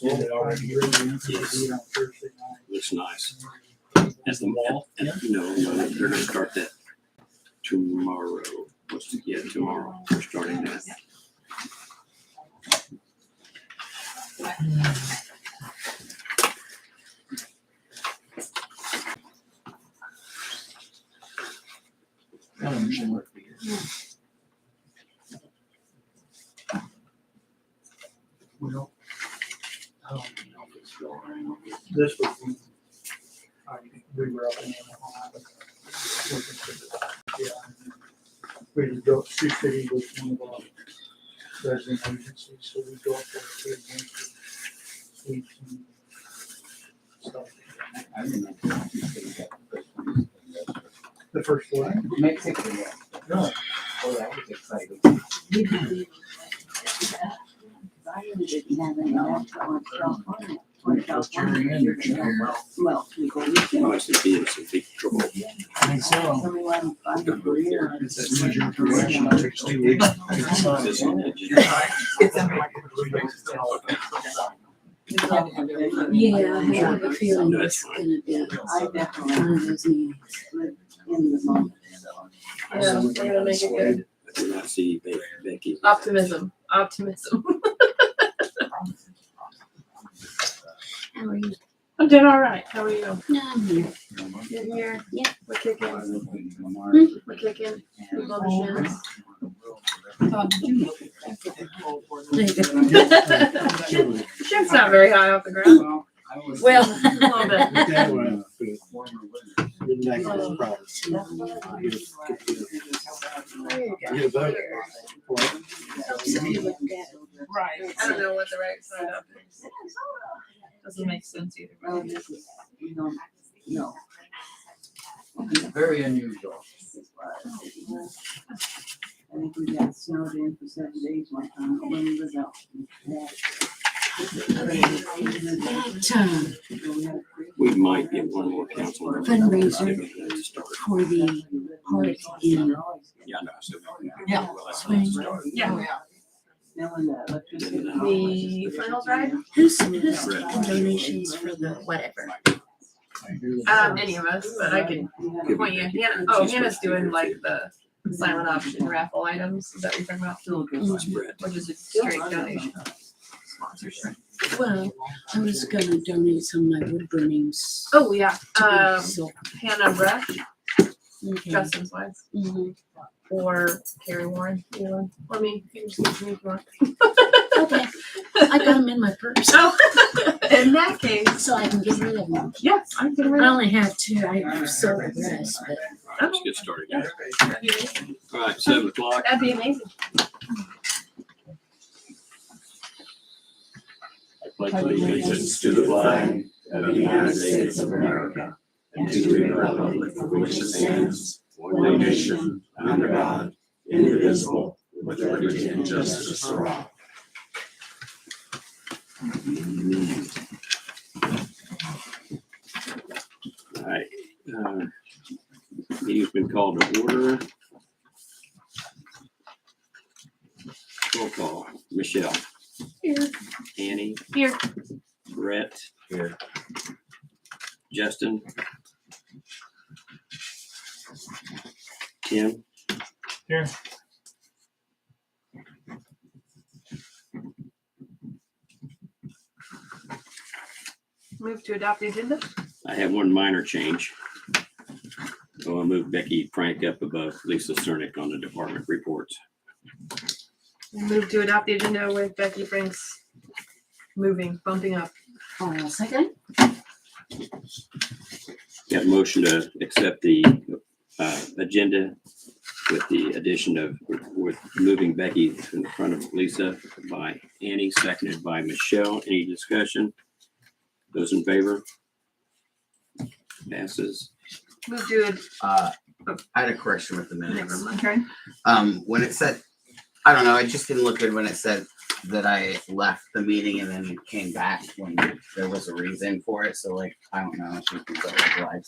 Did it already. Yes. On Thursday night. Looks nice. At the mall? No, they're gonna start that tomorrow. Tomorrow. We're starting that. Well, I don't know if it's still around. This was when we were up in Omaha. Yeah. We had to go, Sioux City was one of our resident agencies, so we go up there to adventure suites and stuff. I remember. The first one. Mexico, yeah. No. Oh, that was exciting. I really didn't have any of that till California. When Just California, cheering in, you're cheering. well, we go with you. Must have been some big trouble. I think so. So we went and found a career and- It's as soon as your correction takes 2 weeks. This one, did you- Yeah, I have a feeling That's it's fine. gonna be I definitely one of those meetings. live in the moment. Yeah, we're gonna make it good. I did not see Becky. Optimism. How are you? I'm doing all right. How are you? No, I'm here. Good here. Yeah. We're kicking. We're kicking. We blow the shins. Shins not very high off the ground. Well. A little bit. There you go. Get a vote. Right. I don't know what the right side up is. Doesn't make sense either. Well, this is, you don't know. Very unusual. I think we got snowed in for 7 days one time, when we was out. That, We might get one more council. member. Fundraiser. Let's start. for the park in Yeah, no, I still got it. Yeah. Well, that's Swing. start. Yeah. Now when the electricity. The finals ride? who's taking donations for the whatever. Any of us, but I can point you. Hannah's doing like the silent option raffle items. Is that what you're talking about? That's Brett. Which is a straight donation. Sponsorship. Well, I was gonna donate some of my wood burnings. Oh, yeah. So, Hannah Brush, okay. Justin's wife, Mhm. or Carrie Warren. Either one. Or me. You can just give me if you want. Okay, I got them in my purse, Oh, in that case, so I can get rid of them. yes, I'm gonna I read only have 2, I sold the rest, but Let's get started. That'd be amazing. All right, 7:00. That'd be amazing. I pledge allegiance to the flag of the United States of America and to the republic for which it stands, one nation, under God, indivisible, with liberty and justice for all. All right, meeting's been called to order. Roll call. Michelle. Here. Annie. Here. Brett. Here. Justin. Tim. Here. Move to adopt the agenda. I have one minor change. So I'll move Becky Frank up above Lisa Cernick on the department reports. Move to adopt the agenda with Becky Franks bumping up. second. Got a motion to accept the agenda with the addition of, with moving Becky in front of Lisa by Annie, seconded by Michelle. Any discussion? Those in favor? Passes. Move to it. I had a correction with the minutes. Okay. When it said, I don't know, it just didn't look good when it said that I left the meeting and then came back when there was a reason for it. So like, I don't know if you can go like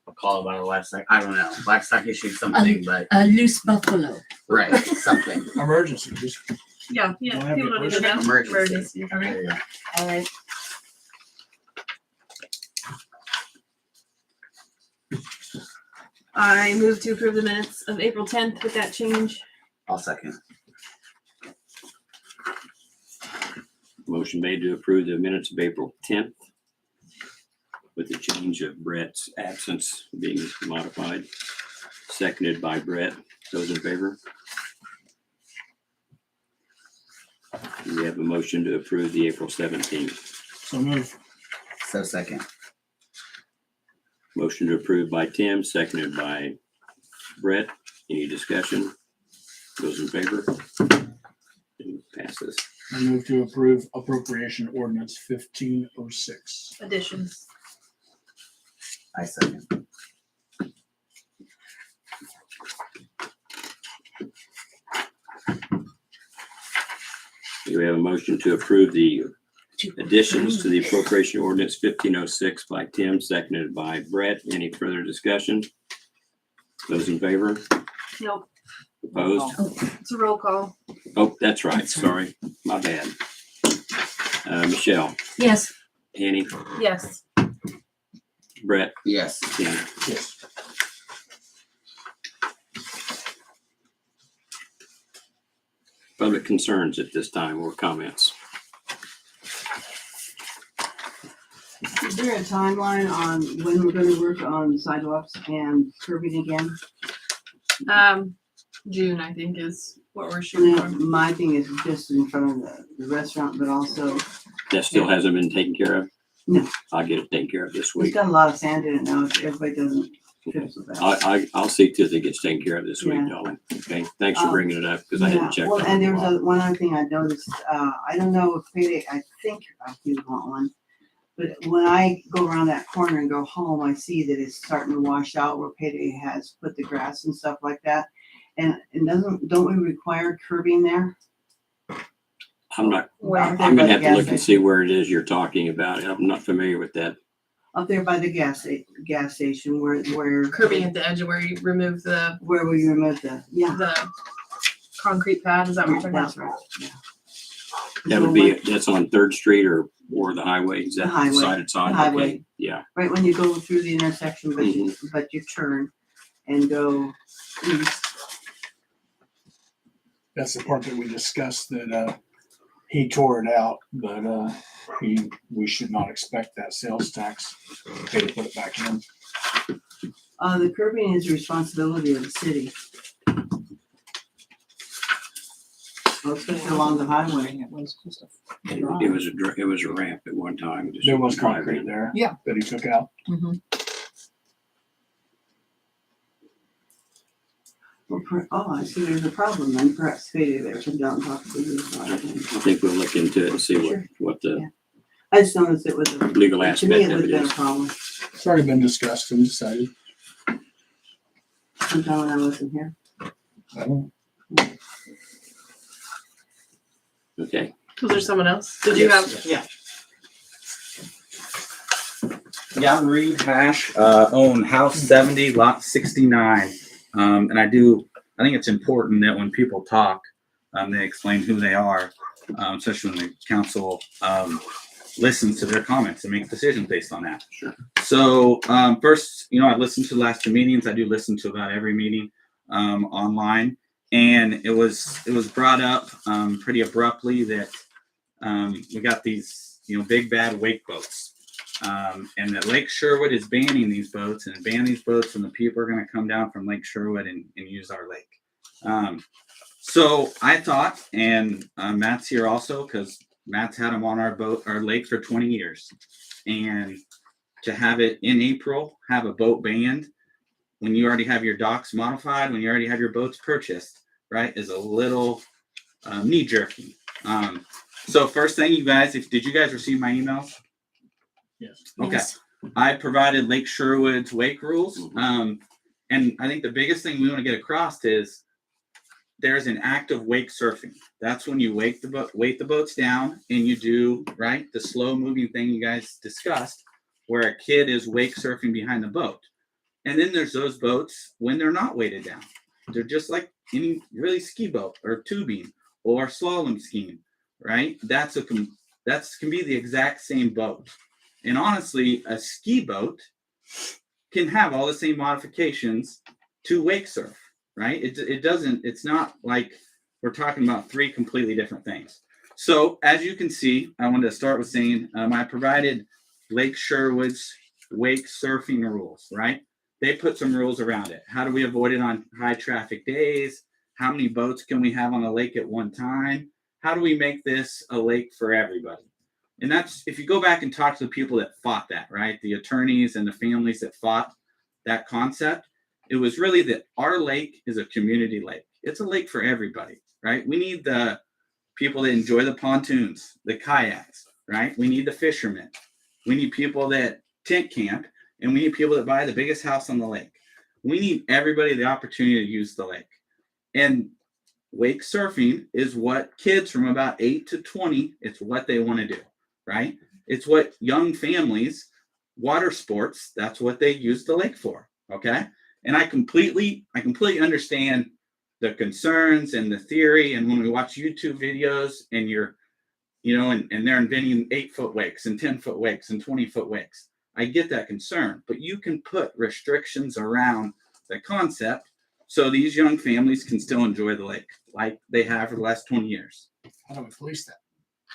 a call about a livestock. I don't know. Livestock issued something, but A loose buffalo. right, something. Emergency, just Yeah, Don't yeah. have People your don't even know. Emergency. Okay. There you go. All right. I move to approve the minutes of April 10th with that change. I'll second. Motion made to approve the minutes of April 10th with the change of Brett's absence being modified. Seconded by Brett. Those in favor? We have a motion to approve the April 17th. So move. So second. Motion to approve by Tim, seconded by Brett. Any discussion? Those in favor? Passes. I move to approve appropriation ordinance 1506. Additions. I second. We have a motion to approve the additions to the appropriation ordinance 1506 by Tim, seconded by Brett. Any further discussion? Those in favor? Nope. Opposed? It's a roll call. Oh, that's right. That's right. Sorry. My bad. Michelle, Yes. Annie, Yes. Brett, Yes. Tim. Yes. Public concerns at this time or comments? Is there a timeline on when we're gonna work on sidewalks and curbing again? June, I think, is what we're shooting Now, for. my thing is just in front of the restaurant, but also, That still hasn't been taken care of? No. I'll get it taken care of this it's week. got a lot of sand in it now, if everybody doesn't fix it. I'll see to it that it gets taken care of this week, Yeah. darling. Okay, thanks for bringing it up because I Yeah, hadn't checked well, on and it. there in a while. was one other thing I noticed, I don't know if Payday, I think you want one. But when I go around that corner and go home, I see that it's starting to wash out where Payday has put the grass and stuff like that. And don't we require curbing there? I'm not, Where? I'm gonna have to look and see where it is you're talking about. I'm not familiar with that. Up there by the gas station where. Curbing at the edge of where you remove the Where will you remove the, concrete pad. Is that what you're talking that's about? right, yeah. That would be, that's on Third Street or the highway. Is that The the highway. side it's on? The highway. Okay, yeah. Right when you go through the intersection, but you turn and go east. That's the part that we discussed that, he tore it out, but, we should not expect that sales tax. Pay to put it back in. The curbing is the responsibility of the city. Well, especially along the highway. It was a ramp at one time. just There was driving. concrete there. Yeah. That he took out. Oh, I see there's a problem then, perhaps Payday there, come down and talk to you. I think we'll look into it and see what the Yeah. I just noticed it was a. legal To me, aspect it of would it have been a is. problem, It's already been discussed and decided. sometime when I wasn't here. I don't- Okay, Was there someone else? Did you have? Yeah. Galvin Reed Hash, own house 70, lot 69. And I think it's important that when people talk, they explain who they are, especially when the council listens to their comments and make decisions based on that. Sure. So first, I listened to the last two meetings. I do listen to about every meeting online. And it was brought up pretty abruptly that we got these, big bad wake boats. And that Lake Sherwood is banning these boats and ban these boats, and the people are going to come down from Lake Sherwood and use our lake. So I thought, and Matt's here also because Matt's had them on our lake for 20 years. And to have it in April, have a boat banned when you already have your docks modified, when you already have your boats purchased, right, is a little knee jerky. So first thing, you guys, did you guys receive my emails? Yes. Okay. Yes. I provided Lake Sherwood's wake rules. And I think the biggest thing we want to get across is there's an act of wake surfing. That's when you weight the boats down and you do, right, the slow moving thing you guys discussed, where a kid is wake surfing behind the boat. And then there's those boats when they're not weighted down. They're just like any really ski boat or tubing or slalom skiing, right? That can be the exact same boat. And honestly, a ski boat can have all the same modifications to wake surf, right? It doesn't, it's not like we're talking about three completely different things. So as you can see, I wanted to start with saying I provided Lake Sherwood's wake surfing rules, right? They put some rules around it. How do we avoid it on high traffic days? How many boats can we have on the lake at one time? How do we make this a lake for everybody? And that's, if you go back and talk to the people that fought that, right? The attorneys and the families that fought that concept, it was really that our lake is a community lake. It's a lake for everybody, right? We need the people that enjoy the pontoons, the kayaks, right? We need the fishermen. We need people that tent camp, and we need people that buy the biggest house on the lake. We need everybody the opportunity to use the lake. And wake surfing is what kids from about 8 to 20, it's what they want to do, right? It's what young families, water sports, that's what they use the lake for, okay? And I completely understand the concerns and the theory. And when we watch YouTube videos and you're, and they're inventing 8-foot wakes and 10-foot wakes and 20-foot wakes, I get that concern, but you can put restrictions around the concept so these young families can still enjoy the lake like they have for the last 20 years. How do we police that?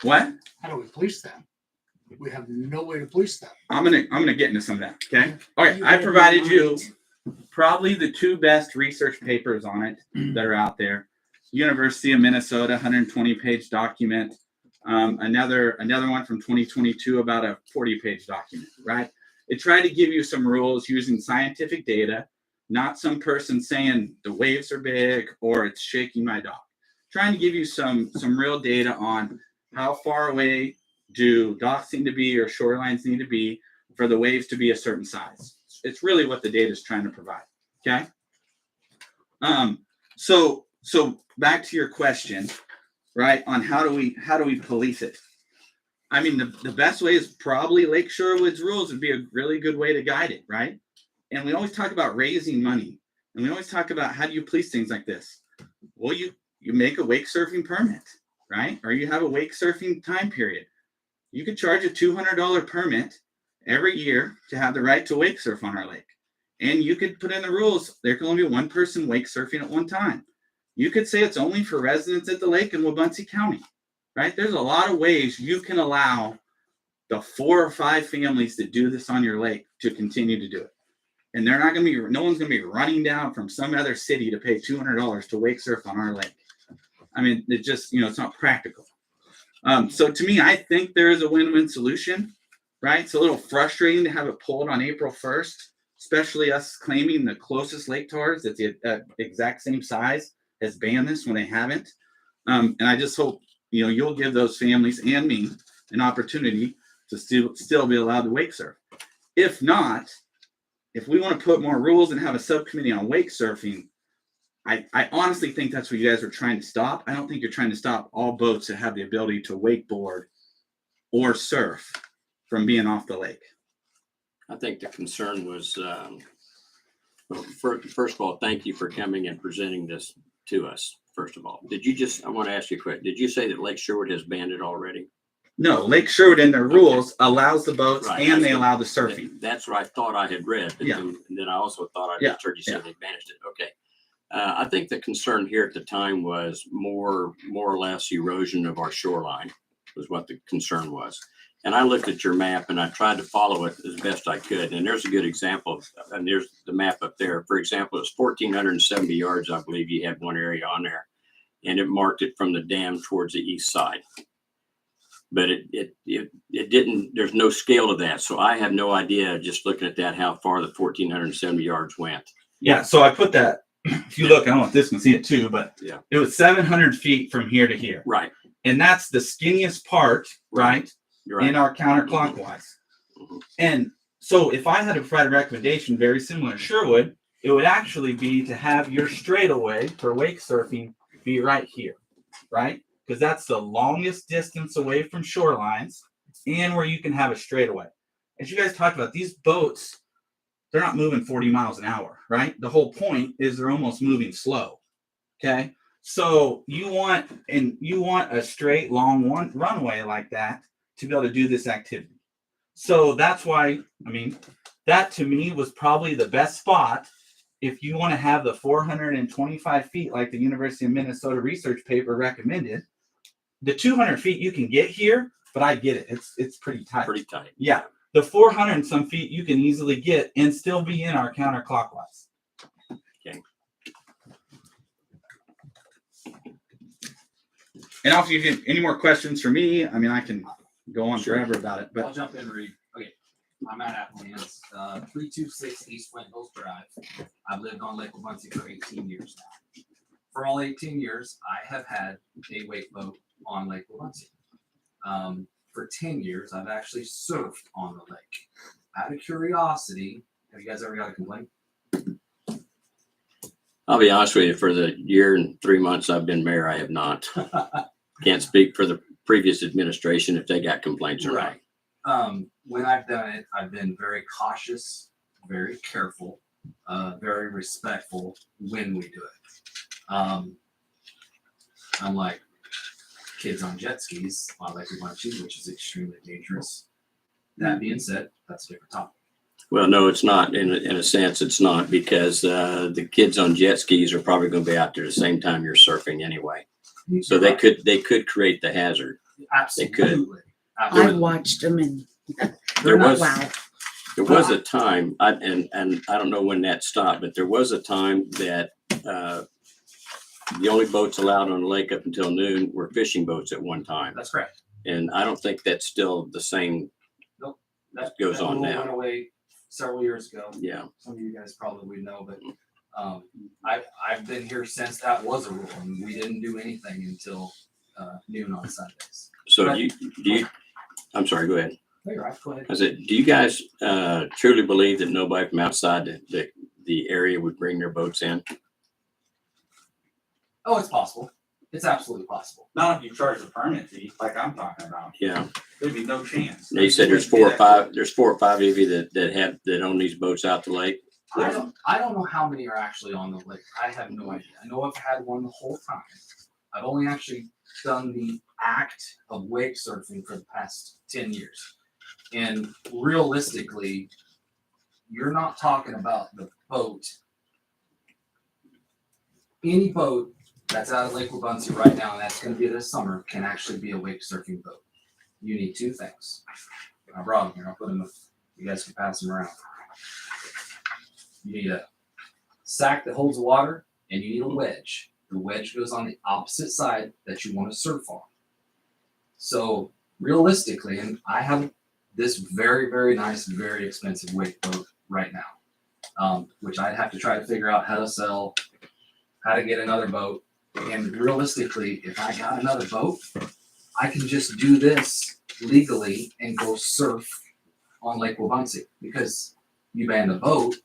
What? How do we police that? We have no way to police that. I'm gonna get into some of that. Okay. All right. I provided you probably the two best research papers on it that are out there. University of Minnesota, 120-page document. Another one from 2022, about a 40-page document, right? It tried to give you some rules using scientific data, not some person saying the waves are big or it's shaking my dog. Trying to give you some real data on how far away do docks need to be or shorelines need to be for the waves to be a certain size. It's really what the data is trying to provide. Okay. So back to your question, right? On how do we police it? I mean, the best way is probably Lake Sherwood's rules would be a really good way to guide it, right? And we always talk about raising money, and we always talk about how do you police things like this? Well, you make a wake surfing permit, right? Or you have a wake surfing time period. You could charge a $200 permit every year to have the right to wake surf on our lake. And you could put in the rules, there can only be one person wake surfing at one time. You could say it's only for residents at the lake in Wabunsee County, right? There's a lot of ways you can allow the 4 or 5 families that do this on your lake to continue to do it. And no one's going to be running down from some other city to pay $200 to wake surf on our lake. I mean, it just, it's not practical. So to me, I think there is a win-win solution, right? It's a little frustrating to have it pulled on April 1st, especially us claiming the closest lake to ours that's the exact same size has banned this when they haven't. And I just hope, you'll give those families and me an opportunity to still be allowed to wake surf. If not, if we want to put more rules and have a subcommittee on wake surfing, I honestly think that's what you guys are trying to stop. I don't think you're trying to stop all boats that have the ability to wakeboard or surf from being off the lake. I think the concern was, first of all, thank you for coming and presenting this to us, first of all. I want to ask you a question. Did you say that Lake Sherwood has banned it already? No, Lake Sherwood in their rules allows the boats Right, and they that's allow the surfing. That's what I thought I had read. But Yeah. then I also thought I Yeah, just heard you say yeah. they banished it. Okay. I think the concern here at the time was more or less erosion of our shoreline was what the concern was. And I looked at your map and I tried to follow it as best I could. And there's a good example. And there's the map up there. For example, it's 1,470 yards. I believe you had one area on there, and it marked it from the dam towards the east side. But it didn't, there's no scale to that. So I have no idea, just looking at that, how far the 1,470 yards went. Yeah, so I put that, if you look, I don't know if this can see it too, but Yeah. it was 700 feet from here to here. Right. And that's the skinniest part, right, You're right. in our counterclockwise. Mhm. And so if I had to provide a recommendation very similar to Sherwood, it would actually be to have your straightaway for wake surfing be right here, right? Because that's the longest distance away from shorelines and where you can have a straightaway. As you guys talked about, these boats, they're not moving 40 miles an hour, right? The whole point is they're almost moving slow, okay? So you want a straight, long runway like that to be able to do this activity. So that's why, I mean, that to me was probably the best spot if you want to have the 425 feet like the University of Minnesota research paper recommended. The 200 feet you can get here, but I get it. It's pretty tight. Pretty tight. Yeah. The 400 and some feet you can easily get and still be in our counterclockwise. Okay. And if you have any more questions for me, I mean, I can go on Sure. forever about it, I'll but jump in, Reed. Okay, I'm at Applelands, 326 East Flint Hills Drive. I've lived on Lake Wabunsee for 18 years now. For all 18 years, I have had a wake boat on Lake Wabunsee. For 10 years, I've actually surfed on the lake. Out of curiosity, have you guys ever got a complaint? I'll be honest with you, for the year and 3 months I've been mayor, I have not. Can't speak for the previous administration if they got complaints or not. Right. When I've done it, I've been very cautious, very careful, very respectful when we do it. Unlike kids on jet skis on Lake Wabunsee, which is extremely dangerous. That being said, that's a different topic. Well, no, it's not. In a sense, it's not, because the kids on jet skis are probably going to be out there the same time you're surfing anyway. So they could create the hazard. Absolutely. I've Absolutely. watched them and There was wow. there was a time, and I don't know when that stopped, but there was a time that the only boats allowed on the lake up until noon were fishing boats at one time, That's correct. and I don't think that's still the same. That Goes on rule now. Went away several years ago. Yeah. Some of you guys probably would know, but I've been here since that was a rule, and we didn't do anything until noon on Sundays. So do you? I'm sorry. Go ahead. Hey, right, go ahead. I said, do you guys truly believe that nobody from outside the area would bring their boats in? Oh, it's possible. It's absolutely possible. not if you charge a permit fee like I'm talking about. Yeah. There'd be no chance. Now, you said there's four or five of you that own these boats out the lake. I don't know how many are actually on the lake. I have no idea. I know I've had one the whole time. I've only actually done the act of wake surfing for the past 10 years. And realistically, you're not talking about the boat. Any boat that's out of Lake Wabunsee right now, and that's going to be this summer, can actually be a wake surfing boat. You need two things. I brought them here. I'll put them. You guys can pass them around. You need a sack that holds water, and you need a wedge. The wedge goes on the opposite side that you want to surf on. So realistically, and I have this very, very nice, very expensive wake boat right now, which I'd have to try to figure out how to sell, how to get another boat. And realistically, if I got another boat, I can just do this legally and go surf on Lake Wabunsee, because you ban the boat,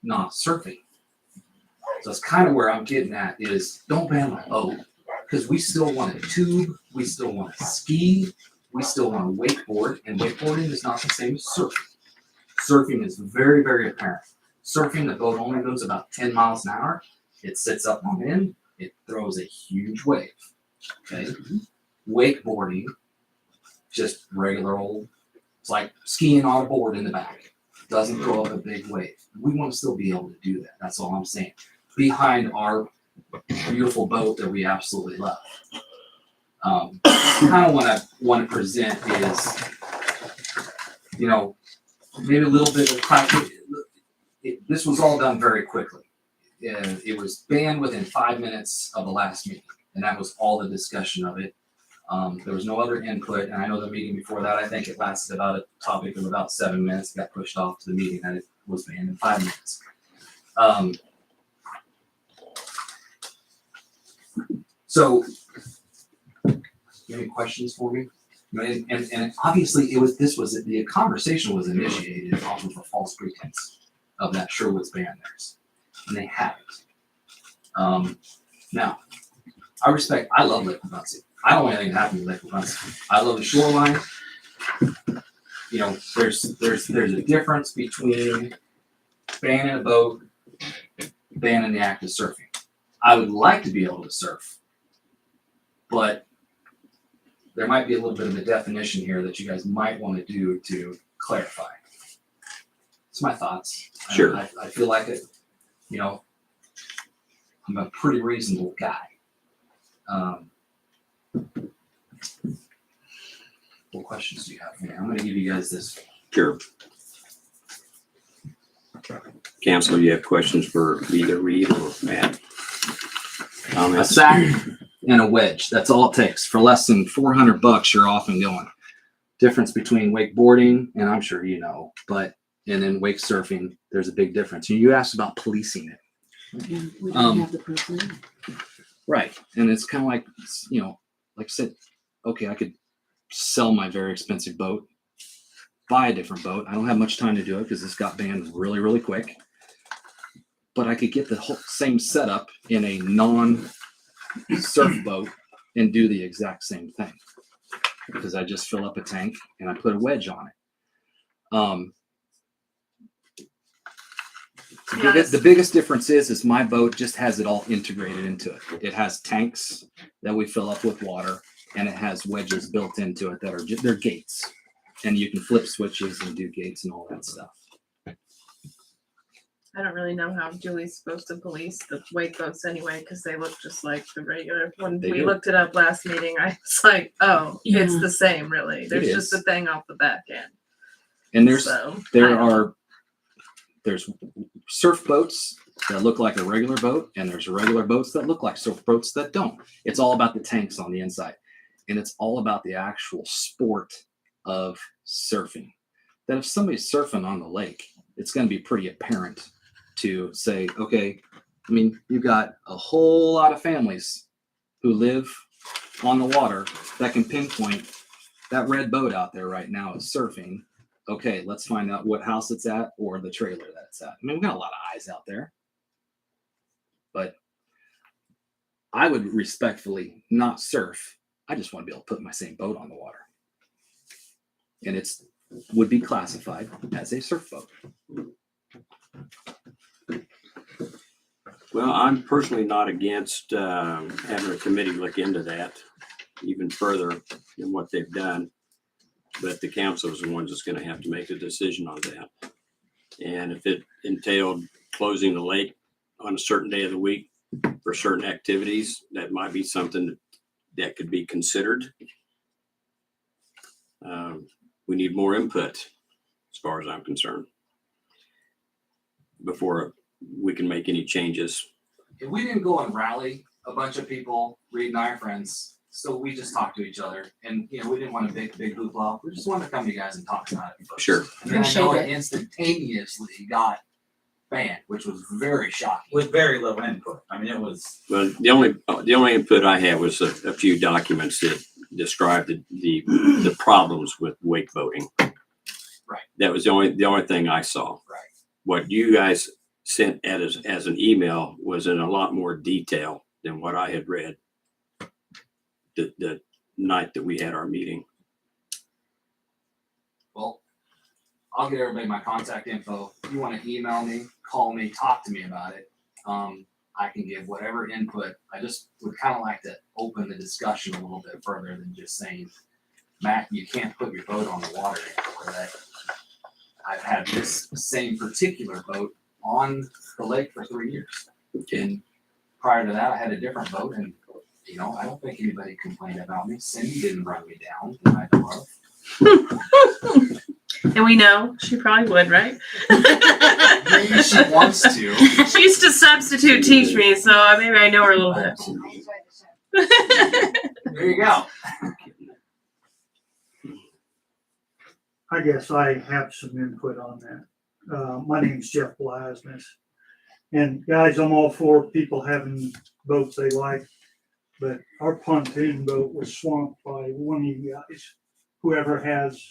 not surfing. So that's kind of where I'm getting at, is don't ban the boat, because we still want to tube, we still want to ski, we still want to wakeboard, and wakeboarding is not the same as surfing. Surfing is very, very apparent. Surfing, the boat only goes about 10 miles an hour. It sits up on end, it throws a huge wave. Okay. Wakeboarding, just regular old, it's like skiing on a board in the back. Doesn't throw up a big wave. We want to still be able to do that. That's all I'm saying. Behind our beautiful boat that we absolutely love. Kind of what I want to present is, maybe a little bit of practice. This was all done very quickly. It was banned within 5 minutes of the last meeting, and that was all the discussion of it. There was no other input, and I know the meeting before that, I think it lasted about a topic of about 7 minutes. It got pushed off to the meeting that it was banned in 5 minutes. So, any questions for me? And obviously, the conversation was initiated off of a false pretense of that Sherwood's ban theirs, and they haven't. Now, I love Lake Wabunsee. I don't want anything to happen to Lake Wabunsee. I love the shoreline. There's a difference between banning a boat, banning the act of surfing. I would like to be able to surf, but there might be a little bit of a definition here that you guys might want to do to clarify. It's my thoughts. Sure. I feel like it, you know, I'm a pretty reasonable guy. What questions do you have for me? I'm gonna give you guys this. Sure. Council, you have questions for either Reed or Matt? A Comments? sack and a wedge. That's all it takes. For less than $400, you're off and going. Difference between wakeboarding, and I'm sure you know, and then wake surfing, there's a big difference. You asked about policing it. Yeah, we Um, don't have the personnel. Right. And it's kind of like, you know, like I said, okay, I could sell my very expensive boat, buy a different boat. I don't have much time to do it because this got banned really, really quick. But I could get the whole same setup in a non-surf boat and do the exact same thing. Because I just fill up a tank and I put a wedge on it. The biggest difference is my boat just has it all integrated into it. It has tanks that we fill up with water, and it has wedges built into it that are they're gates, and you can flip switches and do gates and all that stuff. I don't really know how Julie's supposed to police the wake boats anyway, because they look just like the regular. When They we do. looked it up last meeting, I was like, oh, it's Yeah. the same, really. There's is. just a thing off the back end. And There's surf boats that look like a regular boat, and there's regular boats that look like surf boats that don't. It's all about the tanks on the inside, and it's all about the actual sport of surfing. That if somebody's surfing on the lake, it's going to be pretty apparent to say, okay, I mean, you've got a whole lot of families who live on the water that can pinpoint that red boat out there right now is surfing. Okay, let's find out what house it's at or the trailer that's at. I mean, we've got a lot of eyes out there. But I would respectfully not surf. I just want to be able to put my same boat on the water. And it's would be classified as a surf boat. Well, I'm personally not against having a committee look into that even further than what they've done. But the council is the ones that's going to have to make a decision on that. And if it entailed closing the lake on a certain day of the week for certain activities, that might be something that could be considered. We need more input, as far as I'm concerned, before we can make any changes. If we didn't go and rally a bunch of people, Reed and I are friends, so we just talked to each other, and we didn't want a big hoopla. We just wanted to come to you guys and talk about it first. Sure. And then I know Appreciate it instantaneously got banned, which was very shocking. With very little input. I mean, it was. Well, the only input I had was a few documents that described the problems with wake boating. Right. That was the only thing I saw. Right. What you guys sent as an email was in a lot more detail than what I had read the night that we had our meeting. Well, I'll get everybody my contact info. If you want to email me, call me, talk to me about it. I can give whatever input. I just would kind of like to open the discussion a little bit further than just saying, Matt, you can't put your boat on the water anymore. That I've had this same particular boat on the lake for 3 years. And prior to that, I had a different boat, and I don't think anybody complained about me. Cindy didn't run me down that I know of. And we know she probably would, right? Maybe she wants to. She used to substitute teach me, so maybe I know her a little bit. There you go. I guess I have some input on that. My name's Jeff Blasmus. And guys, I'm all for people having boats they like, but our pontoon boat was swamped by one of you guys. Whoever has,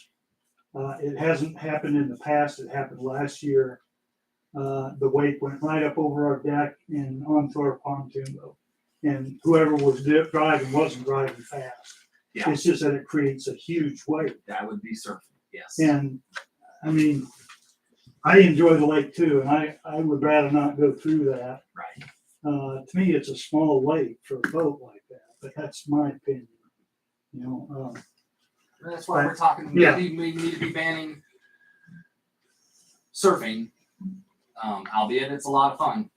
it hasn't happened in the past, it happened last year. The wake went right up over our deck and onto our pontoon boat. And whoever was driving wasn't driving fast. Yeah. It's just that it creates a huge wake. That would be surfing. Yes. And I mean, I enjoy the lake too, and I would rather not go through that. Right. To me, it's a small lake for a boat like that, but that's my opinion. That's why we're talking. Yeah. Maybe we need to be banning surfing, albeit it's a lot of fun,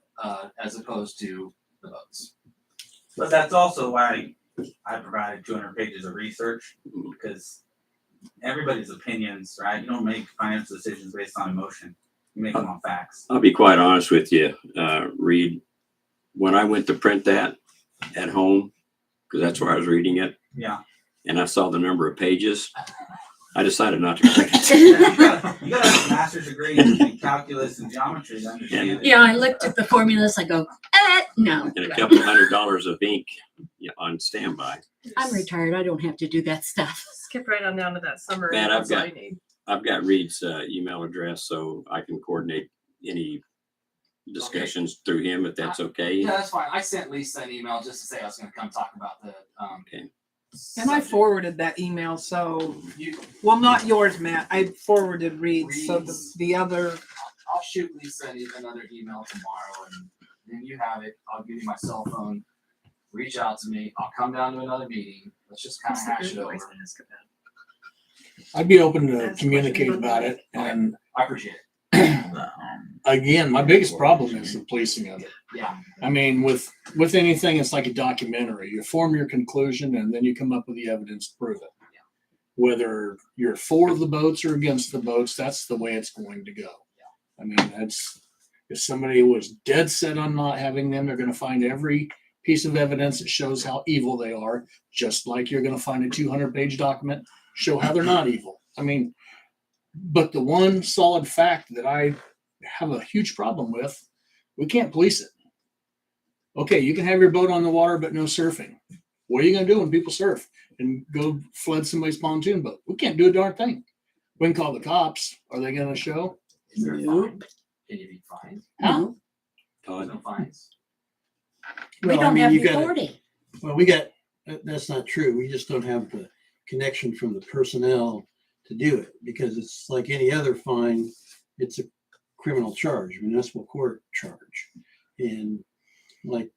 as opposed to the boats. But that's also why I provided 200 pages of research, because everybody's opinions, right? You don't make financial decisions based on emotion. You make them on facts. I'll be quite honest with you, Reed. When I went to print that at home, because that's where I was reading it, Yeah. and I saw the number of pages, I decided not to print it. You gotta have a master's degree in calculus and geometry to understand it. Yeah, I looked at the formulas, I go, no, And a couple $100 of ink on standby. I'm retired, I don't have to do that stuff. Skip right on down to that summary. Man, That's all you need. I've got Reed's email address, so I can coordinate any discussions through him if that's okay. Yeah, that's fine. I sent Lisa an email just to say I was gonna come talk about the, Okay. And I subject. forwarded that email, so, You, well, not yours, Matt. I forwarded Reed's, so the other, I'll shoot Lisa another email tomorrow, and then you have it. I'll give you my cell phone. Reach out to me. I'll come down to another meeting. Let's just kind of What's the hash it good over. voice to ask about? I'd be open to Ask communicate questions about about it. And I appreciate it. again, my biggest problem is the policing of it. Yeah. I mean, with anything, it's like a documentary. You form your conclusion and then you come up with the evidence to prove it. Whether you're for the boats or against the boats, that's the way it's going to go. I mean, that's, if somebody was dead set on not having them, they're going to find every piece of evidence that shows how evil they are, just like you're going to find a 200-page document show how they're not evil. I mean, but the one solid fact that I have a huge problem with, we can't police it. Okay, you can have your boat on the water, but no surfing. What are you going to do when people surf and go flood somebody's pontoon boat? We can't do a darn thing. We can call the cops. Are they going to show? Is there a Nope. fine? Can you be fined? How? There's no fines. We Well, I don't mean, have you the gotta- authority. Well, that's not true. We just don't have the connection from the personnel to do it because it's like any other fine. It's a criminal charge, municipal court charge. And like,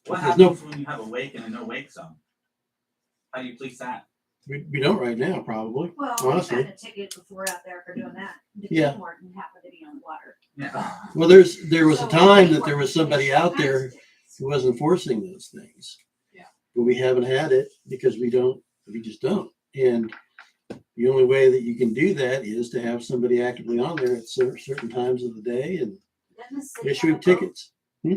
What there's no, happens when you have a wake and a no wake zone? How do you police that? we don't right now, probably. Well, we Honestly. got a ticket before out there for doing that. The Yeah. Tim Horton happened to be on the water. Yeah. Well, there was a So time we that there weren't was somebody getting out there tickets. who was enforcing those things. Yeah. But we haven't had it because we just don't. And the only way that you can do that is to have somebody actively on there at certain times of the day and Doesn't the city issuing have a boat? tickets. I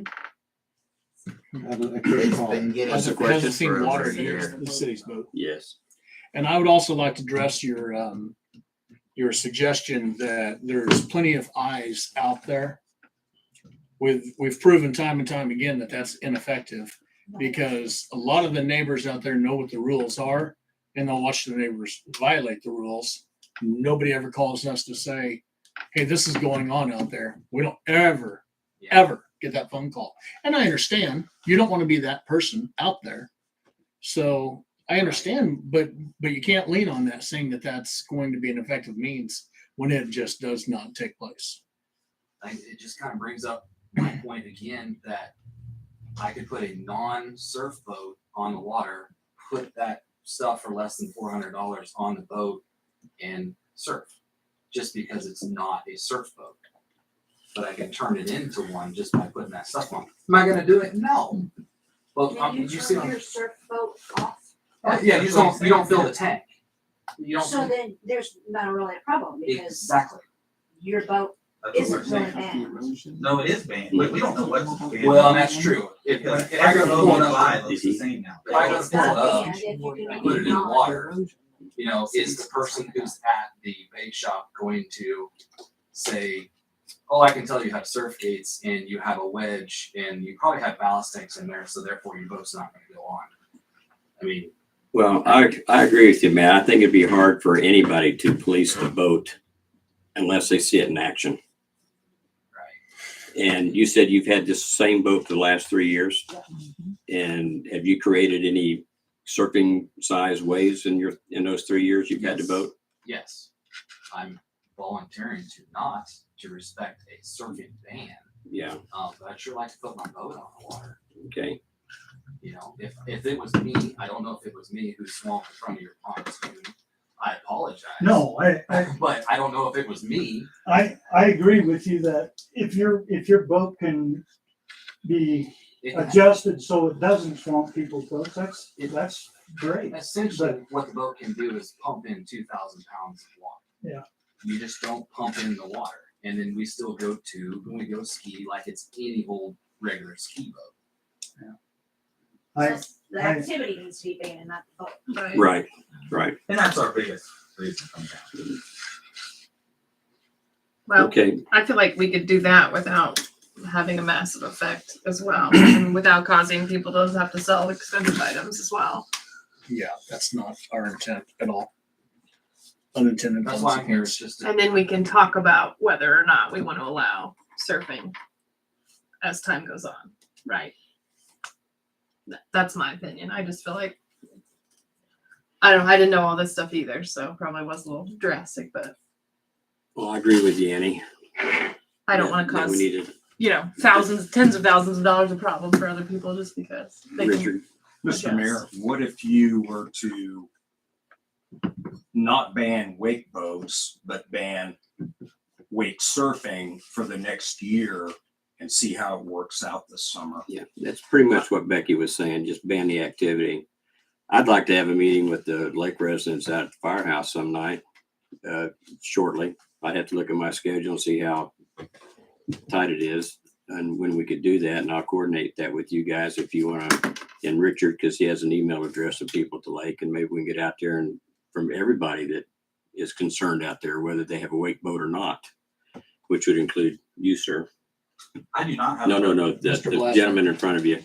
can't It's recall. been getting That's a Hasn't question seen for water over in here. the city's boat. Yes. And I would also like to address your suggestion that there's plenty of eyes out there. We've proven time and time again that that's ineffective because a lot of the neighbors out there know what the rules are and they'll watch the neighbors violate the rules. Nobody ever calls us to say, hey, this is going on out there. We don't ever get that phone call. And I understand you don't want to be that person out there. So I understand, but you can't lean on that saying that that's going to be an effective means when it just does not take place. It just kind of brings up my point again that I could put a non-surf boat on the water, put that stuff for less than $400 on the boat and surf, just because it's not a surf boat. But I can turn it into one just by putting that stuff on. Am I gonna do it? No. Well, Can you you see, turn your surf boat off? yeah, you don't fill the tank. You So don't, then there's not really a problem because exactly. your boat That's what we're isn't really saying. banned. No, it is banned. We don't know what's banned. Well, and that's true. If Because I every go to boat pull you it buy up, looks the same now. if I go It's to pull it not up, banned if you can and put it in acknowledge water, you know, is the person who's at the bait shop going to say, oh, I can tell you have surf gates and you have a wedge and you probably have ballast tanks in there, so therefore your boat's not gonna go on. I mean, Well, I agree with you, man. I think it'd be hard for anybody to police the boat unless they see it in action. right, And you said you've had this same boat for the last 3 years. And have you created any surfing size waves in those 3 years you've had the boat? yes, I'm volunteering to respect a surfing ban. Yeah. But I'd sure like to put my boat on the water. Okay. You know, if it was me, I don't know if it was me who swamped in front of your pontoon. I apologize. No, But I don't know if it was me. I agree with you that if your boat can be It- adjusted so it doesn't swamp people's boats, that's great. Essentially, what the boat can do is pump in 2,000 pounds of water. Yeah. You just don't pump in the water. And then we still go tube and we go ski like it's any old regular ski boat. I, So the activity needs to be banned, not the boat. Right. Right, right. And that's our biggest reason to come down. Well, Okay, I feel like we could do that without having a massive effect as well, and without causing people to have to sell expensive items as well. Yeah, that's not our intent at all. Unintended That's why I'm here. It's consequence. just And then we can talk about whether or not we want to allow surfing as time goes on, right? That's my opinion. I just feel like I didn't know all this stuff either, so probably was a little drastic, but well, I agree with you, Annie. I don't want to That cause, we need to, thousands, tens of thousands of dollars of problem for other people just because they can. Richard, Mr. Mayor, what if you were to not ban wake boats, but ban wake surfing for the next year and see how it works out this summer? yeah, that's pretty much what Becky was saying, just ban the activity. I'd like to have a meeting with the lake residents out at the firehouse some night, shortly. I'd have to look at my schedule and see how tight it is and when we could do that. And I'll coordinate that with you guys if you want to, and Richard, because he has an email address of people at the lake, and maybe we can get out there and from everybody that is concerned out there, whether they have a wake boat or not, which would include you, sir. I do not have. No, Mr. the Blasser. gentleman in front of you.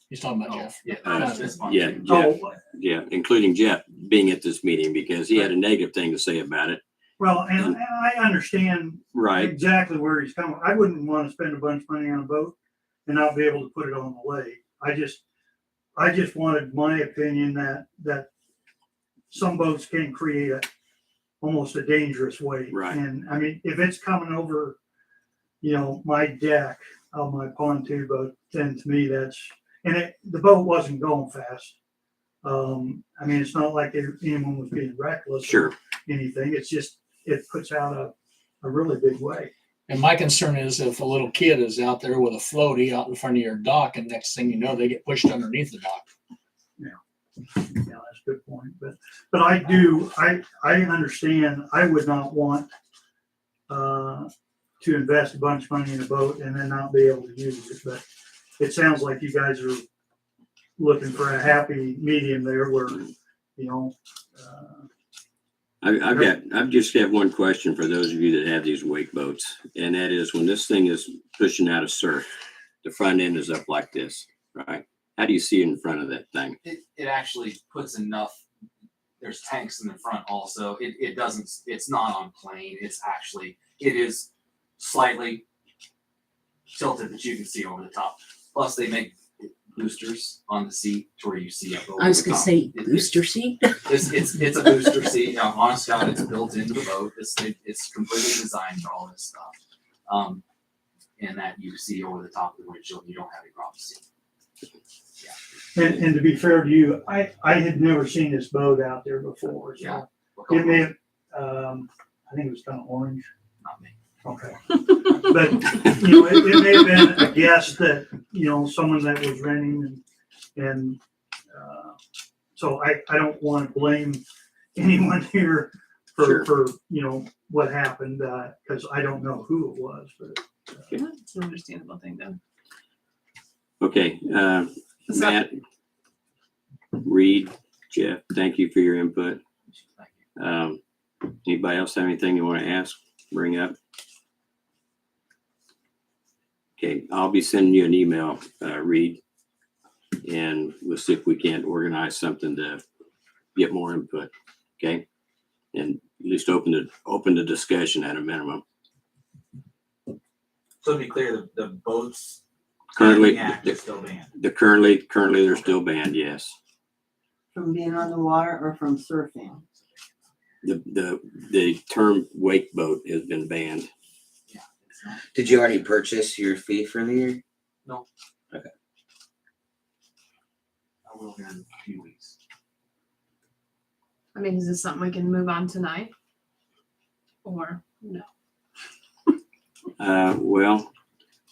He's talking about Jeff. Yeah, this month. Yeah, Jeff, yeah, including Jeff being at this meeting because he had a negative thing to say about it. well, and I understand Right, exactly where he's coming. I wouldn't want to spend a bunch of money on a boat and not be able to put it on the lake. I just wanted my opinion that some boats can create almost a dangerous wave. Right. And I mean, if it's coming over, my deck of my pontoon boat, then to me the boat wasn't going fast. I mean, it's not like anyone was being reckless. sure. Or anything. It's just, it puts out a really big wave. And my concern is if a little kid is out there with a floaty out in front of your dock, and next thing you know, they get pushed underneath the dock. Yeah, that's a good point. But I understand, I would not want to invest a bunch of money in a boat and then not be able to use it. But it sounds like you guys are looking for a happy medium there where, I've just got one question for those of you that have these wake boats. And that is when this thing is pushing out of surf, the front end is up like this, right? How do you see it in front of that thing? It actually puts enough. There's tanks in the front also. It doesn't. It's not on plane. It is slightly tilted that you can see over the top. Plus, they make boosters on the seat to where you see it. I was gonna say booster seat. It's a booster seat. Honest God, it's built into the boat. It's completely designed for all this stuff. And that you see over the top of the windshield, you don't have a problem seeing. and to be fair to you, I had never seen this boat out there before. So Yeah. it may have, I think it was kind of orange. Not me. Okay. But, it may have been a guess that, someone that was renting and so I don't want to blame anyone here Sure. for what happened, because I don't know who it was, but. It's an understandable thing then. Okay, Is that- Matt, Reed, Jeff, thank you for your input. Thank you. Anybody else have anything you want to ask, bring up? Okay, I'll be sending you an email, Reed, and we'll see if we can't organize something to get more input, okay? And at least open the discussion at a minimum. So to be clear, the boats Currently, act is still banned. currently they're still banned, yes. From being on the water or from surfing? The term wake boat has been banned. Yeah. It's not. Did you already purchase your fee for the year? No. Okay. I will here in a few weeks. I mean, is this something we can move on tonight? Or no? Well,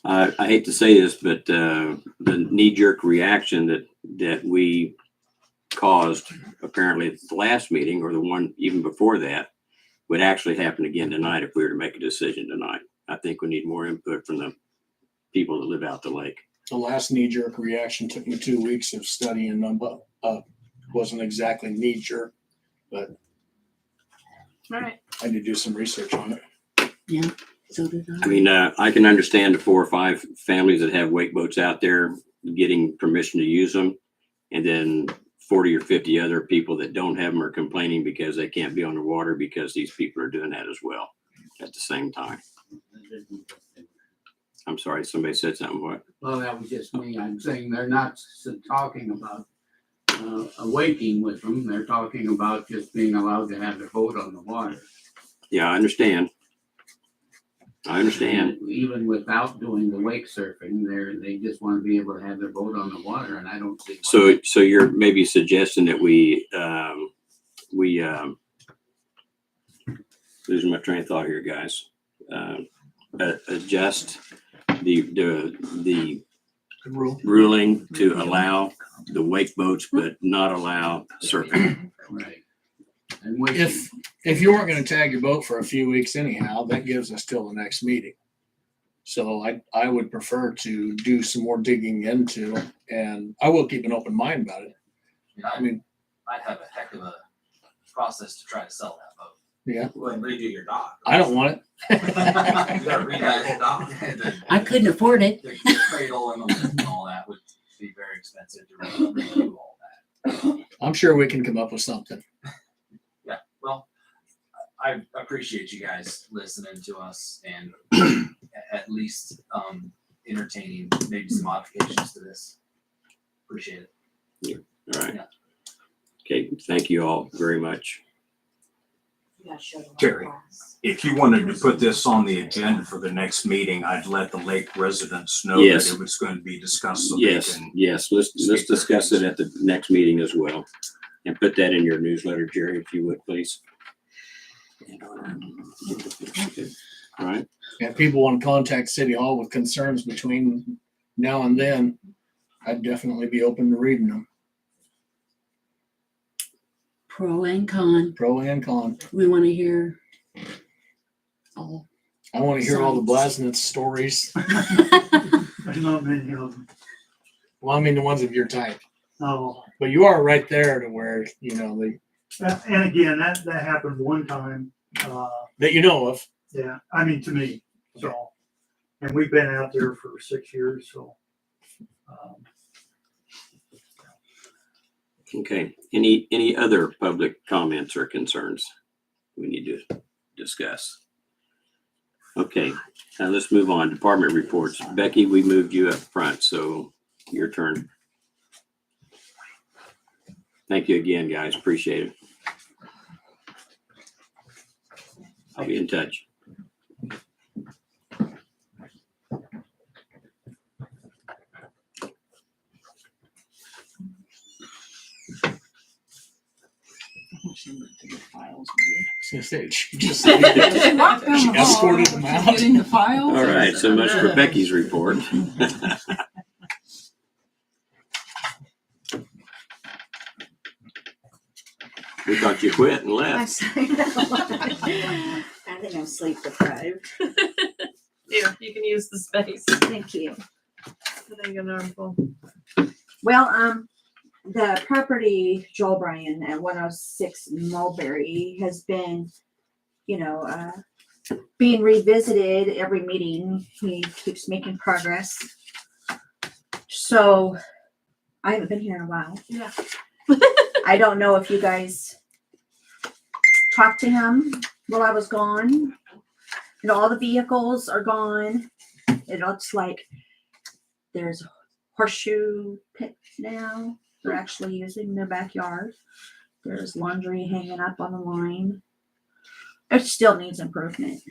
I hate to say this, but the knee-jerk reaction that we caused apparently at the last meeting or the one even before that would actually happen again tonight if we were to make a decision tonight. I think we need more input from the people that live out the lake. The last knee-jerk reaction took me 2 weeks of studying them, but wasn't exactly knee-jerk, but All right. I had to do some research on it. Yeah, so did I. I mean, I can understand the 4 or 5 families that have wake boats out there getting permission to use them, and then 40 or 50 other people that don't have them are complaining because they can't be on the water because these people are doing that as well at the same time. I'm sorry, somebody said something. What? Well, that was just me. I'm saying they're not talking about awaking with them. They're talking about just being allowed to have their boat on the water. Yeah, I understand. And even without doing the wake surfing, they just want to be able to have their boat on the water, and I don't see. So you're maybe suggesting that we losing my train of thought here, guys. Adjust the ruling to allow the wake boats, but not allow surfing. Right. And waking. If you weren't going to tag your boat for a few weeks anyhow, that gives us till the next meeting. So I would prefer to do some more digging into, and I will keep an open mind about it. I mean, I'd have a heck of a process to try to sell that boat. yeah, Go ahead and redo your dock. I don't want it. You gotta redo that whole dock. And then I couldn't afford it. the cradle and the lift and all that would be very expensive to redo all that. I'm sure we can come up with something. Yeah, well, I appreciate you guys listening to us and at least entertaining maybe some modifications to this. Appreciate it. All right. Yeah. Okay, thank you all very much. Terry, if you wanted to put this on the agenda for the next meeting, I'd let the lake residents know Yes. that it was going to be discussed. So Yes, they can, yes, let's discuss it at the next meeting as well. And put that in your newsletter, Jerry, if you would, please. All right, If people want to contact City Hall with concerns between now and then, I'd definitely be open to reading them, Pro and con. pro and con. We want to hear all. I want to hear all the Blasnitz stories. There's not many of them. Well, I mean, the ones of your type. Oh, But you are right there to where, you know, and again, that happened one time. that you know of. Yeah, I mean, to me, so, and we've been out there for 6 years, so. okay. Any other public comments or concerns we need to discuss? Okay, now let's move on. Department reports. Becky, we moved you up front, so your turn. Thank you again, guys. Appreciate it. I'll be in touch. She just she escorted them out. Getting the files. All right, so much for Becky's report. We thought you quit and left. I think I'm sleep deprived. Here, you can use the space. Thank you. I think an armful. Well, the property Joel Bryan at 106 Mulberry has been, being revisited every meeting. He keeps making progress. So I haven't been here in a while. Yeah. I don't know if you guys talked to him while I was gone. All the vehicles are gone. It looks like there's a horseshoe pit now. They're actually using their backyard. There's laundry hanging up on the line. It still needs improvement.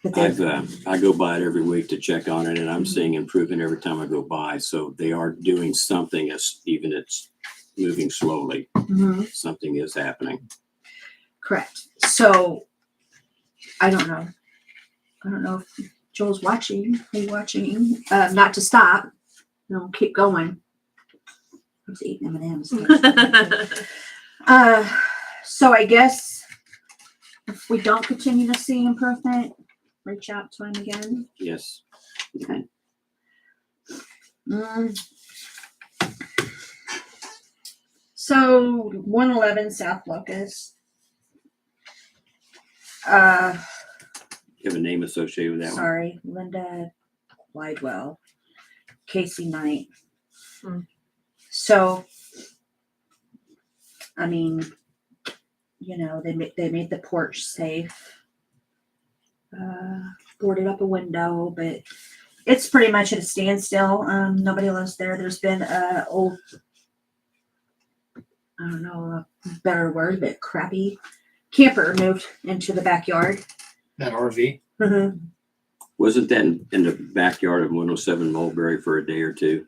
But I go by it every week to check on it, and I'm seeing improvement every time I go by. So they are doing something, as even it's moving slowly. Mhm. Something is happening. Correct. So I don't know. I don't know if Joel's watching. Are you watching? Not to stop. No, keep going. I was eating M&Ms. So I guess if we don't continue to see improvement, reach out to him again. Yes. Okay. So 111 South Locust. You have a name associated with that one? Sorry, Linda Glidewell, Casey Knight. So, I mean, you know, they made the porch safe, boarded up a window, but it's pretty much at a standstill. Nobody lives there. There's been a old, I don't know a better word, but crappy camper moved into the backyard. That RV. Wasn't that in the backyard of 107 Mulberry for a day or two?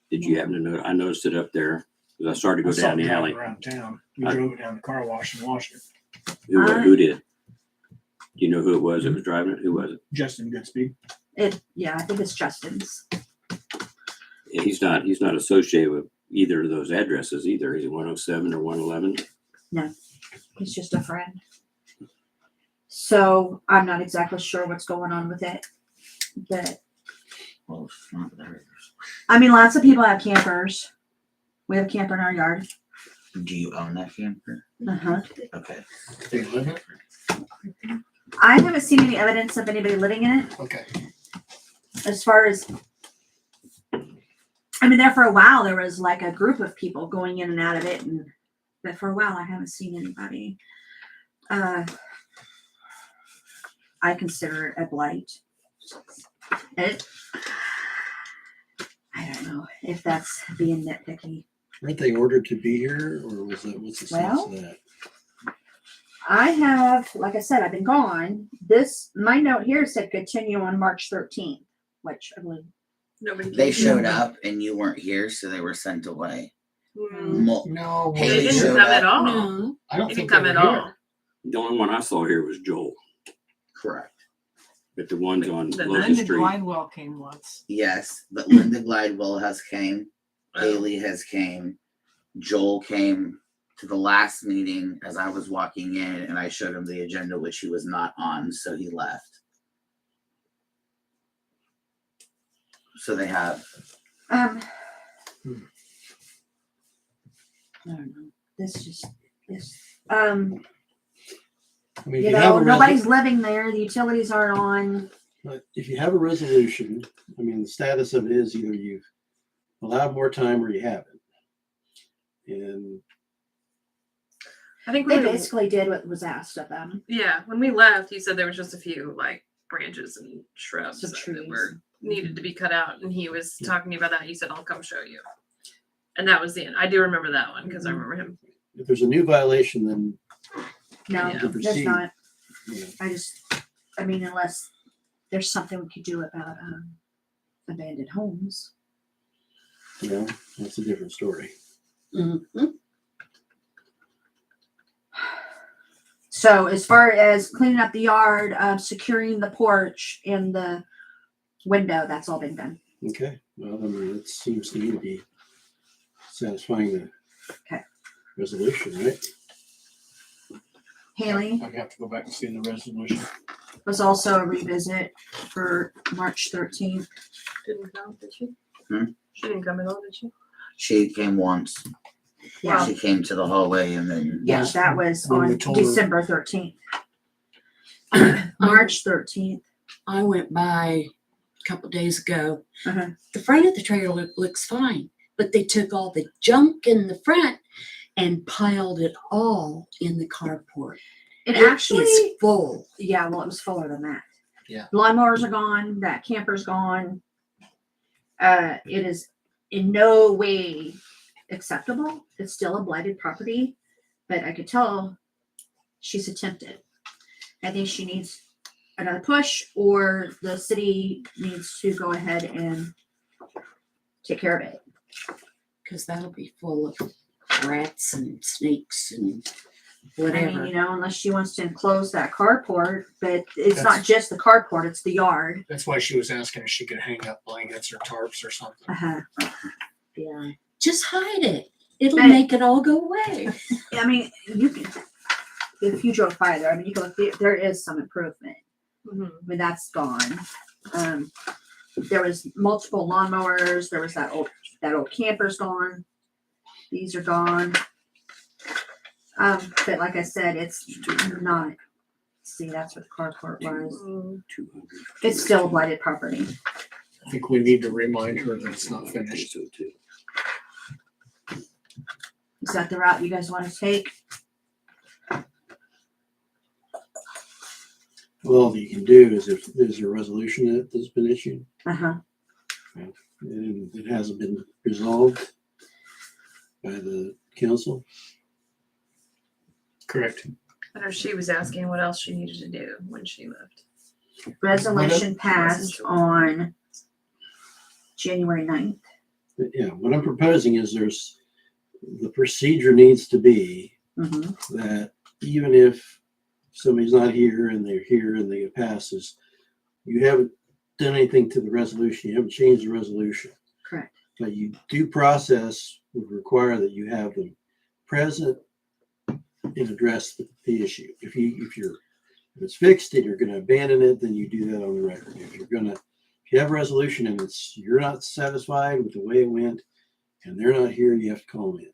Did you happen to know? I noticed it up there because I started to I go saw down it the alley. around town. We drove it down the car wash and washed it. Who did? Do you know who it was that was driving it? Who was it? Justin Goodspeed. Yeah, I think it's Justin's. And he's not associated with either of those addresses either. He's 107 or 111. No, he's just a friend. So I'm not exactly sure what's going on with it, but Well, it's not there. I mean, lots of people have campers. We have a camper in our yard. Do you own that camper? Uh-huh. Okay. Do you live in it? I haven't seen any evidence of anybody living in it. Okay. As far as, I mean, there for a while, there was like a group of people going in and out of it. But for a while, I haven't seen anybody. I consider it a blight. I don't know if that's being nitpicky. Aren't they ordered to be here, or what's the sense Well, of that? I have, like I said, I've been gone. My note here said continue on March 13th, which I believe Nobody. They came. showed up and you weren't here, so they were sent away. Mm. No, Haley They didn't showed come at up. all. No. I don't They think didn't come they at were here. all. The only one I saw here was Joel, Correct. but the ones on The Locust Linda Street. Glidewell came once. Yes, but Linda Glidewell has came. Haley has came. Joel came to the last meeting as I was walking in, and I showed him the agenda, which he was not on, so he left. So they have. I don't know. This. I mean, if You you have know, a nobody's living there. The utilities aren't on. But if you have a resolution, I mean, the status of it is either you've allowed more time or you haven't. And I think They we basically did what was asked of them. yeah, when we left, he said there was just a few like branches and shrubs Some that trees. were needed to be cut out, and he was talking to me about that. He said, "I'll come show you," and that was the end. I do remember that one because I remember him. if there's a new violation, then No, Yeah. to there's proceed, not. you know, I mean, unless there's something we could do about abandoned homes. that's a different story. So as far as cleaning up the yard, securing the porch and the window, that's all been done. Okay, well, I mean, it seems to me to be satisfying the Okay. resolution, right? Haley I'd have to go back and see the resolution. was also a revisit for March 13th. Didn't come, did she? Hmm? She didn't come at all, did she? She came once. Yeah. She came to the hallway and then. Yeah, that was When we on told her- December 13th. March 13th. I went by a couple days ago. Uh-huh. The front of the trailer looks fine, but they took all the junk in the front and piled it all in the carport. It It actually, is full. yeah, well, it was fuller than that. Yeah. Lawnmowers are gone. That camper's gone. It is in no way acceptable. It's still a blighted property, but I could tell she's attempted. I think she needs another push, or the city needs to go ahead and take care of it. Because that'll be full of rats and snakes and I mean, whatever. you know, unless she wants to enclose that carport, but it's not That's- just the carport, it's the yard. That's why she was asking if she could hang up blankets or tarps or something. Uh-huh. Yeah. Just hide it. It'll Hey. make it all go away. I mean, you can, if you drove by there, I mean, you can look, there is some improvement. Mhm. I mean, that's gone. There was multiple lawnmowers, there was that old camper's gone. These are gone. But like I said, it's not, see, that's what the carport was. It's still blighted property. I think we need to remind her that it's not finished. So too. Is that the route you guys want to take? Well, all you can do is if there's a resolution that has been issued Uh-huh. and it hasn't been resolved by the council. Correct. I know she was asking what else she needed to do when she left. Resolution passed on January 9th. But yeah, what I'm proposing is the procedure needs to be Mm-hmm. that even if somebody's not here and they're here and they get passes, you haven't done anything to the resolution, you haven't changed the resolution. Correct. But you due process would require that you have them present and address the issue. If it's fixed and you're gonna abandon it, then you do that on the record. If you have a resolution and you're not satisfied with the way it went and they're not here, you have to call them in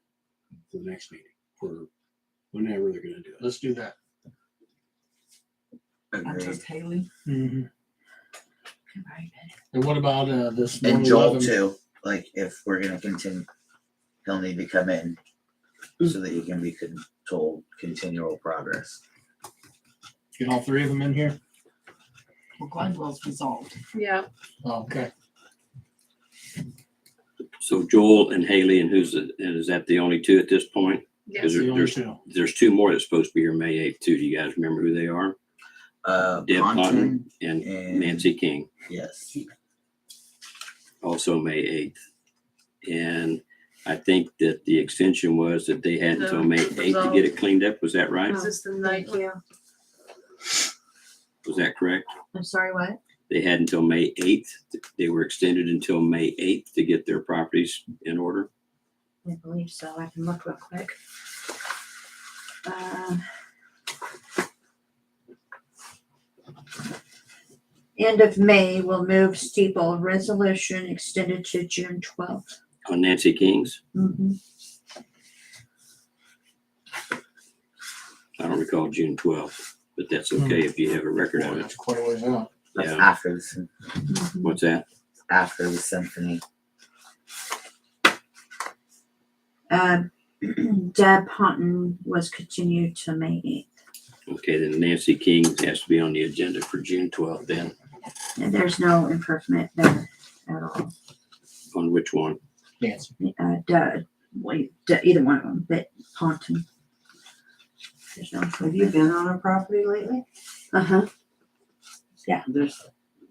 to the next meeting for whenever they're gonna do it. Let's do that. Not Agreed. just Haley. And what about this And Joel 111? too, like if we're gonna continue, he'll need to come in so that he can be told continual progress. Get all three of them in here? Well, Gladwell's resolved. Yeah. Okay. So Joel and Haley, and is that the only two at this point? Yes. The only two. There's two more that's supposed to be here May 8th too. Do you guys remember who they are? Deb Ponton Ponton and and- Nancy King, Yes. also May 8th. And I think that the extension was that they had until No, May 8th to get it cleaned up. Was that right? Is this the night? Thank you. Was that correct? I'm sorry, what? They had until May 8th. They were extended until May 8th to get their properties in order. I believe so. I can look real quick. End of May will move steeple resolution extended to June 12th. On Nancy King's, Mm-hmm. I don't recall June 12th, but that's okay if you have a record of it. That's quite a ways out. That's Yeah. after the What's that? after the symphony. Deb Ponton was continued to May 8th. Okay, then Nancy King has to be on the agenda for June 12th then. And there's no improvement there at all. On which one? Nancy. Either one of them, but Ponton. There's no Have you improvement. been on a property lately? Uh-huh. There's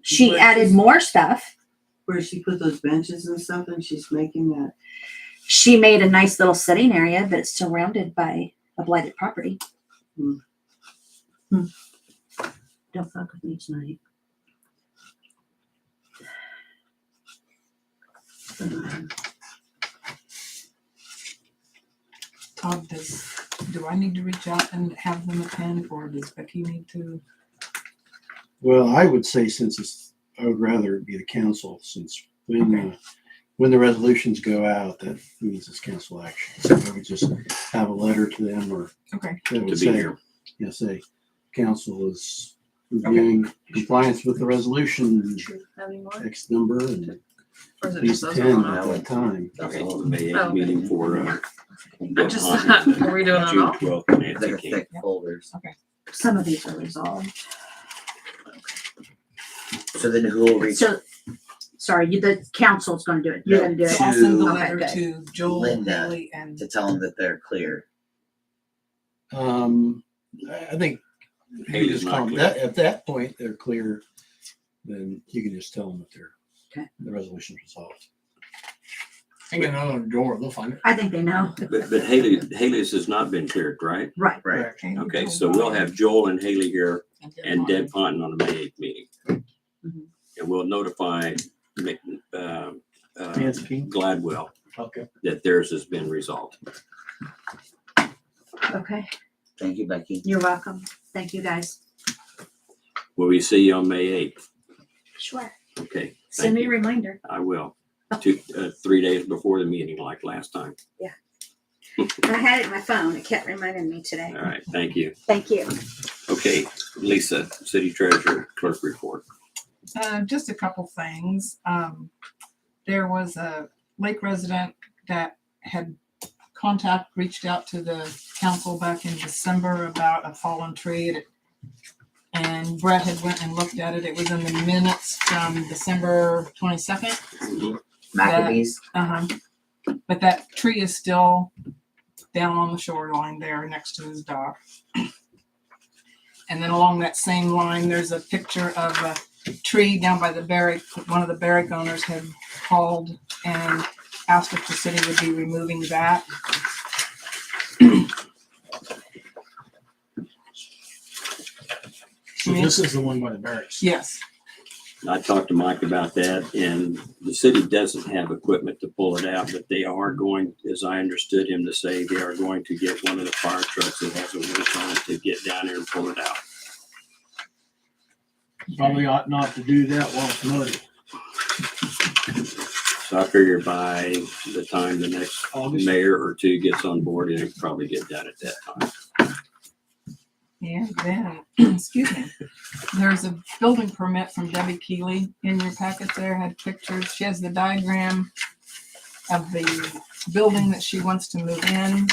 She Where added she's- more stuff. where she put those benches and stuff and she's making that. She made a nice little sitting area, but it's still surrounded by a blighted property. Hmm. Don't fuck with me tonight. Todd, do I need to reach out and have them attend, or does Becky need to? Well, I would say I would rather it be the council since when the resolutions go out, that means it's council action. So I would just have a letter to them or Okay. that To would be say, here. say, council is reviewing compliance with the resolution, Any more? X number, and Or is at it just least those 10 one at off? that time. Okay, the May 8th Oh, okay. meeting for I just thought, are we doing it June all? 12th, Nancy They're King. thick folders. Some of these are resolved. So then who will reach So, sorry, the council's gonna do it. You're gonna do it. So I'll send the To letter Okay, to Joel, Linda. Haley, and to tell them that they're clear? I think you Haley's just not call them, clear. at that point, they're clear, then you can just tell them that Okay. the resolution's resolved. Hang it on the door, they'll find it. I think they know. But Haley's has not been cleared, right? Right. Right. Okay, so we'll have Joel and Haley here and Deb Ponton on the May 8th meeting. Mhm. And we'll notify Gladwell Okay. that theirs has been resolved. Okay. Thank you, Becky. You're welcome. Thank you, guys. Will we see you on May 8th? Sure. Okay, Send thank me a you. reminder. I will. 3 days before the meeting like last time. I had it in my phone. It kept reminding me today. All right, thank you. Thank you. Okay, Lisa, City Treasurer, Clerk Report. Just a couple things. There was a lake resident that had reached out to the council back in December about a fallen tree. And Brett had went and looked at it. It was in the minutes from December 22nd. Maccabees. But that tree is still down on the shoreline there next to his dock. And then along that same line, there's a picture of a tree down by the barrack. One of the barrack owners had called and asked if the city would be removing that. So this is the one by the barracks. Yes. I talked to Mike about that, and the city doesn't have equipment to pull it out, but they are going, as I understood him to say, they are going to get one of the fire trucks that has a winch on it to get down there and pull it out. Probably ought not to do that while it's muddy. So I figure by the time the next August. mayor or two gets on board, it'll probably get done at that time. And then, excuse me, there's a building permit from Debbie Keeley in your packet there, had pictures. She has the diagram of the building that she wants to move in.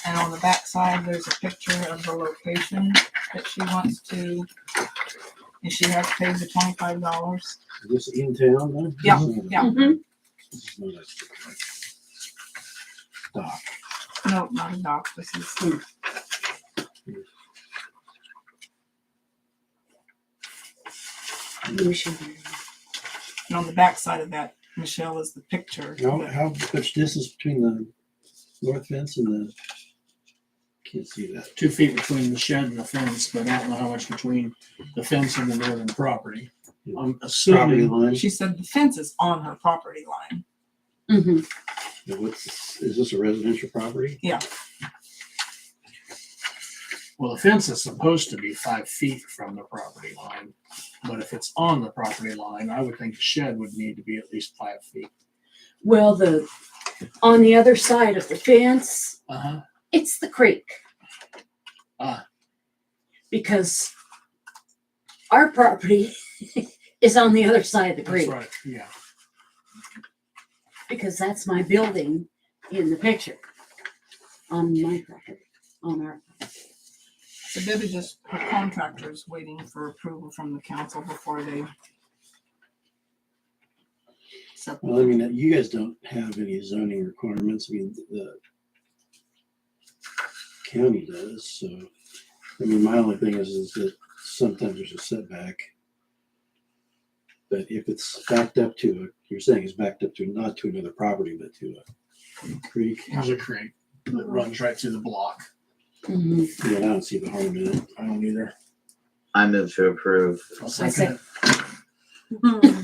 And on the back side, there's a picture of the location that she wants to, and she has paid the $25. Is this in town then? Yeah, yeah. Mhm. This is not a dock. No, not a dock, this is. You should. And on the back side of that, Michelle, is the picture. How much distance between the north fence and the, can't see that. 2 feet between the shed and the fence, but I don't know how much between the fence and the northern property. I'm Property assuming line. She said the fence is on her property line. Mm-hmm. Now, is this a residential property? Yeah. well, the fence is supposed to be 5 feet from the property line. But if it's on the property line, I would think the shed would need to be at least 5 feet. Well, on the other side of the fence, Uh-huh. it's the creek. Ah. Because our property is on the other side of the That's creek. right, yeah. Because that's my building in the picture. On my property, on our property. So Debbie just, her contractor's waiting for approval from the council before they. Well, I mean, you guys don't have any zoning requirements. I mean, the county does, so. I mean, my only thing is that sometimes there's a setback. But if it's backed up to, you're saying it's backed up to, not to another property, but to a creek. There's a creek that runs right through the block. Mm-hmm. Yeah, I don't see the harm in it. I don't either. I move to approve. I'll second it.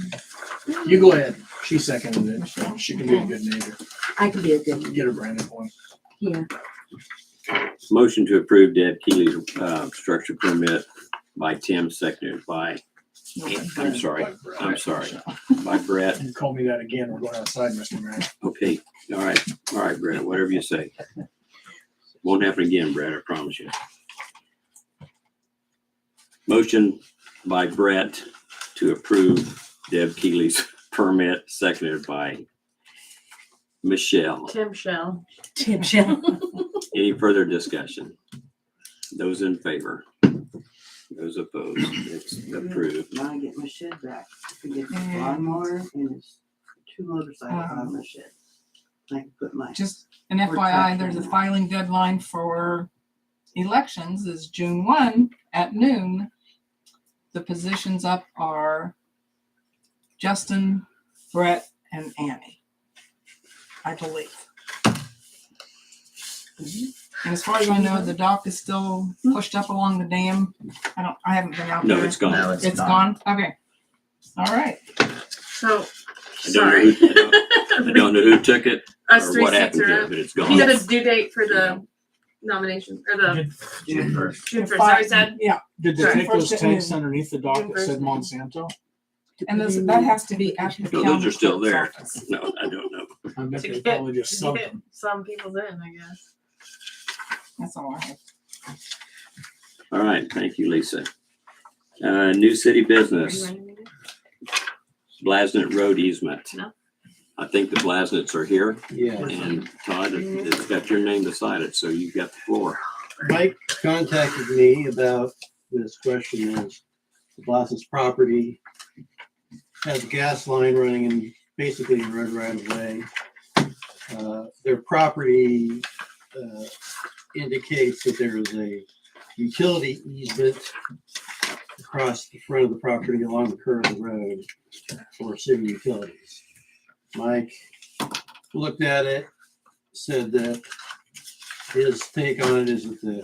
You go ahead. She seconded it. She can be a good neighbor. I can be a good one. Get her branded point. Yeah. Motion to approve Deb Keeley's structure permit by Tim, seconded by, I'm sorry, by Brett. You call me that again, we're going outside, Mr. Mayor. Okay, all right, Brett, whatever you say. Won't happen again, Brett, I promise you. Motion by Brett to approve Deb Keeley's permit, seconded by Michelle. Tim Shell. Tim Shell. Any further discussion? Those in favor? Those opposed? It's approved. Now I get my shed back. I get the lawnmower and it's 2 motorcycles on my shed. I can put my. Just an Or FYI, tractor there's a now. filing deadline for elections is June 1 at noon. The positions up are Justin, Brett, and Annie. I believe. And as far as I know, the dock is still pushed up along the dam. I haven't been out No, there. it's gone. No, It's gone? Okay. All right. So, I don't know who, I don't know who took it us or three what seats happened are to it, up. but it's You gone. got a due date for the nomination or the June 1st. June 1st, is that what you said? Yeah. Did they Sorry. take those First tanks and- underneath the dock that said Monsanto? And that has to be at the No, county those are still clerk's there. office. No, I don't know. I bet To they get- probably just to subbed get them. some people's in, I guess. That's all I have. All right, thank you, Lisa. New city Are you business, running it? Blasnet Road easement. No. I think the Blasnets are here, Yeah. and Todd, it's got your name beside it, so you've got the floor. Mike contacted me about this question is the Blassett's property has a gas line running in basically in road right of way. Their property indicates that there is a utility easement across the front of the property along the curve of the road for city utilities. Mike looked at it, said that his take on it is that the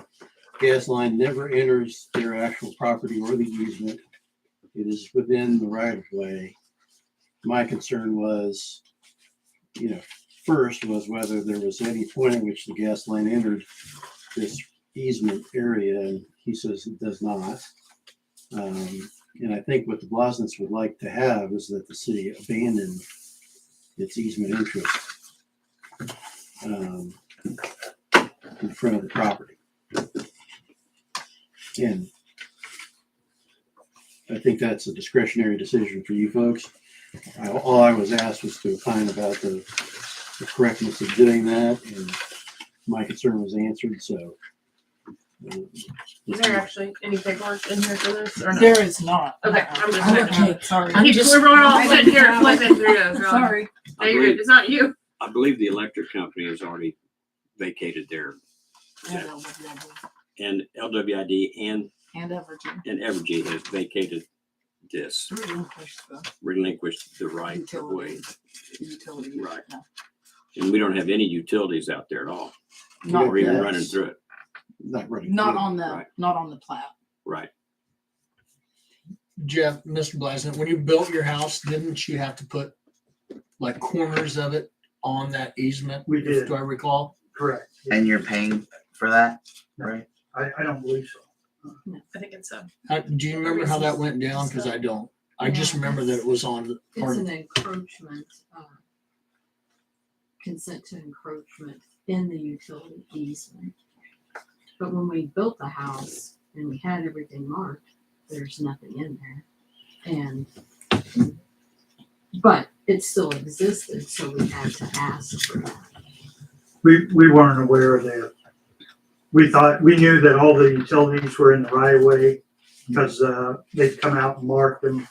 gas line never enters their actual property or the easement. It is within the right of way. My concern was, first was whether there was any point at which the gas line entered this easement area, and he says it does not. And I think what the Blasnets would like to have is that the city abandon its easement interest in front of the property. And I think that's a discretionary decision for you folks. All I was asked was to opine about the correctness of doing that, and my concern was answered, so. Is there actually any paperwork in here for this or no? There is not. Okay, I'm just Okay, checking. sorry. We're all I sitting didn't here have it. flipping through those. We're all- Sorry. No, you're good. It's not you. I believe the electric company has already vacated their, and LWID and And Evergy. Evergy has vacated this, relinquished the right of way. Utility. Right. And we don't have any utilities out there at all, Not or even gas. running through it. Not running. Not through. on the, Right. not on the plat. Right. Jeff, Mr. Blasnet, when you built your house, didn't you have to put like corners of it on that easement? We did. Do I recall? Correct. And you're paying for that, right? I don't believe so. I think it's a. Do you remember how that went down? Because I don't. I just remember that it was on part It's of an encroachment, consent to encroachment in the utility easement. But when we built the house and we had everything marked, there's nothing in there. But it still existed, so we had to ask for that. We weren't aware of that. We knew that all the utilities were in the right of way because they'd come out and marked them.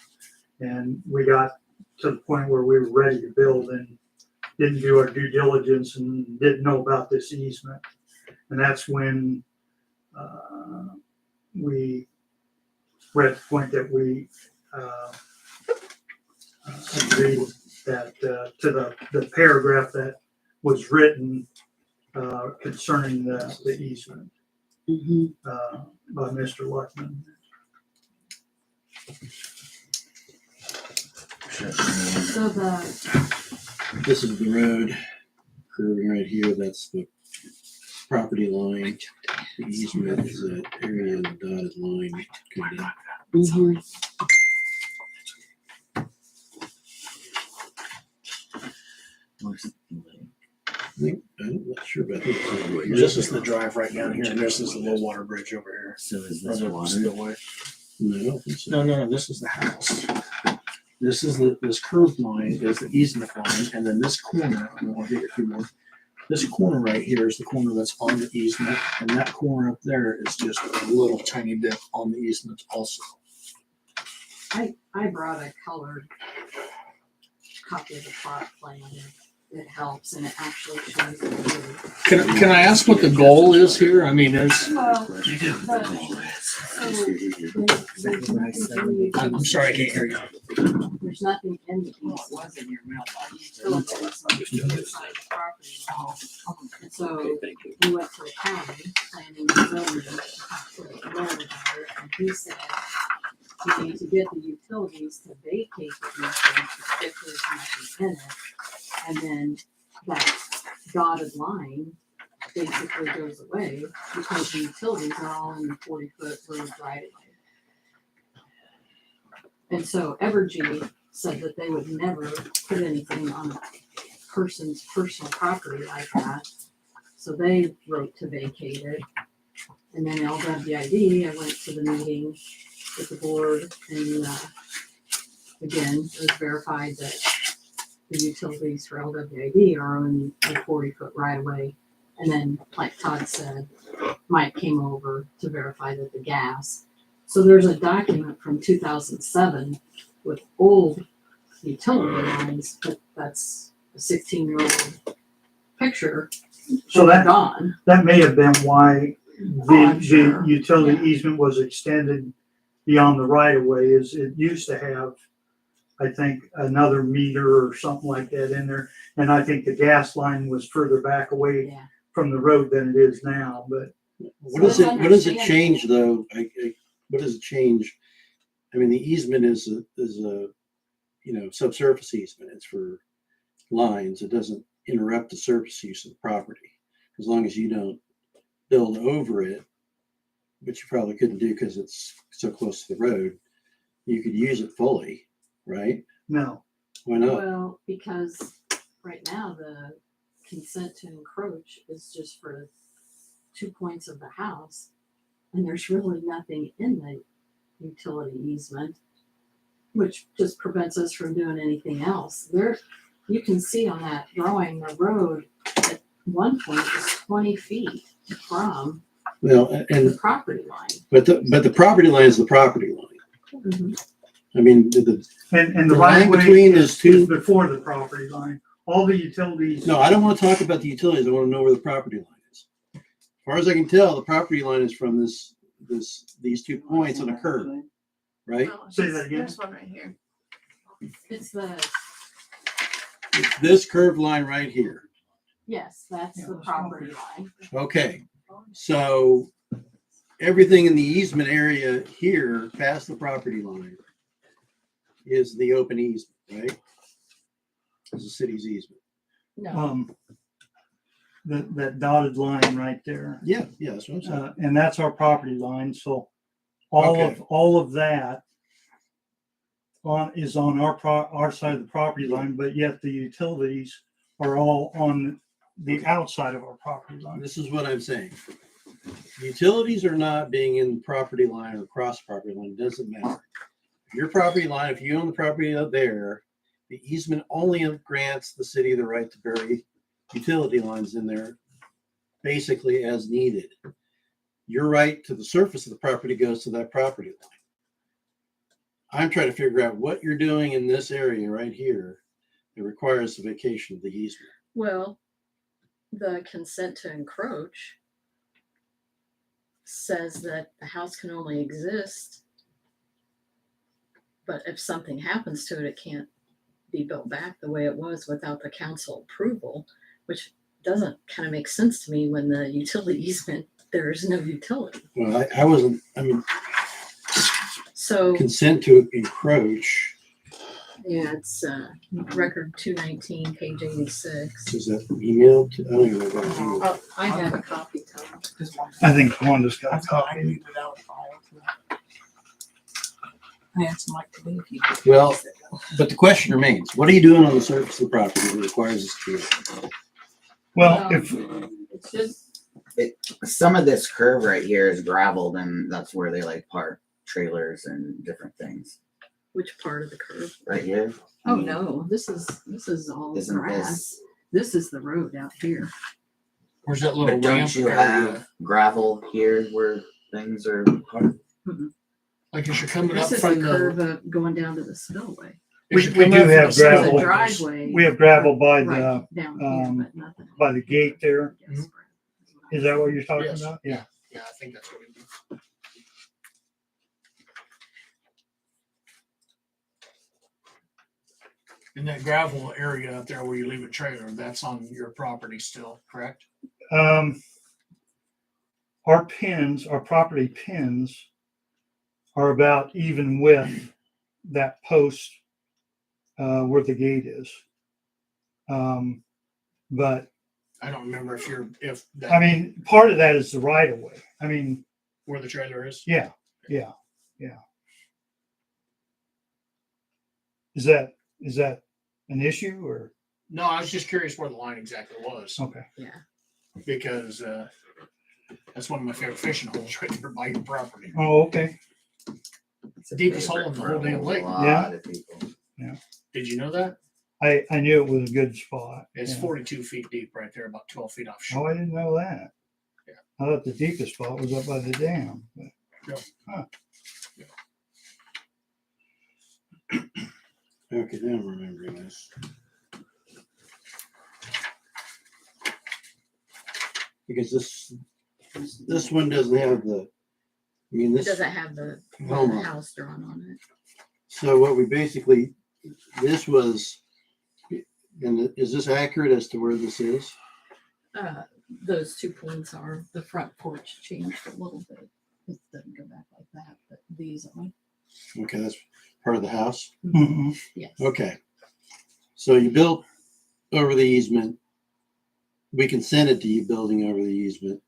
And we got to the point where we were ready to build and didn't do our due diligence and didn't know about this easement. And that's when we were at the point that we agreed that to the paragraph that was written concerning the easement by Mr. Luckman. So This is the road curving right here. That's the property line. The easement is that area in the dotted line. Kind of. I'm not sure, but I think it's over here. This is the drive right down here, and this is the low water bridge over here. So is Or this the water? spillway. No, I don't think so. No, this is the house. This is this curved line is the easement line, and then this corner, I don't want to get your keyboard. This corner right here is the corner that's on the easement, and that corner up there is just a little tiny dip on the easement also. I brought a colored copy of the plot plan. it helps and it actually shows the view. Can I ask what the goal is here? I mean, there's, Well, I'm sorry, I can't hear you. there's nothing in the easement. And so we went to the county, planning and zoning, to talk to the lawyer about it, and he said you need to get the utilities to vacate the easement if there's nothing in it. And then that dotted line basically goes away because the utilities are all in the 40-foot road right away. And so Evergy said that they would never put anything on a person's personal property like that. So they wrote to vacate it. And then LWID, I went to the meeting with the board and again, it was verified that the utilities for LWID are on a 40-foot right of way. And then, like Todd said, Mike came over to verify that the gas. So there's a document from 2007 with old utility lines, but that's a 16-year-old picture. So that, gone. that may have been why I'm the sure. utility Yeah. easement was extended beyond the right of way. Is it used to have, I think, another meter or something like that in there. And I think the gas line was further back away Yeah. from the road than it is now, but What does it change though? What does it change? I mean, the easement is a, subsurface easement. It's for lines. It doesn't interrupt the surface use of the property. As long as you don't build over it, which you probably couldn't do because it's so close to the road, you could use it fully, right? no. Why not? Well, because right now the consent to encroach is just for 2 points of the house. And there's really nothing in the utility easement, which just prevents us from doing anything else. There, you can see on that drawing, the road at one point is 20 feet from Well, the and property line. but the property line is the property line. I mean, the And the the right line of way between those is two. before the property line. All the utilities. No, I don't want to talk about the utilities. I want to know where the property line is. As far as I can tell, the property line is from these 2 points on a curve, right? Say that again. There's one right here. It's the, It's this curved line right here. yes, that's the property line. Okay, so everything in the easement area here past the property line is the open easement, right? Is the city's easement. No, That dotted line right there. Yeah, that's what I'm saying. And that's our property line, so Okay. all of that is on our side of the property line, but yet the utilities are all on the outside of our property line. This is what I'm saying. Utilities are not being in the property line or across the property line, doesn't matter. Your property line, if you own the property out there, the easement only grants the city the right to bury utility lines in there, basically as needed. Your right to the surface of the property goes to that property line. I'm trying to figure out what you're doing in this area right here that requires the vacation of the easement. well, the consent to encroach says that the house can only exist, but if something happens to it, it can't be built back the way it was without the council approval, which doesn't kind of make sense to me when the utility easement, there is no utility. Well, I mean, So, consent to encroach, yeah, it's record 219, page 86. is that emailed? I don't even know what it's emailed. Oh, I have a copy, Tom. I think Wanda's got a copy. I asked Mike to leave you. Well, but the question remains, what are you doing on the surface of the property that requires this to be? Well, if, It's just, Some of this curve right here is gravelled, and that's where they like park trailers and different things. which part of the curve? Right here. Oh, no, this is all Isn't grass. This is the road out here. Where's that little But don't ramp? you have gravel here where things are parked? Like as you're coming up This is the from curve the, going down to the spillway. As you We come do up from have the south, There's a gravel. there's- driveway. We have gravel by right the, down here, but nothing. by the gate there. Yes. Is that what you're talking Yes. about? Yeah. Yeah, I think that's what it is. And that gravel area out there where you leave a trailer, that's on your property still, correct? Our pins, our property pins are about even with that post, where the gate is. But I don't remember if that, I mean, part of that is the right of way. I mean, where the trailer is. yeah. Is that an issue or? No, I was just curious where the line exactly was, Okay. because that's one of my favorite fishing holes right there by your property. Oh, okay. It's the deepest hole in the whole damn lake. Yeah. Did you know that? I knew it was a good spot. It's Yeah. 42 feet deep right there, about 12 feet Oh, offshore. I didn't know that. Yeah. I thought the deepest spot was up by the dam. But, Yep. huh. Okay, now I'm remembering this. Because this one doesn't have the, I mean, It this, doesn't have the Hold on. house drawn on it. so what we basically, this was, and is this accurate as to where this is? Those 2 points are, the front porch changed a little bit. It doesn't go back like that, but these are. Okay, that's part of the house. Mhm. Yes. Okay. So you built over the easement. We consented to you building over the easement.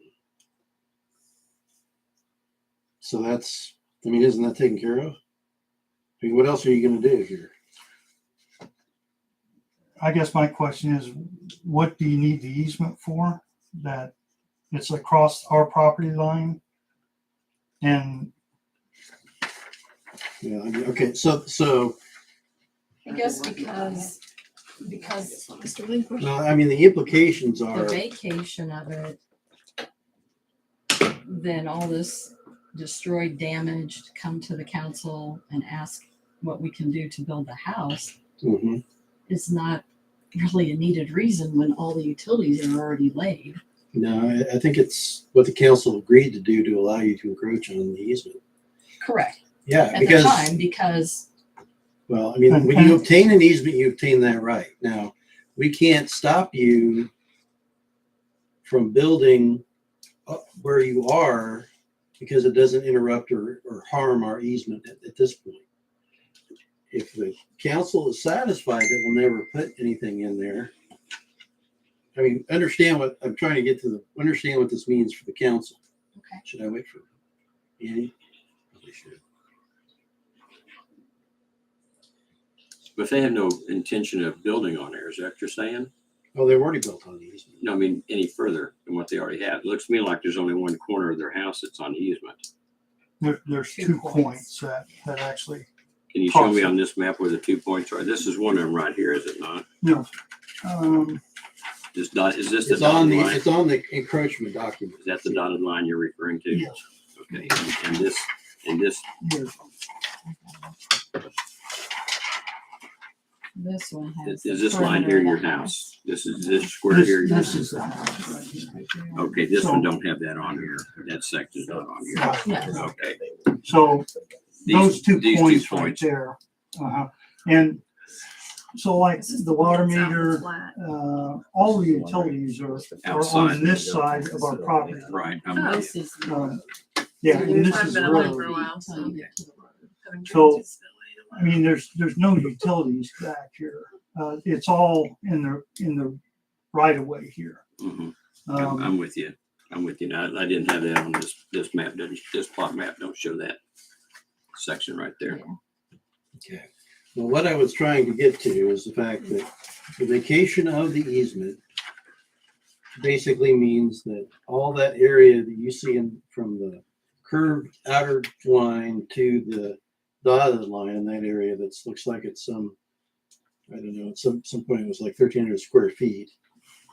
So that's, I mean, isn't that taken care of? I mean, what else are you gonna do here? I guess my question is, what do you need the easement for? That it's across our property line? And Yeah, I mean, okay, so, I guess because Mr. Lindquist, no, I mean, the implications the are, vacation of it, then all this destroyed, damaged, come to the council and ask what we can do to build the house Mhm. is not really a needed reason when all the utilities are already laid. No, I think it's what the council agreed to do to allow you to encroach on the easement. Correct. Yeah, At the because, time, because well, I mean, when you obtain an easement, you obtain that right. Now, we can't stop you from building up where you are because it doesn't interrupt or harm our easement at this point. If the council is satisfied that we'll never put anything in there, I mean, understand what I'm trying to get to, understand what this means for the council. Okay. Should I wait for Annie? Probably should. But if they have no intention of building on there, is that what you're saying? Oh, they've already built on the easement. No, I mean, any further than what they already have. It looks to me like there's only one corner of their house that's on the easement. there's 2 points that actually, Can you show me on this map where the 2 points are? This is one of them right here, is it not? no. This dot, is this the It's on dotted the, line? it's on the encroachment document. Is that the dotted line you're referring to? Yes. Okay, and this, Yes. this one has. is the this line here perimeter of your the house? This is this square here? This is the house right here. Okay, this one So- don't have that on here. That section's not on here. Right. Yes. Okay. So those two these points right there. And so like the water It's out meter, flat. all the utilities are Outside. on this side of our property. Right. I'm Oh. with you. This is. Yeah, and this I've is been the away road. for a while, Until so. you get to the road. Having So- drinks is I mean, there's no utilities back here. It's all in the right of way here. Mhm. Um, I'm with you. I'm with you. Now, I didn't have that on this map. This plot map don't show that section right there. Okay. Well, what I was trying to get to is the fact that the vacation of the easement basically means that all that area that you see from the curved outer line to the dotted line in that area that looks like it's some, I don't know, at some point it was like 1,300 square feet,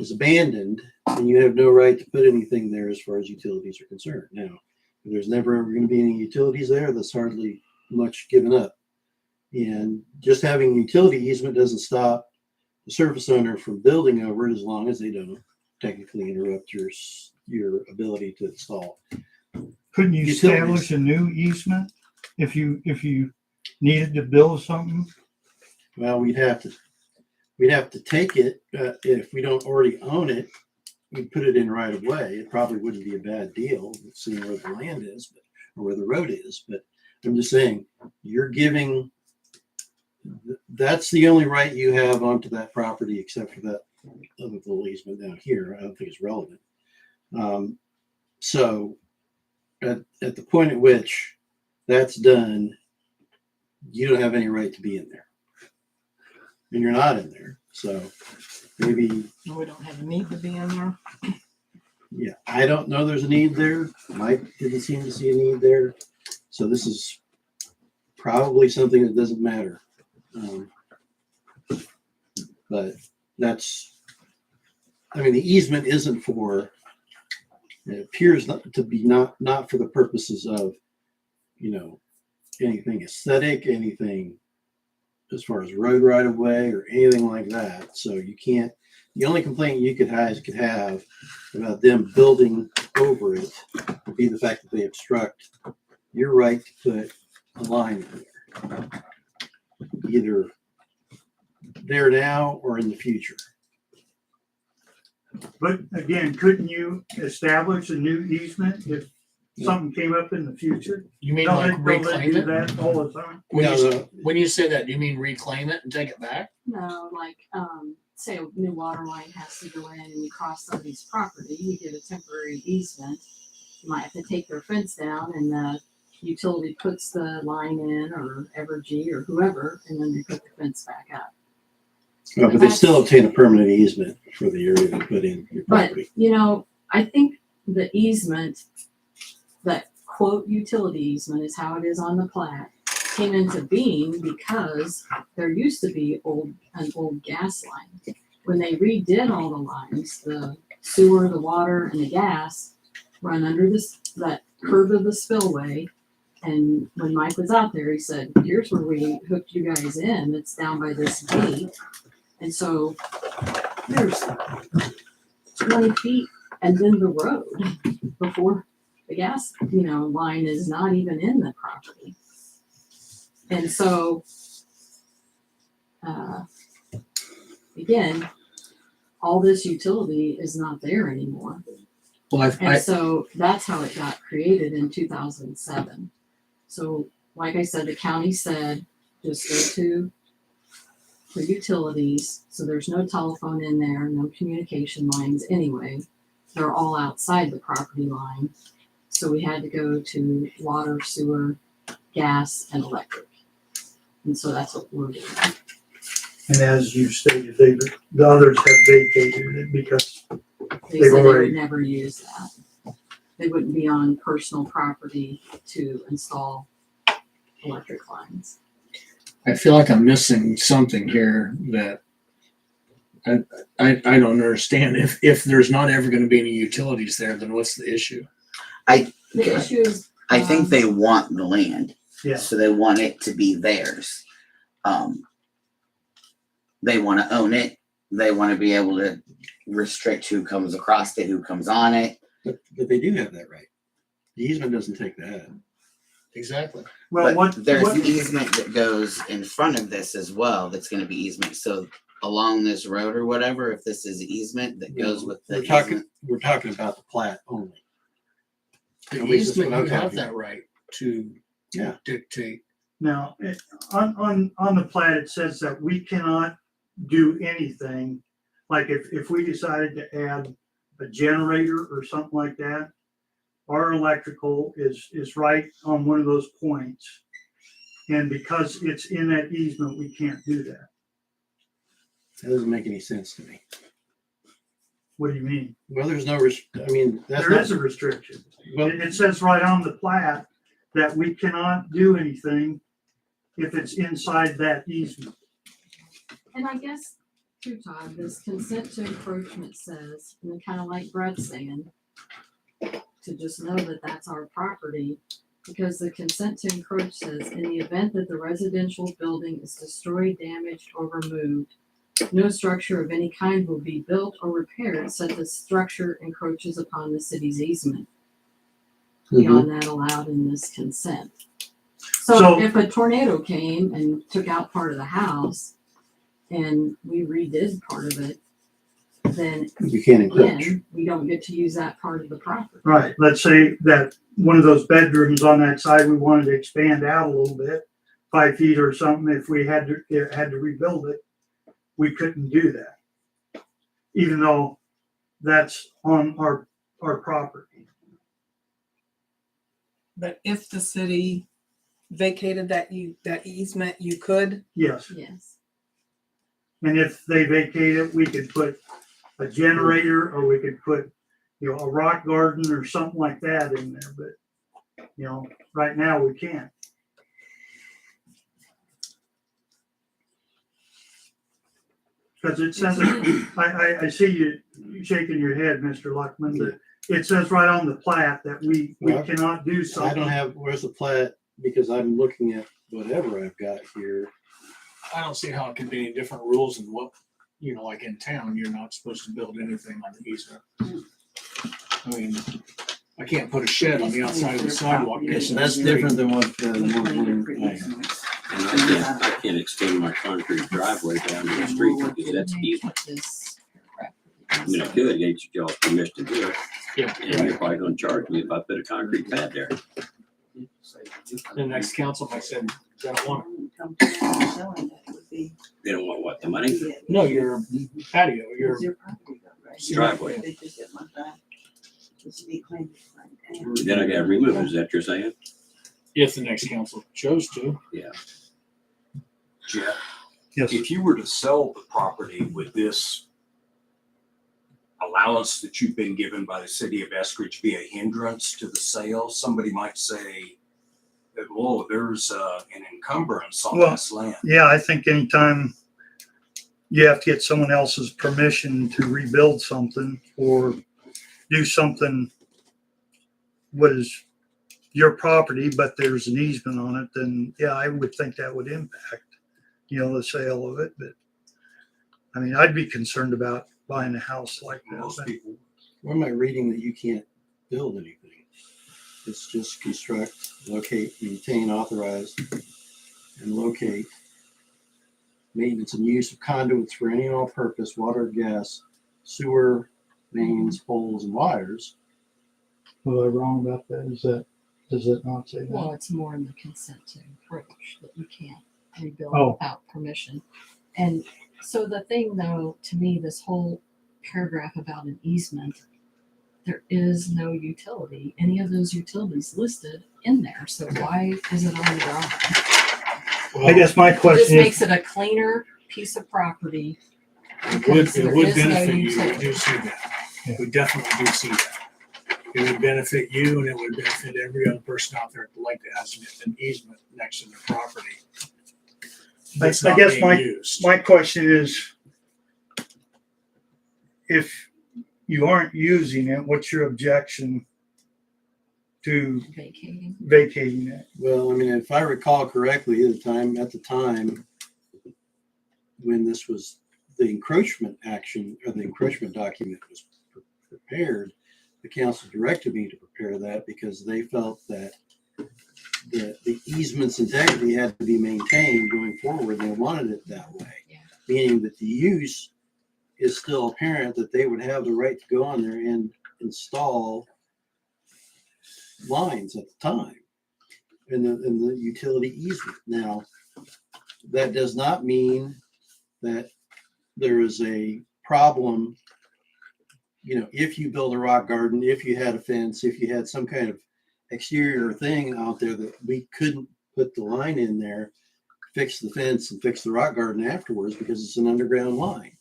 is abandoned, and you have no right to put anything there as far as utilities are concerned. Now, if there's never ever going to be any utilities there, that's hardly much given up. And just having a utility easement doesn't stop the surface owner from building over it as long as they don't technically interrupt your ability to install. Couldn't you Utilities. establish a new easement if you needed to build something? Well, we'd have to take it, if we don't already own it, we'd put it in right of way. It probably wouldn't be a bad deal, seeing where the land is, or where the road is, but I'm just saying, you're giving, that's the only right you have onto that property, except for that other little easement down here. I don't think it's relevant. So at the point at which that's done, you don't have any right to be in there. And you're not in there. So maybe, We don't have a need to be in there. yeah, I don't know there's a need there. Mike didn't seem to see a need there. So this is probably something that doesn't matter. But that's, I mean, the easement isn't for, it appears not to be not for the purposes of, anything aesthetic, anything as far as road right of way or anything like that. So you can't, the only complaint you could have about them building over it would be the fact that they obstruct your right to put a line in there. Either there now or in the future. But again, couldn't you establish a new easement if something came up in the future? You mean Don't like they reclaim do it? that all the time? When you say that, do you mean reclaim it and take it back? No, like, say a new water line has to go in and you cross somebody's property, you get a temporary easement. You might have to take their fence down and the utility puts the line in, or Evergy or whoever, and then they put the fence back up. Well, but they still obtain a permanent easement for the area they put in your But, property. I think the easement, that quote utility easement is how it is on the plat, came into being because there used to be an old gas line. When they redid all the lines, the sewer, the water, and the gas run under that curve of the spillway. And when Mike was out there, he said, here's where we hooked you guys in. It's down by this gate. And so there's 20 feet and then the road before the gas, line is not even in the property. And so, again, all this utility is not there anymore. Well, And so that's how it got created in 2007. So, like I said, the county said, just go to the utilities. So there's no telephone in there, no communication lines anyway. They're all outside the property line. So we had to go to water, sewer, gas, and electric. And so that's what we're doing. And as you stated, the others have vacated it because They They've said they already- would never use that. They wouldn't be on personal property to install electric lines. I feel like I'm missing something here that I don't understand. If there's not ever going to be any utilities there, then what's the issue? The issue is. I think they want the land, Yeah. so they want it to be theirs. They want to own it. They want to be able to restrict who comes across it, who comes on it. But they do have that right. The easement doesn't take that. Exactly. Well, But there's easement that goes in front of this as well. That's going to be easement. So along this road or whatever, if this is easement that goes with the We're talking about the plat only. The At least that's easement, what I'm you have talking that right to dictate. Now, on the plat, it says that we cannot do anything. Like if we decided to add a generator or something like that, our electrical is right on one of those points. And because it's in that easement, we can't do that. That doesn't make any sense to me. What do you mean? Well, there's no, that's There is a restriction. Well, It says right on the plat that we cannot do anything if it's inside that easement. And I guess too, Todd, this consent to encroachment says, and kind of like Brett's saying, to just know that that's our property. Because the consent to encroach says, in the event that the residential building is destroyed, damaged, or removed, no structure of any kind will be built or repaired such the structure encroaches upon the city's easement. Beyond that allowed in this consent. So So- if a tornado came and took out part of the house and we redid part of it, then You can't encroach. again, we don't get to use that part of the property. Right, let's say that one of those bedrooms on that side, we wanted to expand out a little bit, 5 feet or something, if we had to rebuild it, we couldn't do that. Even though that's on our property. But if the city vacated that easement, you could. Yes, Yes. and if they vacate it, we could put a generator, or we could put, you know, a rock garden or something like that in there, but, you know, right now we can't. Because it says, I see you shaking your head, Mr. Luckman, that it says right on the plat that we Well, cannot do I something. don't have, where's the plat? Because I'm looking at whatever I've got here. I don't see how it can be any different rules than what, you know, like in town, you're not supposed to build anything on the easement. I mean, I can't put a shed on the outside of the sidewalk. Yes, that's different than what, I have. And I can't extend my concrete driveway down to the street because that's easement. I mean, I could get y'all's permission to do it. Yeah. And you're probably gonna charge me if I put a concrete pad there. The next council might say, they don't want They don't want what, the money? it. No, your patio, your Driveway. They just didn't want that. The city claimed it, right? Then I gotta remove it, is that what you're saying? if the next council chose to. Yeah. Jeff, Yes, if you were to sell the property with this allowance that you've been given by the city of Eskridge be a hindrance to the sale, somebody might say that, whoa, there's an encumbrance on Well, this land. yeah, I think anytime you have to get someone else's permission to rebuild something or do something what is your property, but there's an easement on it, then yeah, I would think that would impact, you know, the sale of it. But I mean, I'd be concerned about buying a house like Most that. people, Where am I reading that you can't build anything? It's just construct, locate, maintain, authorize, and locate. Maintenance and use of conduits for any and all purpose, water, gas, sewer, mains, poles, and wires. Was I wrong about that? Does it not say Well, it's more in the consent to encroach that you can't rebuild Oh. without permission. And so the thing though, to me, this whole paragraph about an easement, there is no utility, any of those utilities listed in there. So why is it on the drawing? I guess my It just question is, makes it a cleaner piece of property. It would, because it there would is no benefit you, we utility. do see that. We definitely do see that. It would benefit you and it would benefit every other person out there at the lake that has an easement next to their property. That's I not guess being used. my question is, if you aren't using it, what's your objection to Vacating. vacating it? Well, I mean, if I recall correctly, at the time when this was the encroachment action or the encroachment document was prepared, the council directed me to prepare that because they felt that the easement's integrity had to be maintained going forward. They wanted it that way, Yeah. meaning that the use is still apparent, that they would have the right to go on there and install lines at the time in the utility easement. Now, that does not mean that there is a problem. You know, if you build a rock garden, if you had a fence, if you had some kind of exterior thing out there that we couldn't put the line in there, fix the fence and fix the rock garden afterwards because it's an underground line.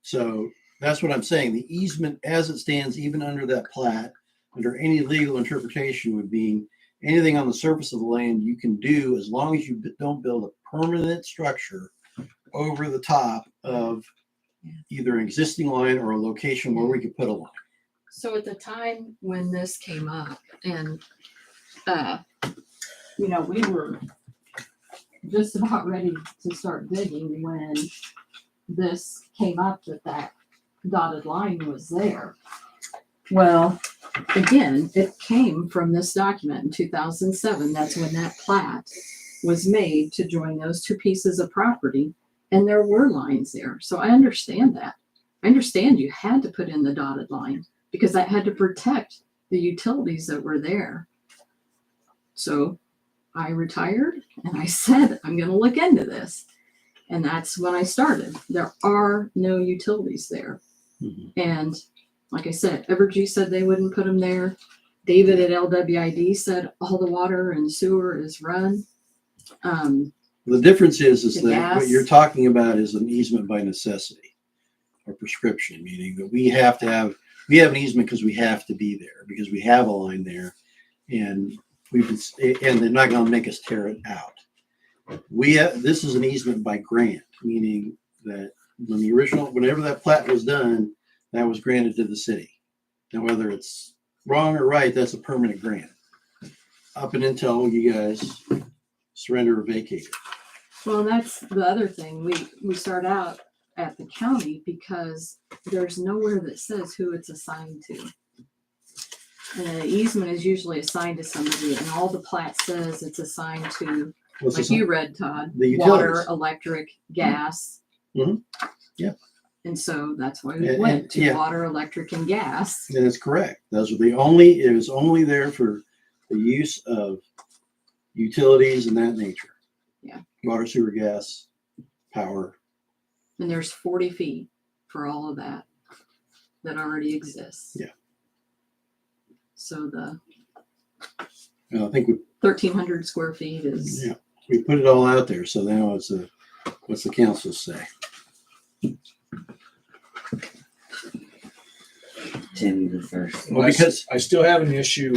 So that's what I'm saying. The easement as it stands, even under that plat, under any legal interpretation would mean anything on the surface of the land you can do as long as you don't build a permanent structure over the top of either an existing line or a location where we could put a line. So at the time when this came up and you know, we were just about ready to start digging when this came up that dotted line was there. Well, again, it came from this document in 2007. That's when that plat was made to join those two pieces of property, and there were lines there. So I understand that. I understand you had to put in the dotted line because that had to protect the utilities that were there. So I retired and I said, I'm going to look into this. And that's when I started. There are no utilities there. And like I said, Evergy said they wouldn't put them there. David at LWID said all the water and sewer is run. The difference is The that what gas. you're talking about is an easement by necessity or prescription, meaning that we have an easement because we have to be there, because we have a line there, and they're not going to make us tear it out. This is an easement by grant, meaning that whenever that plat was done, that was granted to the city. Now, whether it's wrong or right, that's a permanent grant up and until you guys surrender or vacate it. Well, that's the other thing. We start out at the county because there's nowhere that says who it's assigned to. And an easement is usually assigned to somebody, and all the plat says it's assigned to, like you read, Todd, The water, utilities. electric, gas. Mhm. Yeah. And so that's why we And- went to yeah. water, electric, and gas. That is correct. It was only there for the use of utilities and that nature. Yeah. Water, sewer, gas, power. And there's 40 feet for all of that already exists. Yeah. So the I think we 1,300 square feet is, we put it all out there. So now what's the council say? Tim, the first. Well, because I still have an issue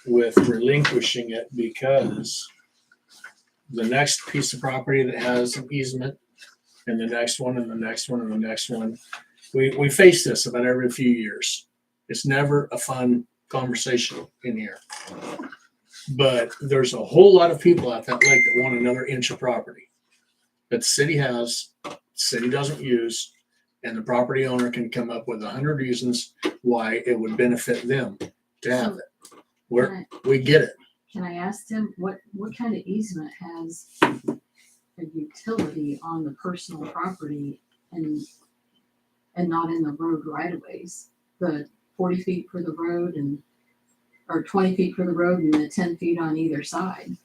with relinquishing it because the next piece of property that has an easement and the next one and the next one and the next one, we face this about every few years. It's never a fun conversation in here. But there's a whole lot of people at that lake that want another inch of property that the city has, city doesn't use, and the property owner can come up with 100 reasons why it would benefit them to have it. We get it. can I ask them what kind of easement has a utility on the personal property and not in the road right of ways? The 40 feet for the road or 20 feet for the road and the 10 feet on either side.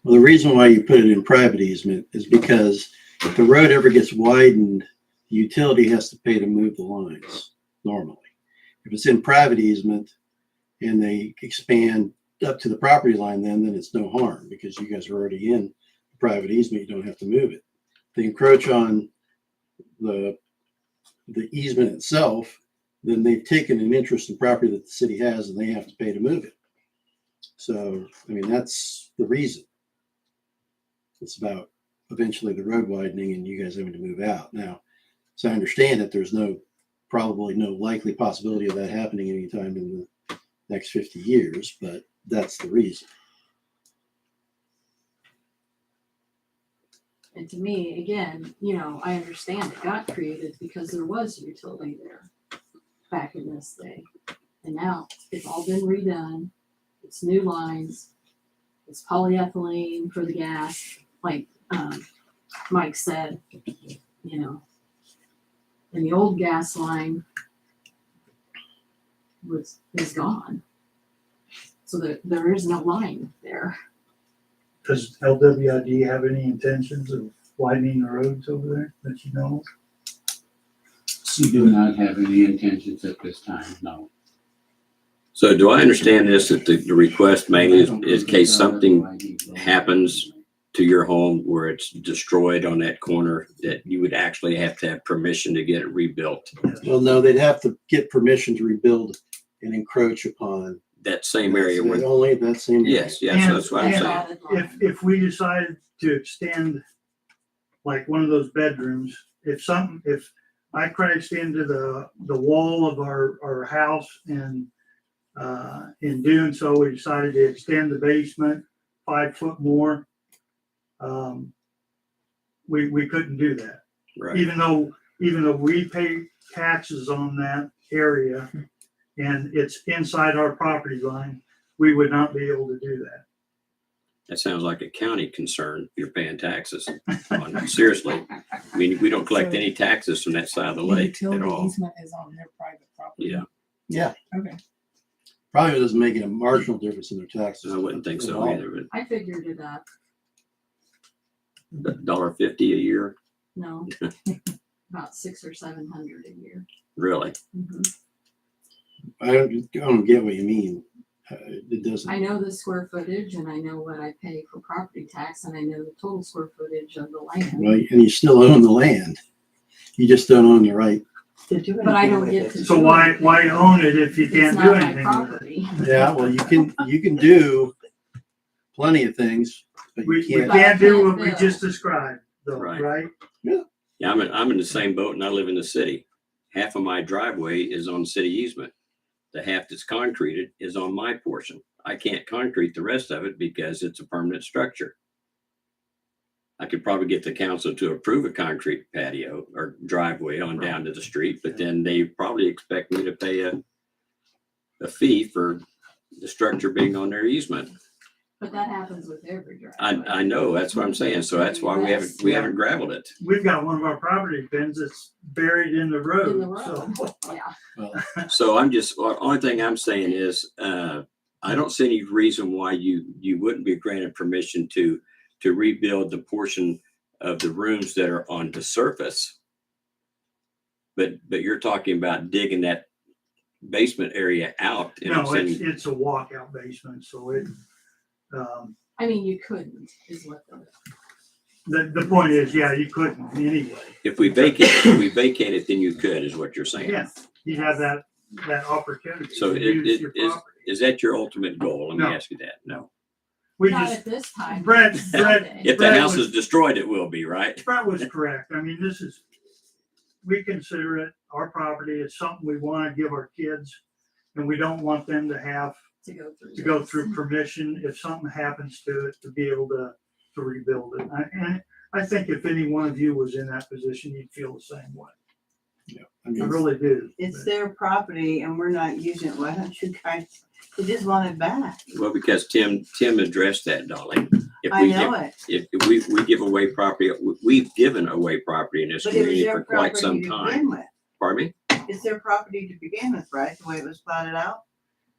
Well, the reason why you put it in private easement is because if the road ever gets widened, the utility has to pay to move the lines normally. If it's in private easement and they expand up to the property line, then it's no harm because you guys are already in the private easement. You don't have to move it. If they encroach on the easement itself, then they've taken an interest in property that the city has and they have to pay to move it. So, I mean, that's the reason. It's about eventually the road widening and you guys having to move out. Now, so I understand that there's probably no likely possibility of that happening anytime in the next 50 years, but that's the reason. And to me, again, I understand it got created because there was utility there back in this day. And now it's all been redone. It's new lines. It's polyethylene for the gas. Like Mike said, and the old gas line is gone. So there is no line there. Does LWID have any intentions of widening the roads over there that you know of? We do not have any intentions at this time, no. So do I understand this, that the request mainly is in case something happens to your home where it's destroyed on that corner, that you would actually have to have permission to get it rebuilt? Well, no, they'd have to get permission to rebuild and encroach upon That same area where, only that same area. yes, so that's what I'm saying. If we decide to extend like one of those bedrooms, if I crashed into the wall of our house and In doing so, we decided to extend the basement 5 foot more. We couldn't do that. Right. Even though we pay taxes on that area and it's inside our property line, we would not be able to do that. That sounds like a county concern. You're paying taxes. Seriously. I mean, we don't collect any taxes from that side of the The lake at utility all. easement is on their private property. Yeah, Yeah, Okay. probably doesn't make a marginal difference in their taxes. I wouldn't think at so all. either, I figured it up. but $1.50 a year, No, about 600 or 700 a year. really? Mhm. I don't get what you mean. It doesn't. I know the square footage and I know what I pay for property tax and I know the total square footage of the land. Right, and you still own the land. You just don't own the right. But I don't get to. So do why anything. own it if you It's can't not do my anything with it? property. Yeah, well, you can do plenty of things, but We you can't. can't do what we Bill. just described though, Right. right? Yeah, I'm in the same boat and I live in the city. Half of my driveway is on city easement. The half that's concreted is on my portion. I can't concrete the rest of it because it's a permanent structure. I could probably get the council to approve a concrete patio or driveway on down to the street, but then they probably expect me to pay a fee for the structure being on their easement. But that happens with every driveway. I know, that's what I'm saying. So that's why we haven't gravelled it. We've got one of our property pins that's buried in the road. In the road, So yeah. Well, So I'm just, the only thing I'm saying is, I don't see any reason why you wouldn't be granted permission to rebuild the portion of the rooms that are on the surface. But you're talking about digging that basement area out. And I'm no, saying, it's a walkout basement, so it, I mean, you couldn't, is what the point is, yeah, you couldn't anyway. if we vacate it, then you could, is what you're saying. Yeah, you have that opportunity. So to use your is property. that your ultimate goal? Let me No. ask you that. No. We not just, at this time. Brett- someday. If the Brad house was- is destroyed, it will be, right? Brett was correct. I mean, we consider it our property. It's something we want to give our kids. And we don't want them to have To go through. to go this. through permission if something happens to it, to be able to rebuild it. And I think if any one of you was in that position, you'd feel the same way. I I mean, really do. It's their property and we're not using it. Why don't you guys, you just want it back? Well, because Tim addressed that, Dolly. If I we know it. if we give away property, we've given away property in this But it was community their for quite some property to time. begin with. Pardon me? It's their property to begin with, right? The way it was plotted out?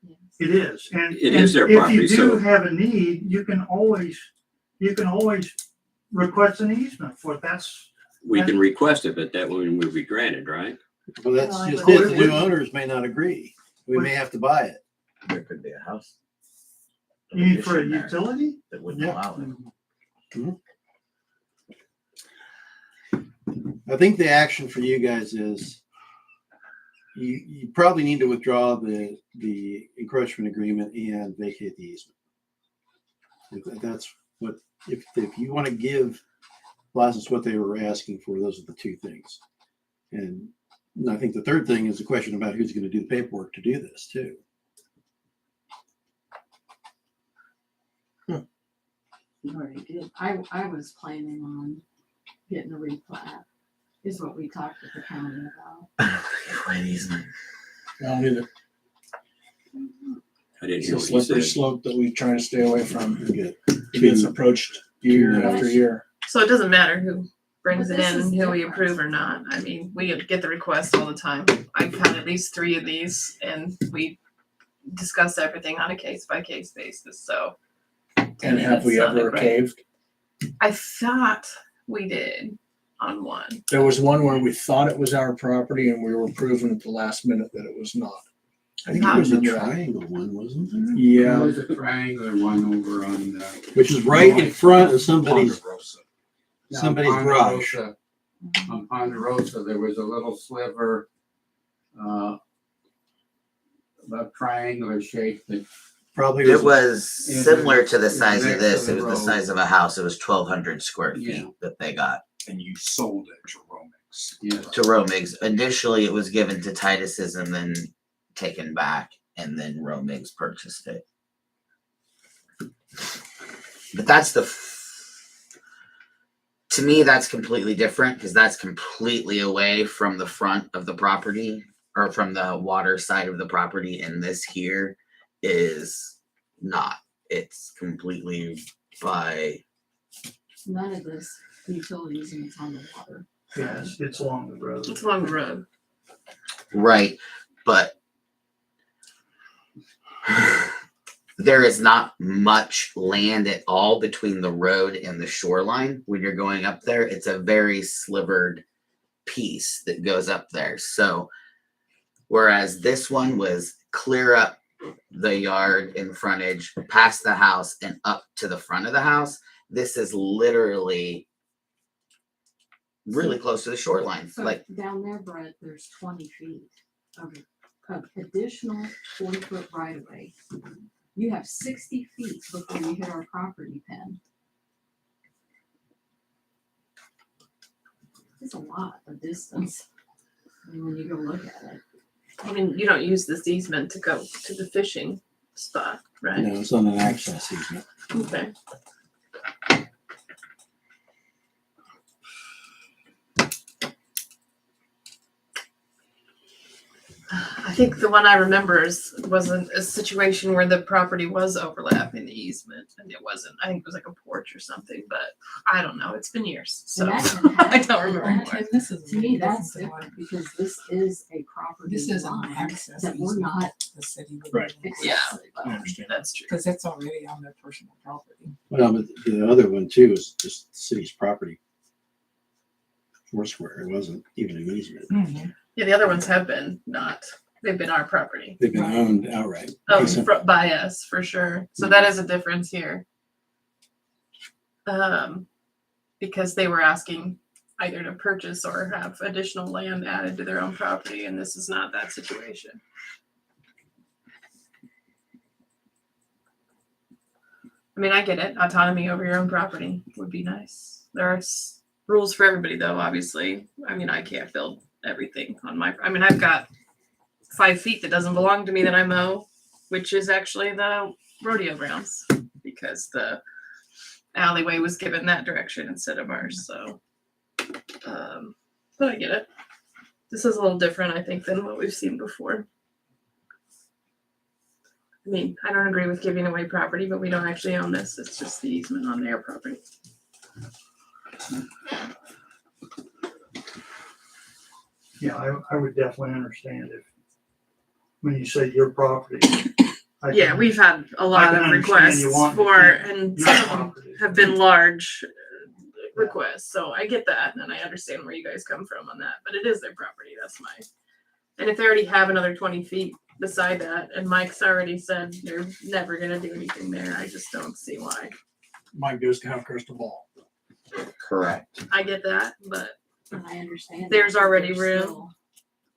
Yes. It is. And It is their and property, If you so- do have a need, you can always request an easement for it. That's, We can request it, but that one will be granted, right? well, that's No, I just wouldn't. it. The new owners may not agree. We may have to buy it. There could be a house. you mean for a addition there utility? That wouldn't Yeah. allow it. I think the action for you guys is you probably need to withdraw the encroachment agreement and vacate the easement. That's what, if you want to give Blasmus what they were asking for, those are the two things. And I think the third thing is a question about who's going to do the paperwork to do this too. You already did. I was planning on getting a replat, is what we talked with the county about. I don't think it's quite easement. I don't either. I didn't It's hear a what you slippery said. slope that we try to stay away from. Good. It gets approached year after year. So it doesn't matter who brings But it this in, is who we different. approve or not. I mean, we get the requests all the time. I've had at least 3 of these and we discuss everything on a case by case basis, so. And have we it's not ever great. caved? I thought we did on one. There was one where we thought it was our property and we were proven at the last minute that it was not. I think there was a Remember that. triangle one, wasn't there? There Yeah, was a triangular one over on the. Which is right in front of somebody's Ponderosa. somebody's garage. On Ponderosa, there was a little sliver, about triangular shape that Probably It was Yeah, similar to the it's size of next this. to It the was the road. size of a house. It was 1,200 square feet Yeah. that they got And you sold it to Romix. Yes. to Romig's. Initially, it was given to Titus's and then taken back. and then Romig's purchased it. But that's to me, that's completely different because that's completely away from the front of the property or from the water side of the property. And this here is not. It's completely by. None of this utilities and it's on the water. Yes, it's along the road. It's along the road. Right, but there is not much land at all between the road and the shoreline when you're going up there. It's a very slivered piece that goes up there. So, whereas this one was clear up the yard in frontage, past the house, and up to the front of the house, this is literally really close to the shoreline. So Like, down there, Brett, there's 20 feet of additional 40-foot right of way. You have 60 feet before you hit our property pin. It's a lot of distance. I mean, when you go look at it. I mean, you don't use this easement to go to the fishing spot, right? No, it's on an access easement. Okay. I think the one I remember was a situation where the property was overlapping the easement and it wasn't. I think it was like a porch or something, but I don't know. It's been years, so And that can I don't remember And anymore. this is To me, different that's than what- different because this is a property This is an line access that we're easement not the city. would Right. do. Yeah. I understand. That's true. Because it's already on their personal property. Well, but the other one too is just the city's property. Foursquare, it wasn't even an easement. Yeah, the other ones have been not. They've been our property. They've been owned outright. By us for sure. So that is a difference here. Because they were asking either to purchase or have additional land added to their own property, and this is not that situation. I mean, I get it. Autonomy over your own property would be nice. There are rules for everybody, though. Obviously, I mean, I can't build everything on my. I mean, I've got 5 feet that doesn't belong to me that I mow, which is actually the rodeo grounds because the alleyway was given that direction instead of ours. So, but I get it. This is a little different, I think, than what we've seen before. I mean, I don't agree with giving away property, but we don't actually own this. It's just the easement on their property. Yeah, I would definitely understand if, when you say your property. I Yeah, can- we've had a lot can of understand requests you want to for, keep and your some of them property. have been large requests. So I get that, and I understand where you guys come from on that. But it is their property. That's my. And if they already have another 20 feet beside that, and Mike's already said they're never gonna do anything there, I just don't see why. Mike goes to have crystal ball. correct. I get that, but And I understand. that, there's but already there's room. still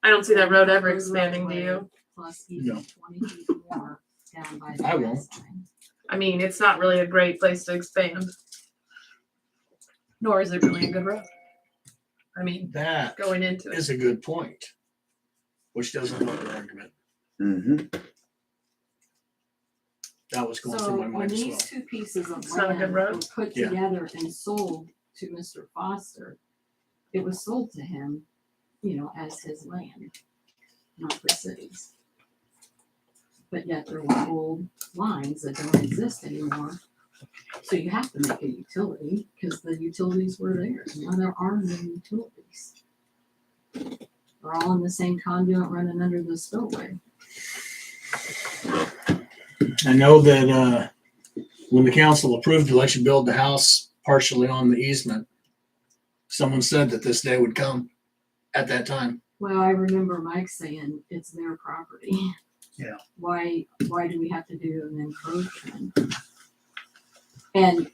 I don't see that road ever road expanding, do right you? away Plus even No. 20 feet more down by the I gas won't. line. I mean, it's not really a great place to expand. Nor is it really a good road. I mean, That going into it. is a good point, which doesn't help the argument. Mm-hmm. That was going So through my when mind as these well. two pieces of It's not a good land road? were put Yeah. together and sold to Mr. Foster, it was sold to him, you know, as his land, not the city's. But yet there were old lines that don't exist anymore. So you have to make a utility because the utilities were there. Now there are no utilities. They're all in the same conduit running under the spillway. I know that when the council approved to let you build the house partially on the easement, someone said that this day would come at that time. Well, I remember Mike saying it's their property. Yeah. Why do we have to do an encroachment? And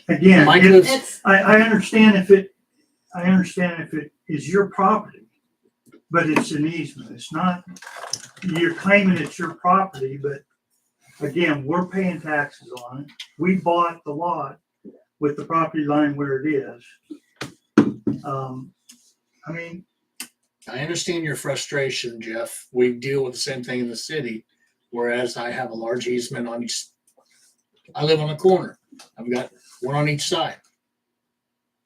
Again, Mike if- lives, it's, I understand if it is your property, but it's an easement. It's not, you're claiming it's your property, but again, we're paying taxes on it. We bought the lot with the property line where it is. I mean, I understand your frustration, Jeff. We deal with the same thing in the city, whereas I have a large easement on each. I live on a corner. I've got one on each side.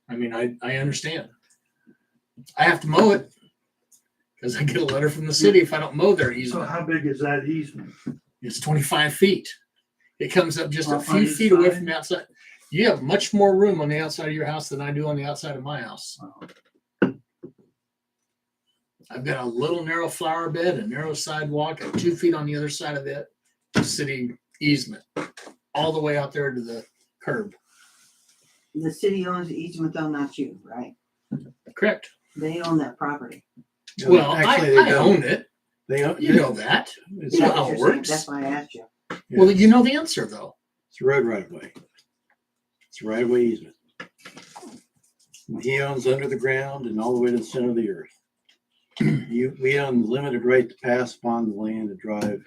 I mean, I understand. I have to mow it because I get a letter from the city if I don't mow their So easement. how big is that easement? It's 25 feet. It comes up just a On few each feet away side? from the outside. You have much more room on the outside of your house than I do on the outside of my house. I've got a little narrow flower bed, a narrow sidewalk, and 2 feet on the other side of it, city easement, all the way out there to the curb. The city owns the easement though, not you, right? Correct. They own that property. No, Well, actually, they I don't. own it. They own, You know that. It's You know not- how it That's what works. That's why I asked you. Well, you know the answer though. It's a road right of way. It's a right of way easement. He owns under the ground and all the way to the center of the earth. We own the limited right to pass upon the land to drive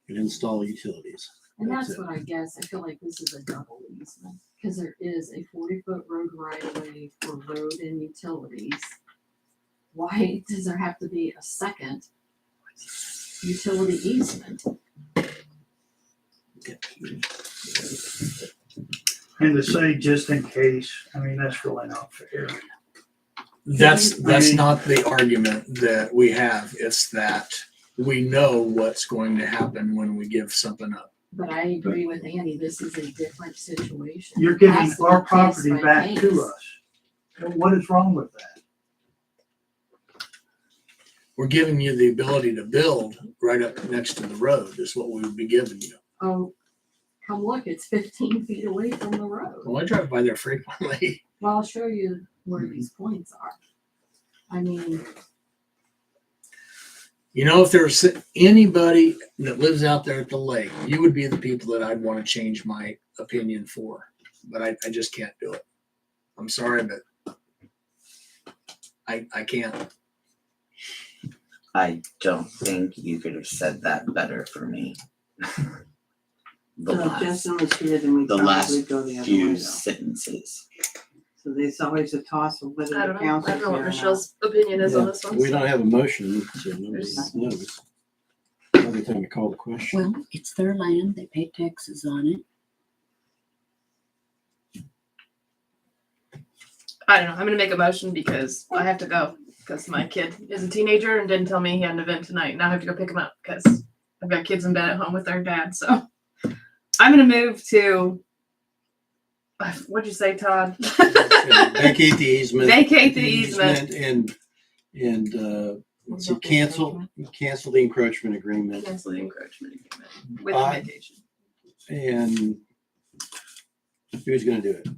and install utilities. And That's that's it. what I guess, I feel like this is a double easement, because there is a 40-foot road right of way for road and utilities. Why does there have to be a second utility easement? And to say just in case, I mean, that's really not fair. That's mean- not the argument that we have. It's that we know what's going to happen when we give something up. But I agree with Annie, this is a different situation. You're It giving has to be our case property by back case. to us. What is wrong with that? We're giving you the ability to build right up next to the road is what we would be giving you. Oh, come look, it's 15 feet away from the road. Well, I drive by there frequently. Well, I'll show you where these points are. I mean, You know, if there's anybody that lives out there at the lake, you would be the people that I'd want to change my opinion for. But I just can't do it. I'm sorry, but I can't. I don't think you could have said that better for me. The So if last, Justin was here, then we'd the last probably go the other way few though. sentences. So there's always a toss of whether I the don't know. I council's don't know here what or not. Michelle's opinion is on Yeah, this one. we so- don't have a motion, so nobody knows. Every time we call the question. Well, it's their land, they pay taxes on it. I don't know. I'm gonna make a motion because I have to go because my kid is a teenager and didn't tell me he had an event tonight. Now I have to go pick him up because I've got kids in bed at home with their dad. So I'm gonna move to. What'd you say, Todd? Vacate the easement. Vacate the easement. And let's see, cancel the encroachment agreement. Cancel the encroachment agreement with Aye. vacation. And who's gonna do it?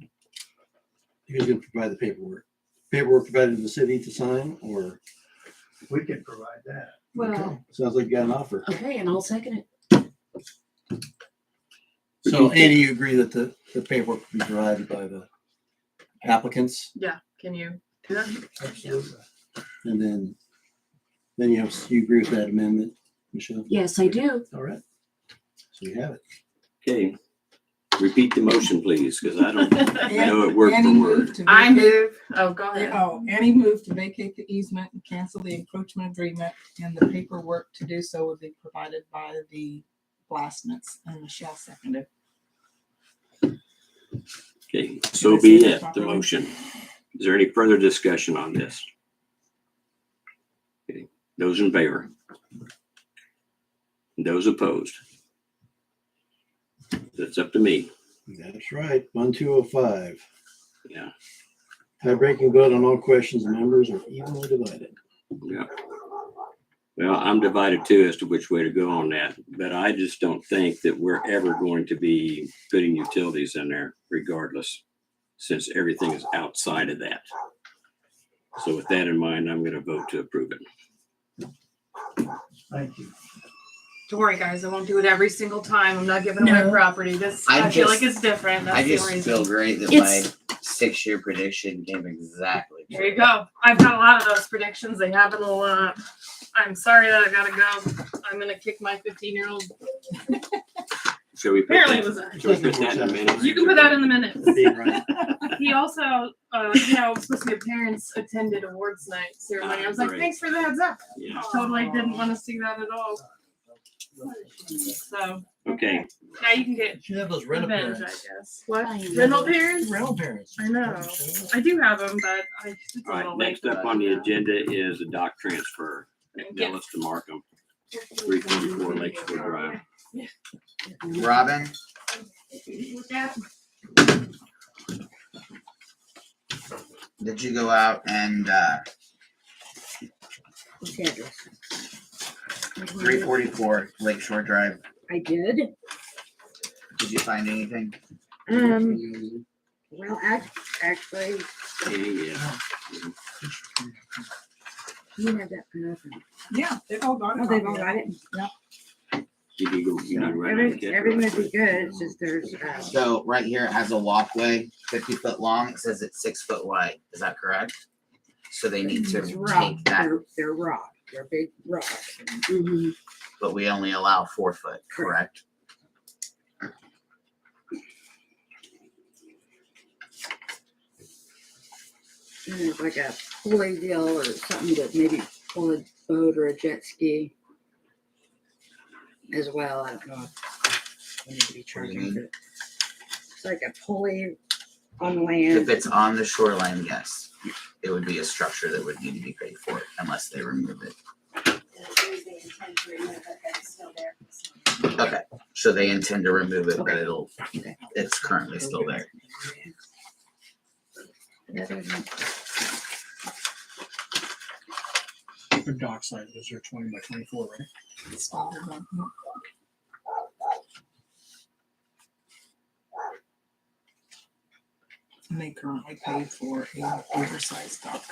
Who's gonna provide the paperwork? Paperwork provided to the city to sign, or? We can provide that. well, Sounds like you got an offer. Okay, and I'll second it. So Andy, you agree that the paperwork will be provided by the applicants, Yeah. Can you do that? Absolutely. and then you agree with that amendment, Michelle? Yes, I do. All right. So you have it. Okay. Repeat the motion, please, because I don't know it word Annie for word. moved to I vacate- move. Oh, go ahead. Oh, Annie moved to vacate the easement and cancel the encroachment agreement, and the paperwork to do so would be provided by the Blastnitz, and Michelle seconded. Okay, so be it, the motion. Is there any further discussion on this? Okay, those in favor? Those opposed? That's up to me. That's right. 1205. Yeah, Tie-breaking vote on all questions. Members are evenly divided. yeah. Well, I'm divided too as to which way to go on that, but I just don't think that we're ever going to be putting utilities in there regardless, since everything is outside of that. So with that in mind, I'm gonna vote to approve it. Thank you. Don't worry, guys. I won't do it every single time. I'm not giving away No. property. This I I feel just- like it's different. That's I the just only feel reason. great that It's- my 6-year prediction came exactly There you true. go. I've got a lot of those predictions. They happen a lot. I'm sorry that I gotta go. I'm gonna kick my 15-year-old. Shall we put Apparently that, it was. shall we put that in a minute? You can put that in the minutes. Being right. He also was supposed to be a parents attended awards night ceremony. I was like, Great. thanks for the heads up. Yeah. Totally didn't want to see that at all. So Okay. now you can get Should have those rental revenge, I parents. guess. What? I Rental know. parents? Rental parents. I know. I do have them, but it's a All right. little late Next for up that on the now. agenda is a dock transfer. Yeah. Dallas to Markham, 344 Lakeshore Drive. Robin, Look at did you go out and What's the address? 344 Lakeshore Drive? I did. Did you find anything? Well, actually, Yeah. you have that put up. Yeah, they've all got it. Oh, they've all got it? You need to So run everything would be good, it's just there's, So right here it has a walkway, 50 foot long. It says it's 6 foot wide. Is that correct? So they need to it's rock, take that, they're rock, they're big rocks. but we only allow 4 foot, correct? And it's like a pulley deal or something that maybe pull a boat or a jet ski as well. I don't know if we need to be charging for it. It's like a pulley on land. If it's on the shoreline, yes, it would be a structure that would need to be paid for unless they remove it. Okay, so they intend to remove it, but it's currently still there. The dock side, those are 20 by 24, right? And they currently pay for a oversized dock.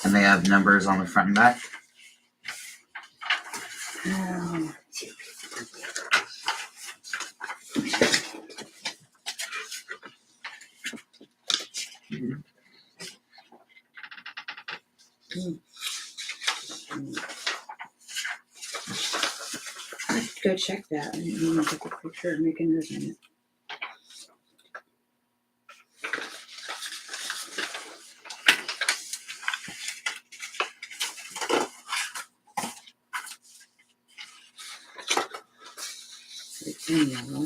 And they have numbers on the front and back. Let's go check that and then take a picture and make a note on it. It's in yellow.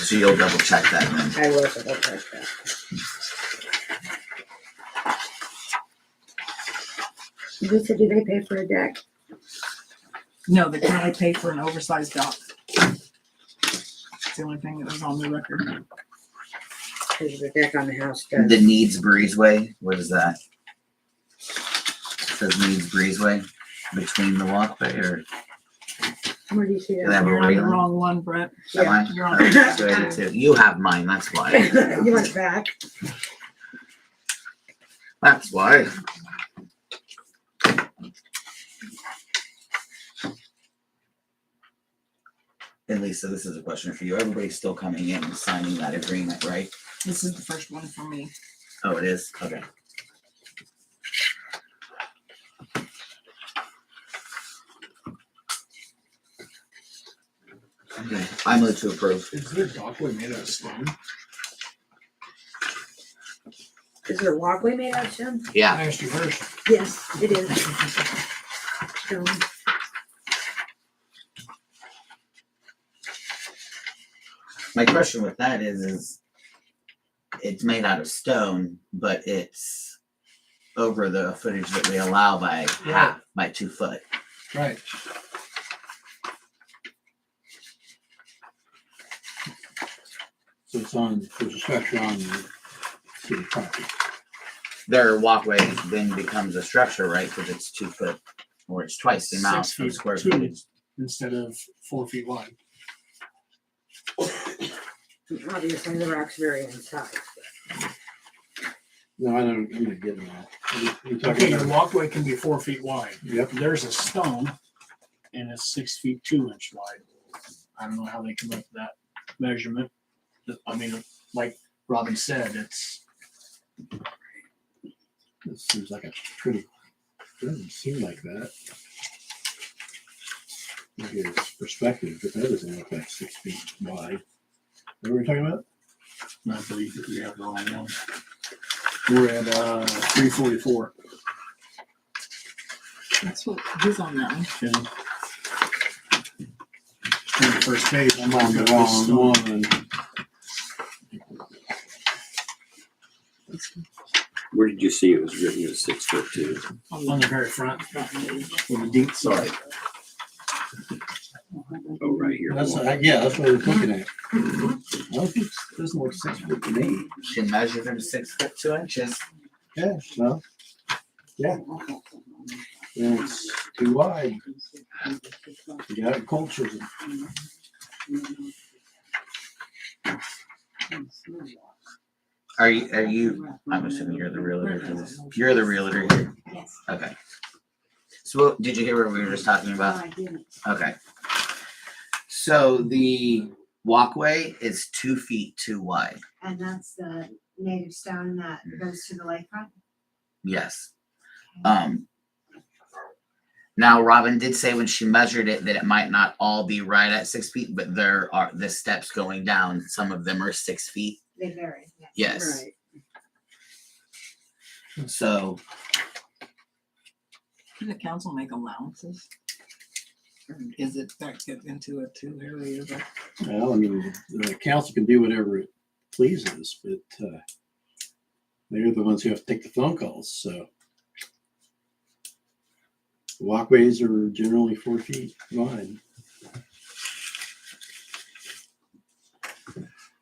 So you'll double check that then. I will double check that. Lisa, do they pay for a deck? No, they currently pay for an oversized dock. It's the only thing that was on the record. There's a deck on the house does. The Needs Breezeway, what is that? It says Needs Breezeway between the walkway or? Where do you see Do they that? have a You're on the railing? wrong one, Brett. Am I? You're on Okay, so I did too. You have mine, that's why. You want it back? That's why. And Lisa, this is a question for you. Everybody's still coming in and signing that agreement, right? This is the first one for me. Oh, it is? Okay. Okay, I move to approve. Is there a dockway made out of stone? Is there a walkway made out of stone? Yeah. I asked you first. Yes, it is. Stone. My question with that is it's made out of stone, but it's over the footage that we allow by half, by 2 foot. Right. So it's on, there's a structure on the city property. Their walkway then becomes a structure, right? Because it's 2 foot, or it's twice the amount 6 of feet square two footage. instead of 4 feet wide. Obviously, the rocks vary in size. No, I'm not getting that. You're Okay, talking your about, walkway can be 4 feet wide. Yep. There's a stone and it's 6 feet 2 inch wide. I don't know how they come up with that measurement. I mean, like Robin said, it's it seems like a pretty Doesn't seem like that. Maybe it's perspective, but that doesn't look like 6 feet wide. What were we talking about? I believe that we have the line on. We're at 344. That's what, he's on that one. Yeah. On the first page, I'm on the wrong one. Where did you see it was written as 6'2"? On the very front. With the deep side. Oh, right here. That's yeah, that's what I was looking at. I don't think it doesn't look 6 foot to me. She measured him 6 foot 2 inches. Yeah, well, yeah. And it's too wide. You got cultures. Are you, I'm assuming you're the realtor for this. You're the realtor here? Yes. Okay. So did you hear what we were just talking about? I didn't. Okay. So the walkway is 2 feet too wide. And that's the native stone that goes to the lakefront? Yes. Now Robin did say when she measured it that it might not all be right at 6 feet, but there are the steps going down. Some of them are 6 feet. They vary. Yes. Right. So Can the council make allowances? Or is it back into it too early? Well, I mean, the council can do whatever it pleases, but they're the ones who have to take the phone calls, so. Walkways are generally 4 feet wide.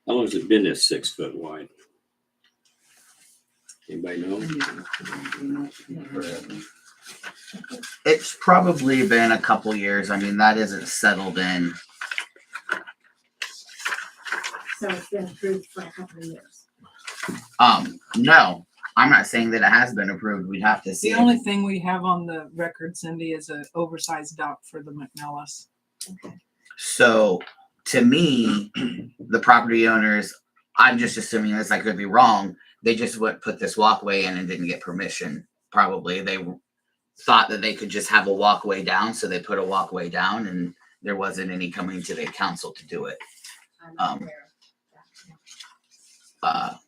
How long has it been this 6 foot wide? Anybody know? it's probably been a couple years. I mean, that isn't settled in. So it's been approved for a couple of years. No, I'm not saying that it has been approved. We'd have to see. The only thing we have on the record, Cindy, is an oversized dock for the McNellis. So to me, the property owners, I'm just assuming this, I could be wrong. They just would put this walkway in and didn't get permission. Probably they thought that they could just have a walkway down, so they put a walkway down, and there wasn't any coming to the council to do it. I'm aware of that.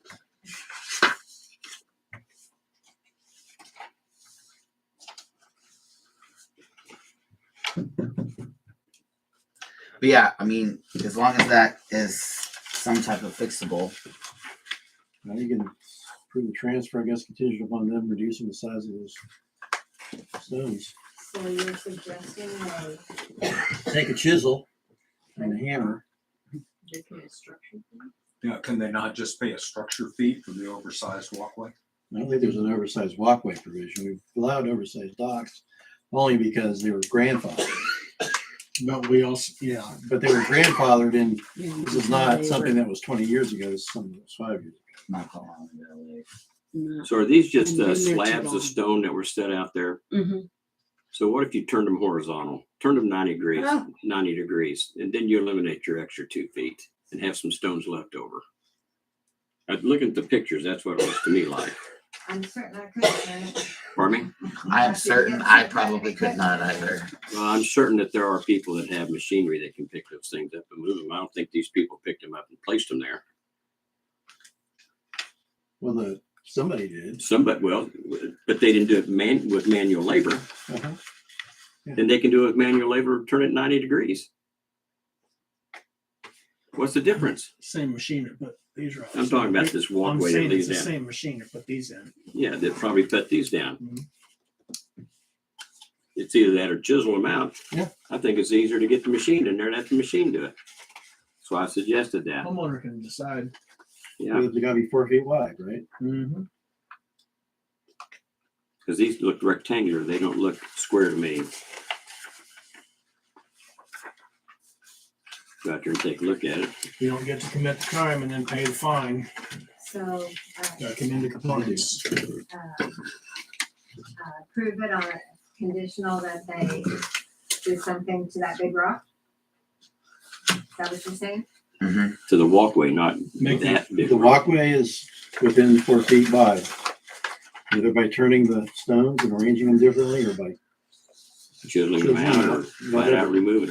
But yeah, I mean, as long as that is some type of fixable. Now you can approve the transfer, I guess, contingent upon them reducing the size of those stones. So you're suggesting Take a chisel and a hammer. Yeah, can they not just pay a structure fee for the oversized walkway? I don't think there's an oversized walkway provision. We've allowed oversized docks only because they were grandfathered. But we also, yeah. But they were grandfathered in. This is not something that was 20 years ago. This is something that was 5 years ago. Not that long ago. So are these just And been there too slabs long. of stone that were set out there? Mm-hmm. So what if you turned them horizontal? Turn them 90 degrees, Oh. 90 degrees, and then you eliminate your extra 2 feet and have some stones left over. Looking at the pictures, that's what it looks to me like. I'm certain I could turn it. Pardon me? I'm certain I probably could not either. Well, I'm certain that there are people that have machinery that can pick those things up and move them. I don't think these people picked them up and placed them there. Well, somebody did. Somebody, well, but they didn't do it with manual labor. Uh-huh. Yeah. Then they can do it with manual labor, turn it 90 degrees. What's the difference? Same machine to put these right. I'm talking about this walkway that I'm saying it's leads the down. same machine to put these in. Yeah, they'll probably put these down. Mhm. It's either that or chisel them out. Yeah. I think it's easier to get the machine in there and let the machine do it. So I suggested that. Homeowner can decide. Yeah, They gotta be 4 feet wide, right? Mm-hmm. because these look rectangular. They don't look square to me. Go out there and take a look at it. You don't get to commit the crime and then pay the fine. So, Come into compliance. approve it on a conditional that they do something to that big rock? Is that what you're saying? Mm-hmm. To the walkway, not Make that big. The walkway is within 4 feet wide. Either by turning the stones and arranging them differently or by Chiseling them out or flat out removing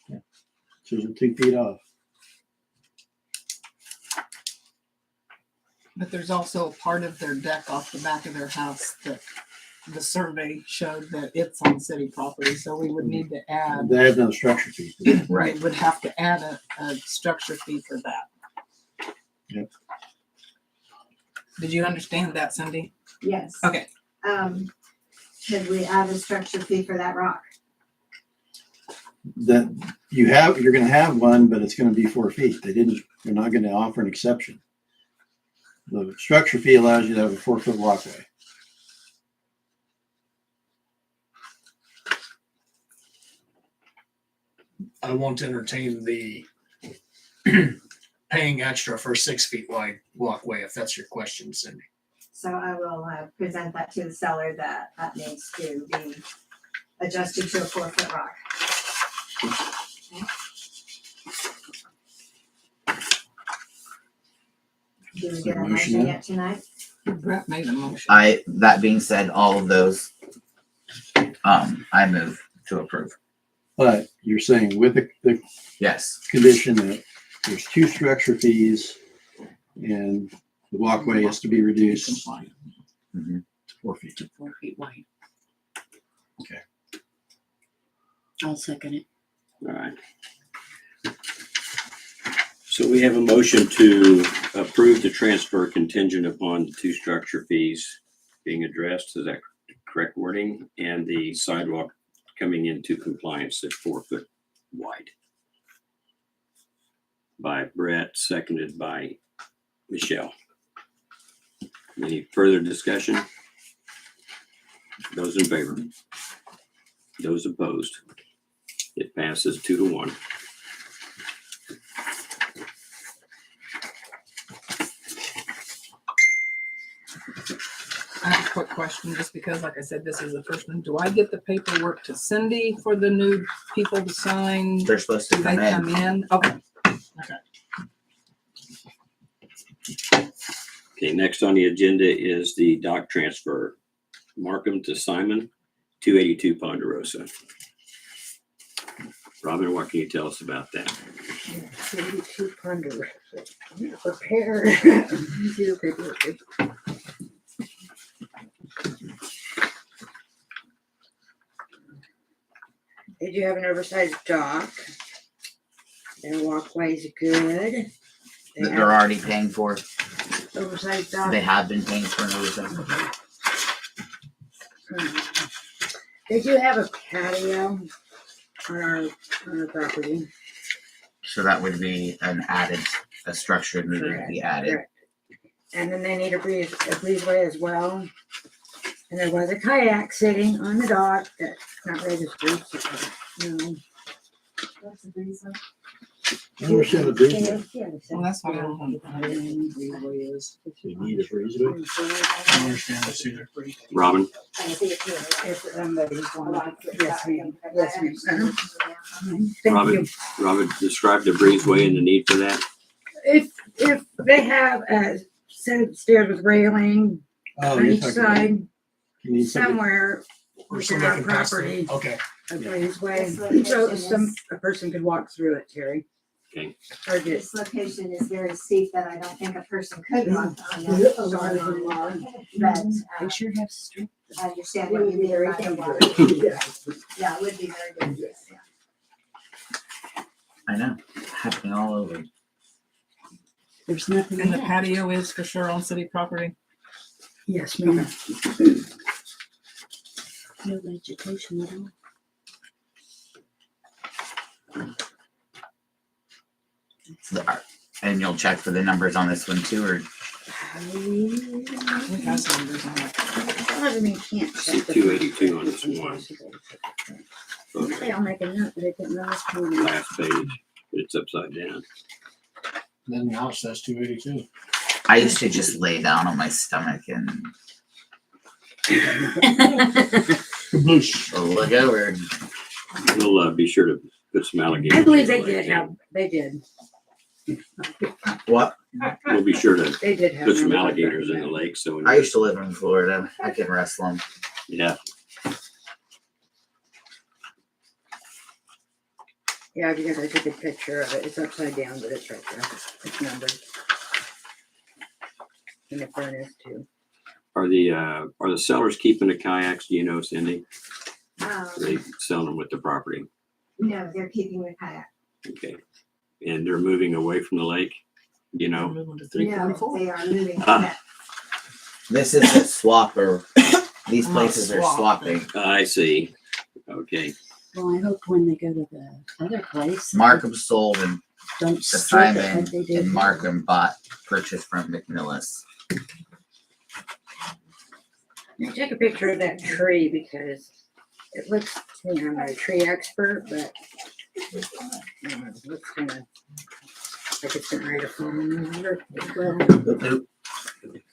them. chisel 2 feet off. But there's also a part of their deck off the back of their house that the survey showed that it's on city property, so we would need to add, They have no structure fee. we would have to add a structure fee for that. Yep. Did you understand that, Cindy? Yes. Okay. Should we add a structure fee for that rock? That you're gonna have one, but it's gonna be 4 feet. They're not gonna offer an exception. The structure fee allows you to have a 4-foot walkway. I won't entertain the paying extra for a 6 feet wide walkway, if that's your question, Cindy. So I will present that to the seller that that needs to be adjusted to a 4-foot rock. Do we get a motion yet tonight? Brett made a motion. That being said, all of those, I move to approve. But you're saying with the Yes. condition that there's 2 structure fees and the walkway has to be reduced Mhm. to 4 feet. 4 feet wide. I'll second it. All right. So we have a motion to approve the transfer contingent upon the 2 structure fees being addressed. Is that correct wording? And the sidewalk coming into compliance at 4 foot wide. By Brett, seconded by Michelle. Any further discussion? Those in favor? Those opposed? It passes 2-1. I have a quick question, just because, like I said, this is the first one. Do I get the paperwork to Cindy for the new people to sign? They're supposed to Do they come in. come in? Okay. Okay. Okay, next on the agenda is the dock transfer. Markham to Simon, 282 Ponderosa. Robin, what can you tell us about that? 82 Ponderosa. Prepare. Do the paperwork. They do have an oversized dock. Their walkway's good. They That have they're already paying for. oversized dock. They have been paying for an oversized. They do have a patio on our property. So that would be a structure needed to be added. Correct. And then they need a breezeway as well. And there was a kayak sitting on the dock that's not registered. So, no. What's the reason? I never said a breezeway. Well, that's what I don't know. Breezeway is. You need a breezeway? I don't understand this either. Robin? If somebody's going to, yes, ma'am. Yes, ma'am. Thank Robin, you. Robin, describe the breezeway and the need for that. If they have a set of stairs with railing Oh, on you're each talking about- side, You need somebody- somewhere Or within somebody our can pass through. property, Okay. a breezeway, This location so is- a person could walk through it, Terry. Okay. Or This just, location is very steep that I don't think a person could walk on that. a lot of them are. But They sure have strength. I understand what you mean Very by the dangerous. water. Yeah, it would be very dangerous, yeah. I know. Happening all over. There's nothing. And the left. patio is for sure on city property? Yes, ma'am. No vegetation at all. And you'll check for the numbers on this one too, or We have some numbers on it. I mean, can't. I see 282 on this one. Okay, I'll make a note, but I didn't know this one. Last page, but it's upside down. Then now it says 282. I used to just lay down on my stomach and Kabloosh. look over. We'll be sure to put some alligators. I believe they in the did lake. have, they did. What? We'll be sure to They did have. put some one. alligators in the lake, so. I used to live in Florida. I can wrestle them. Yeah, Yeah, because I took a picture of it. It's upside down, but it's right there. It's numbered. And the front is too. are the sellers keeping the kayaks, do you know, Cindy? Are they Um, selling them with the property? no, they're keeping the kayak. Okay. And they're moving away from the lake, you know? Moving to No, 344. they are moving. Ah. This is a swapper. These Not places are swapping. swapping. I see. Okay. Well, I hope when they go to the other place. Markham sold and Don't strip it like Simon they did. and Markham purchased from McMillis. I took a picture of that tree because it looks, I'm not a tree expert, but it looks kind of like it's getting ready to fall in the water.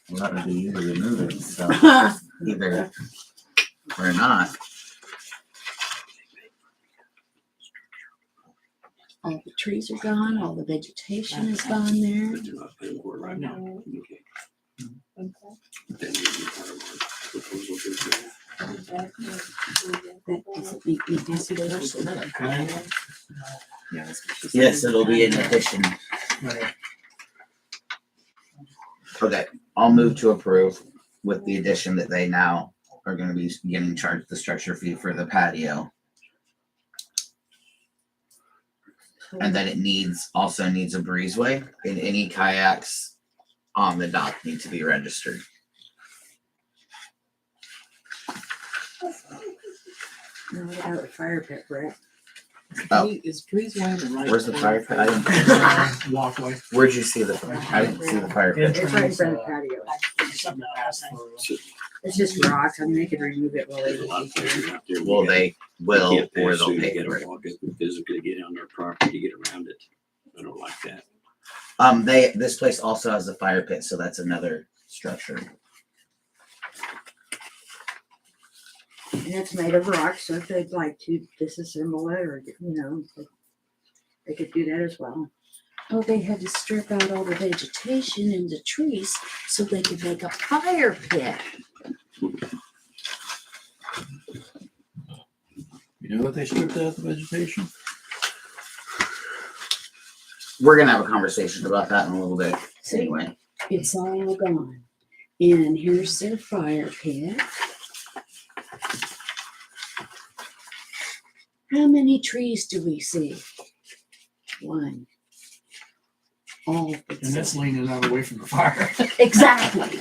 Well, that would be usually moving, so either or not. All the trees are gone, all the vegetation is gone there. But they're not paying for it right now. Okay. Then we can have our proposal to- That doesn't make me guess personally. Yes, it'll be an addition. Okay, I'll move to approve with the addition that they now are gonna be getting charged the structure fee for the patio. And that it also needs a breezeway, and any kayaks on the dock need to be registered. No, without the fire pit, right? Oh. Is breezeway the right? Where's the fire pit? I didn't, Walkway. where'd you see the, I didn't see the fire pit. It's right in front of the patio. Something to pass through. It's just rocks. I mean, they could remove it while There's a they. lot of places out there. Well, they will, can't or pass they'll through, you pay gotta for it. walk it, physically get on their property to get around it. I don't like that. This place also has a fire pit, so that's another structure. And it's made of rock, so if they'd like to disassemble it or, they could do that as well. Oh, they had to strip out all the vegetation and the trees so they could make a fire pit. You know what they stripped out the vegetation? We're gonna have a conversation about that in a little bit, See? anyway. It's all gone. And here's their fire pit. How many trees do we see? One. All of And that's leaning out away from the fire. Exactly.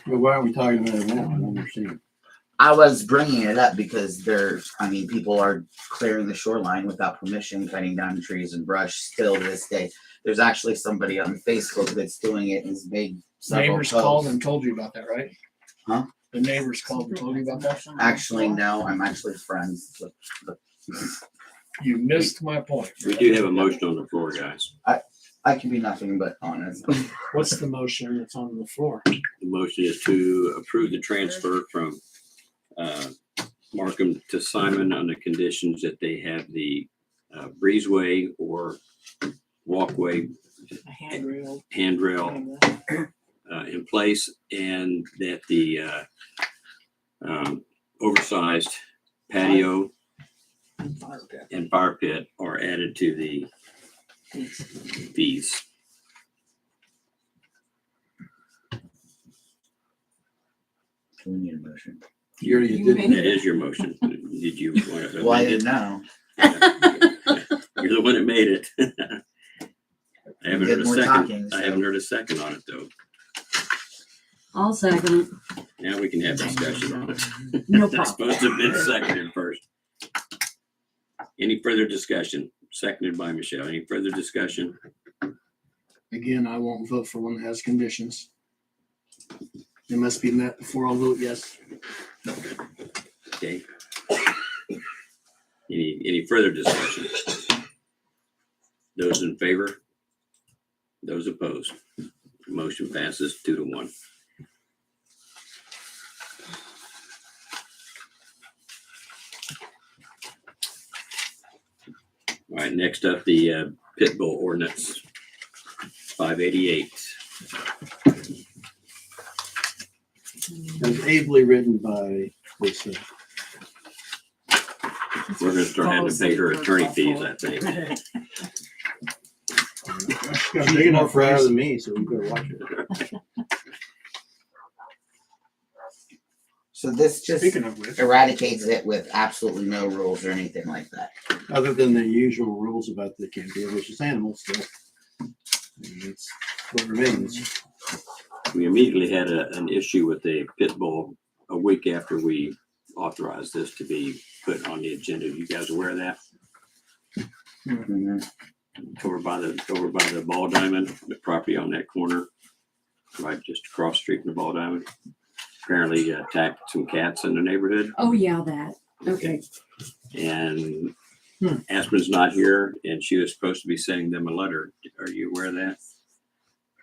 But why are we talking about it now? I don't understand. I was bringing it up because people are clearing the shoreline without permission, cutting down trees and brush still to this day. There's actually somebody on Facebook that's doing it and has made several Neighbors called posts. and told you about that, right? Huh? The neighbors called and told you about that? Actually, no, I'm actually friends with the. You missed my point. We do have a motion on the floor, guys. I can be nothing but honest. What's the motion that's on the floor? The motion is to approve the transfer from Markham to Simon on the conditions that they have the breezeway or walkway A handrail. handrail in place, and that the oversized patio and fire pit are added to the fees. We need a motion. You already You did. made That is your motion. Did you want to Well, I amend didn't it? know. You're the one that made it. I haven't Get heard a more second. talking, I so. haven't heard a second on it though. I'll second it. Now we can have discussion on it. No It's supposed to have been seconded first. Any further discussion? Seconded by Michelle. Any further discussion? Again, I won't vote for one that has conditions. They must be met before I'll vote yes. Okay. Any further discussion? Those in favor? Those opposed? Motion passes 2-1. All right, next up, the pit bull ordinance 588. It was ably written by Lisa. We're gonna start having to pay her attorney fees, I think. She's got a big enough crowd than me, so we better watch it. So this just Speaking of which, eradicates it with absolutely no rules or anything like that. other than the usual rules about they can't be a vicious animal still. And that's what remains. We immediately had an issue with the pit bull a week after we authorized this to be put on the agenda. You guys aware of that? Over by the Ball Diamond, the property on that corner, right just across the street from the Ball Diamond. Apparently attacked some cats in the neighborhood. Oh, yeah, that. Okay. And Aspen's not here, and she was supposed to be sending them a letter. Are you aware of that?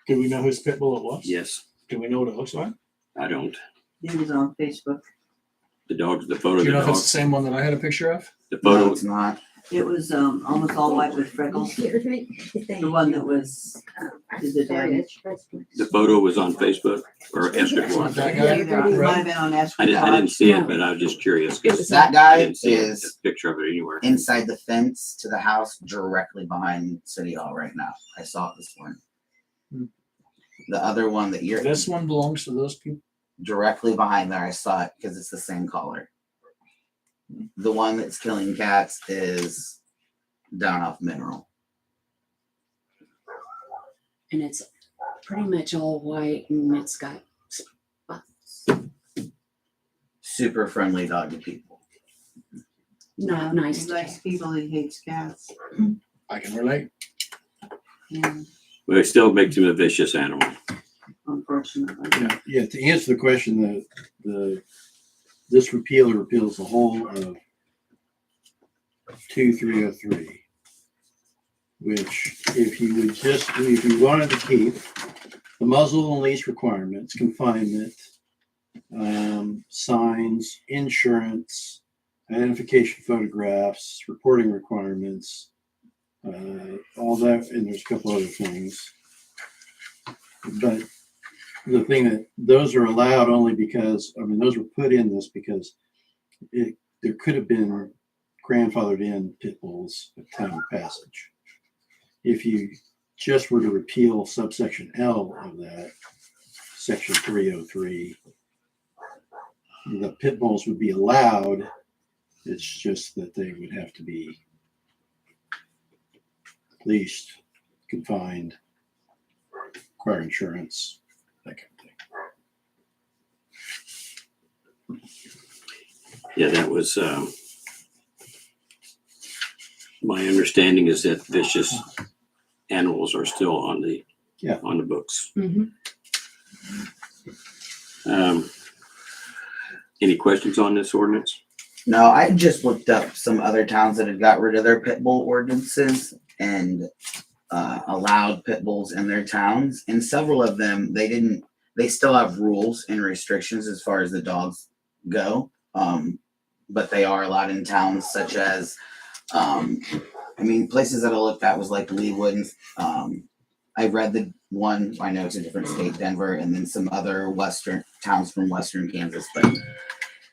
Do we know whose pit bull it was? Yes. Do we know what it looks like? I don't. It was on Facebook. The photo of Do you the know if it's dog. the same one that I had a picture of? The photo. It's not. It was almost all white with freckles. The one that was did the damage. The photo was on Facebook or Escort. That guy? It might have been on I didn't see it, but I was just curious. 'Cause That I guy didn't see is a picture of it anywhere. inside the fence to the house directly behind City Hall right now. I saw it this morning. The other one that you're This one belongs to those people. directly behind there, I saw it because it's the same color. The one that's killing cats is down off Mineral. And it's pretty much all white and it's got spots. Super friendly dog to people. Not nice. He to likes people, he hates cats. I can relate. Yeah, But it still makes him a vicious animal. unfortunately. Yeah, to answer the question, this repeal repeals the whole of 2303, which if you wanted to keep the muzzle and leash requirements, confinement, signs, insurance, identification photographs, reporting requirements, all that, and there's a couple other things. But the thing that those are allowed only because, I mean, those were put in this because there could have been grandfathered in pit bulls at time of passage. If you just were to repeal subsection L of that, section 303, the pit bulls would be allowed. It's just that they would have to be leashed, confined, require insurance, that kind of thing. Yeah, that was, my understanding is that vicious animals are still on the books. Any questions on this ordinance? No, I just looked up some other towns that had got rid of their pit bull ordinances and allowed pit bulls in their towns. And several of them, they still have rules and restrictions as far as the dogs go. But they are allowed in towns such as, places that I looked at was like Leewood. I read the one, I know it's a different state, Denver, and then some other western towns from western Kansas, but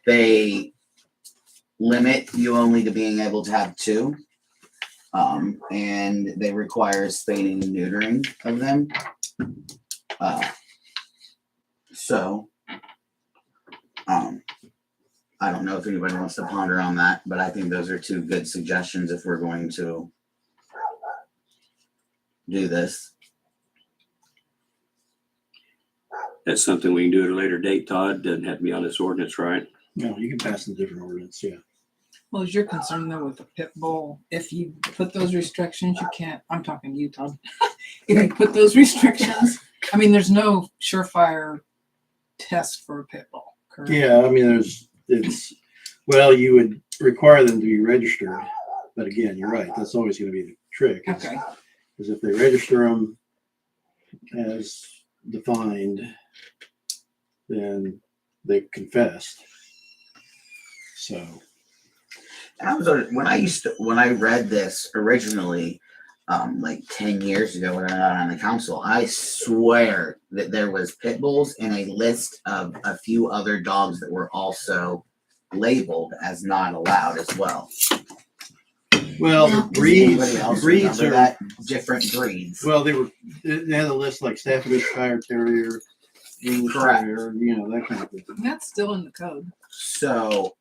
they limit you only to being able to have 2. And they require spaying and neutering of them. I don't know if anybody wants to ponder on that, but I think those are 2 good suggestions if we're going to do this. That's something we can do at a later date, Todd. Doesn't have to be on this ordinance, right? No, you can pass a different ordinance, yeah. Well, is your concern though with the pit bull, if you put those restrictions, you can't, I'm talking to you, Todd. If you put those restrictions, I mean, there's no surefire test for a pit bull, correct? Yeah, I mean, you would require them to be registered, but again, you're right, that's always gonna be the trick. Okay. Because if they register them as defined, then they confessed. So. When I read this originally, like 10 years ago when I got on the council, I swear that there was pit bulls and a list of a few other dogs that were also labeled as not allowed as well. Well, Now, the does Anybody else breeds remember are, that? Different breeds. well, they had a list like Staffordshire Terrier, English Correct. Terrier, you know, that kind of thing. And that's still in the code. So,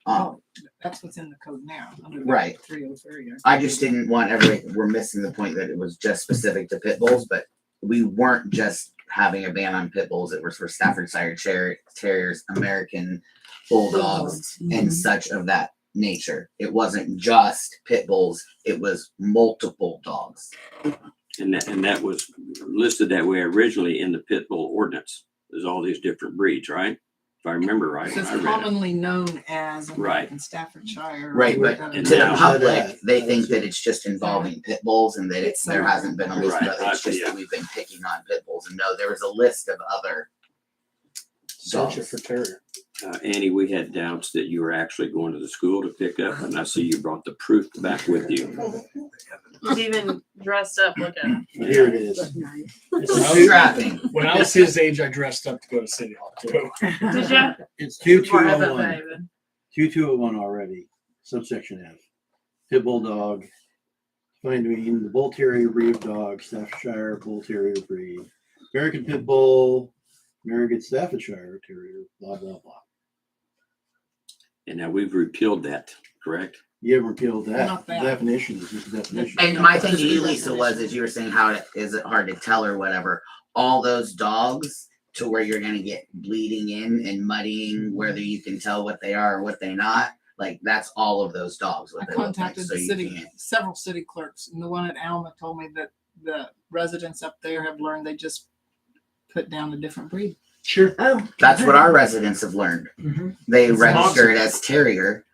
That's what's in the code now. Under the Right. 303. I just didn't want everybody, we're missing the point that it was just specific to pit bulls, but we weren't just having a ban on pit bulls. It was for Staffordshire Terriers, American Bulldogs, and such of that nature. It wasn't just pit bulls, it was multiple dogs. And that was listed that way originally in the pit bull ordinance. There's all these different breeds, right? If I remember right. It's when I read it. commonly known as Right. American Staffordshire. Right, but And to the now- public, they think that it's just involving pit bulls and that It's there not. hasn't been a list, Right, but it's just yeah. that we've been picking on pit bulls. And no, there was a list of other Search it dogs. for terrier. Annie, we had doubts that you were actually going to the school to pick up, and I see you brought the proof back with you. He's even dressed up looking. Here it is. Strapping. When I was his age, I dressed up to go to City Hall too. Did ya? It's Or 2201. FFA, 2201 already, subsection F. Pit bull dog. Defined to mean the bull terrier breed of dog, Staffordshire bull terrier breed. American pit bull, American Staffordshire terrier, blah, blah, blah. And now we've repealed that, correct? You ever repealed that? Not that. Definition is just a definition. And my thing to you, Lisa, was as you were saying, is it hard to tell or whatever? All those dogs to where you're gonna get bleeding in and muddying, whether you can tell what they are or what they're not. Like that's all of those dogs. I What they look like, contacted so the you city, can't. several city clerks, and the one at Alma told me that the residents up there have learned they just put down a different breed. Sure. Oh. That's what our residents have learned. Mhm. They It's register it awesome. as terrier,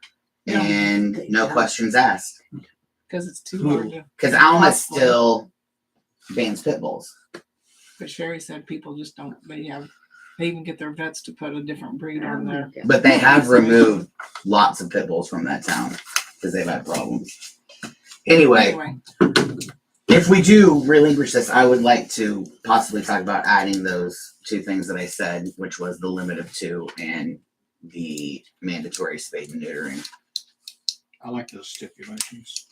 Yeah. and no questions asked. Because it's too hard to. Because Alma Possible. still bans pit bulls. But Sherry said people just don't, they even get their vets to put a different breed on there. But they have removed lots of pit bulls from that town because they've had problems. Anyway, if we do relinquish this, I would like to possibly talk about adding those two things that I said, which was the limit of 2 and the mandatory spade and neutering. I like those stipulations.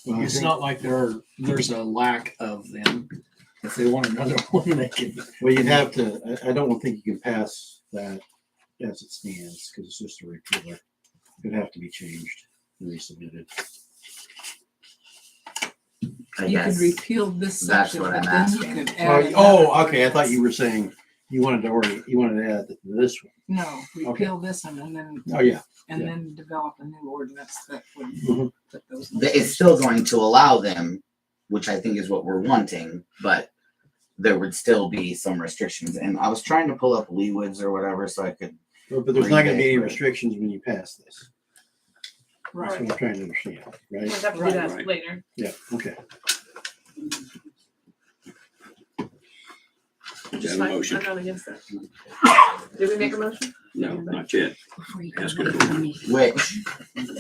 Well, I It's think- not like there's a lack of them. If they want another one, they can. Well, you'd have to, I don't think you can pass that as it stands, because it's just a repealer. It'd have to be changed and resubmitted. I You could guess repeal this that's section, what but I'm then you asking. could add. Oh, okay, I thought you were saying you wanted to add this one. No, repeal this one and then. Oh, yeah. And Yeah. then develop a new ordinance that would Mhm. put those. It's still going to allow them, which I think is what we're wanting, but there would still be some restrictions. And I was trying to pull up Leewoods or whatever so I could. But there's not gonna be any Right. restrictions when you pass this. That's Right. what I'm trying to understand, We'll right? have to do that later. Yeah, okay. Is Just that a fine. motion? I'm not against that. Did we make a motion? No, not yet. Ask her. Which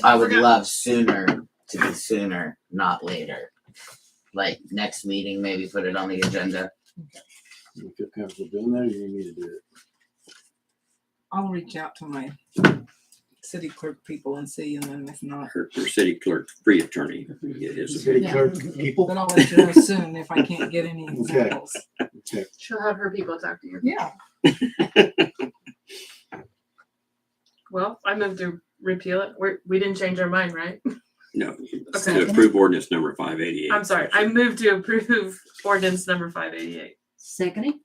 I would love sooner to be sooner, not later. Like next meeting, maybe put it on the agenda. You feel comfortable doing that, or you need me to do it? I'll reach out to my city clerk people and see, and then if not. Her city clerk, free attorney. Get his City opinion. clerk people? But I'll let you know soon if I can't get any examples. Okay. She'll have her people talk to you. Yeah. Well, I moved to repeal it. We didn't change our mind, right? No, Okay. to approve ordinance number 588. I'm sorry. I moved to approve ordinance number 588. Seconding?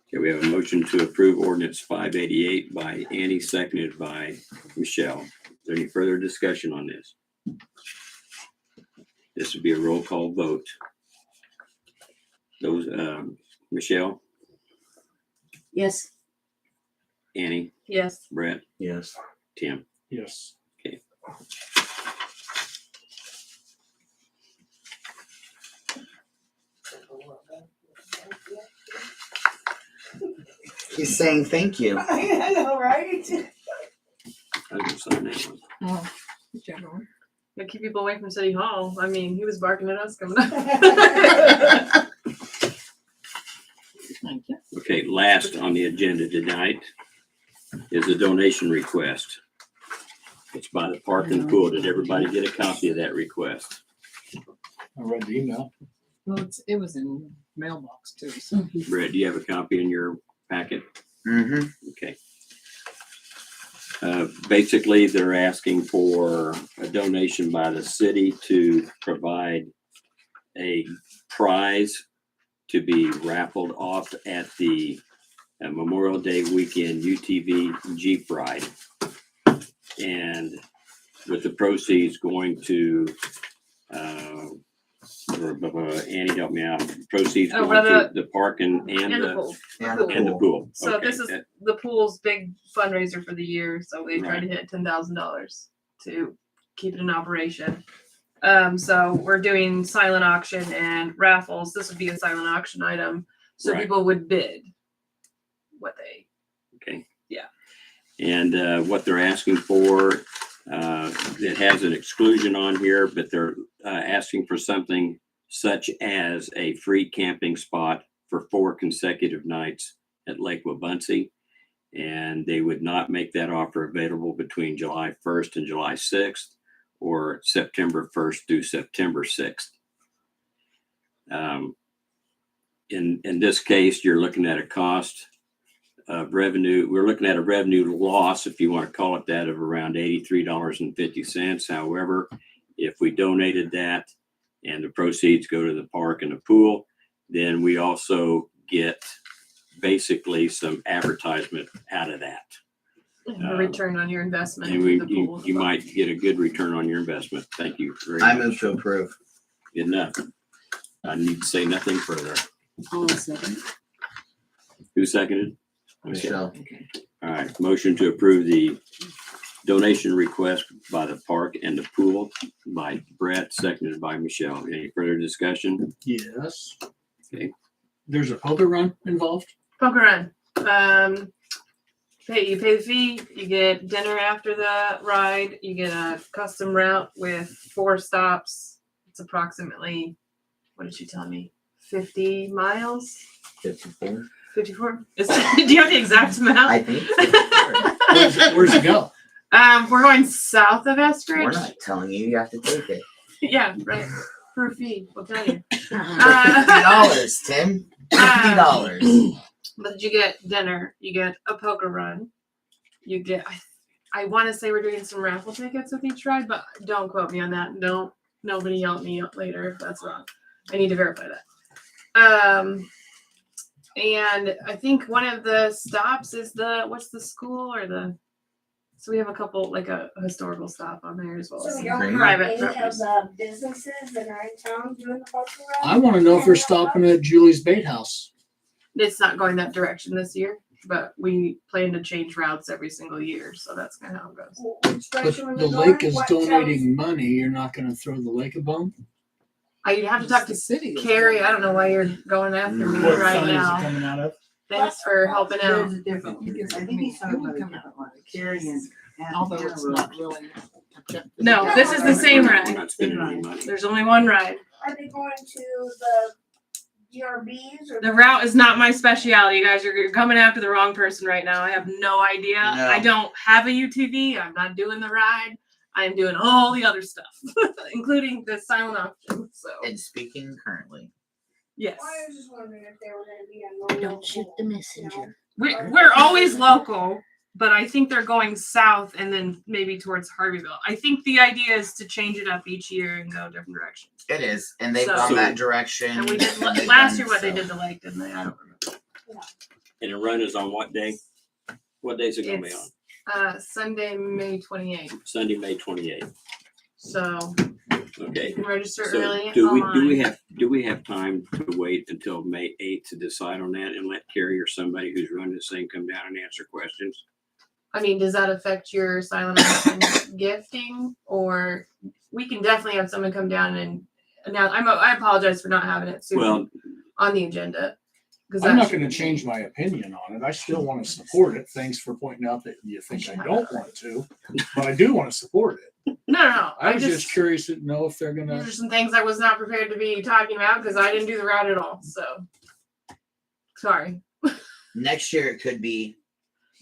Okay, we have a motion to approve ordinance 588 by Annie, seconded by Michelle. Is there any further discussion on this? This would be a roll call vote. Those, Michelle, Yes. Annie, Yes. Brett, Yes. Tim. Yes. Okay. He's saying thank you. I know, right? I will sign that one. Oh, whichever one. keep people away from City Hall. I mean, he was barking at us coming up. Thank you. Okay, last on the agenda tonight is a donation request. It's by the Park and Pool. Did everybody get a copy of that request? I read the email. Well, it was in mailbox too, so. Brett, do you have a copy in your packet? Mm-hmm. Okay. Basically, they're asking for a donation by the city to provide a prize to be raffled off at the Memorial Day weekend UTV Jeep ride. And with the proceeds going to, Annie, help me out. Proceeds Oh, going well, to the park and And the pool. and the pool. So Okay. this is the pool's big fundraiser for the year. So they tried to Right. hit $10,000 to keep it in operation. So we're doing silent auction and raffles. This would be a silent auction item. So Right. people would bid what they. Okay. Yeah. And what they're asking for, it has an exclusion on here, but they're asking for something such as a free camping spot for 4 consecutive nights at Lake Wabunsee. And they would not make that offer available between July 1st and July 6th or September 1st through September 6th. In this case, you're looking at a cost of revenue. We're looking at a revenue loss, if you want to call it that, of around $83.50. However, if we donated that and the proceeds go to the park and the pool, then we also get basically some advertisement out of that. A return on your investment. And in the pool as you well. might get a good return on your investment. Thank you very I much. move to approve. Good enough. I need to say nothing further. I'll second. Who seconded? Okay. Michelle. Okay. All right, motion to approve the donation request by the park and the pool by Brett, seconded by Michelle. Any further discussion? Yes. Okay. There's a poker run involved. Poker run. You pay the fee, you get dinner after the ride, you get a custom route with 4 stops. It's approximately, what did she tell me? 50 miles? 54. 54? Do you have the exact amount? I think. Where's it go? We're going south of Eskridge. We're not telling you. You have to take it. Yeah, right. For a fee, we'll tell you. $50, Tim. $50. But you get dinner, you get a poker run, you get, I want to say we're doing some raffle tickets with each ride, but don't quote me on that. Nobody yell at me later if that's wrong. I need to verify that. And I think one of the stops is what's the school or so we have a couple, like a historical stop on there as well. So Some you don't have private any of properties. the businesses that are in town doing the poker run? I want to know if they're stopping at Julie's Bait House. It's not going that direction this year, but we plan to change routes every single year, so that's kind of how it goes. Which But direction are the we lake going? is What donating money. You're not going to throw the lake a bone? You'd have to talk to city. Carrie. I don't know why you're going after me What right fund is it now. coming out of? Thanks for helping out. There's a different, I think he's talking about a different one. Carrie and. Although it's not really. No, this is the same We're ride. not spending any money. There's only one ride. Are they going to the DRBs or? The route is not my specialty, you guys. You're coming after the wrong person right now. I have no idea. No. I don't have a UTV. I'm not doing the ride. I'm doing all the other stuff, including the silent auction. So And speaking currently. yes, I was just wondering if they were gonna be on. Don't shoot the messenger. we're always local, but I think they're going south and then maybe towards Harveyville. I think the idea is to change it up each year and go different directions. It is. And they've So- gone that direction. And we did and they've last done year what they so. did to Lake, didn't they? I don't remember. And the run is on what day? What day is it going to be on? It's Sunday, May 28th. Sunday, May 28th. So Okay. you can register So early do online. we have time to wait until May 8th to decide on that and let Carrie or somebody who's running this thing come down and answer questions? I mean, does that affect your silent auction gifting? Or we can definitely have someone come down and now I apologize for not having it sooner Well, on the agenda. Because I'm not going to change my opinion on it. I still want to support it. Thanks for pointing out that you think I don't want to, but I do want to support it. No. I was just curious to know if they're These gonna, are some things I was not prepared to be talking about because I didn't do the route at all. So sorry. Next year it could be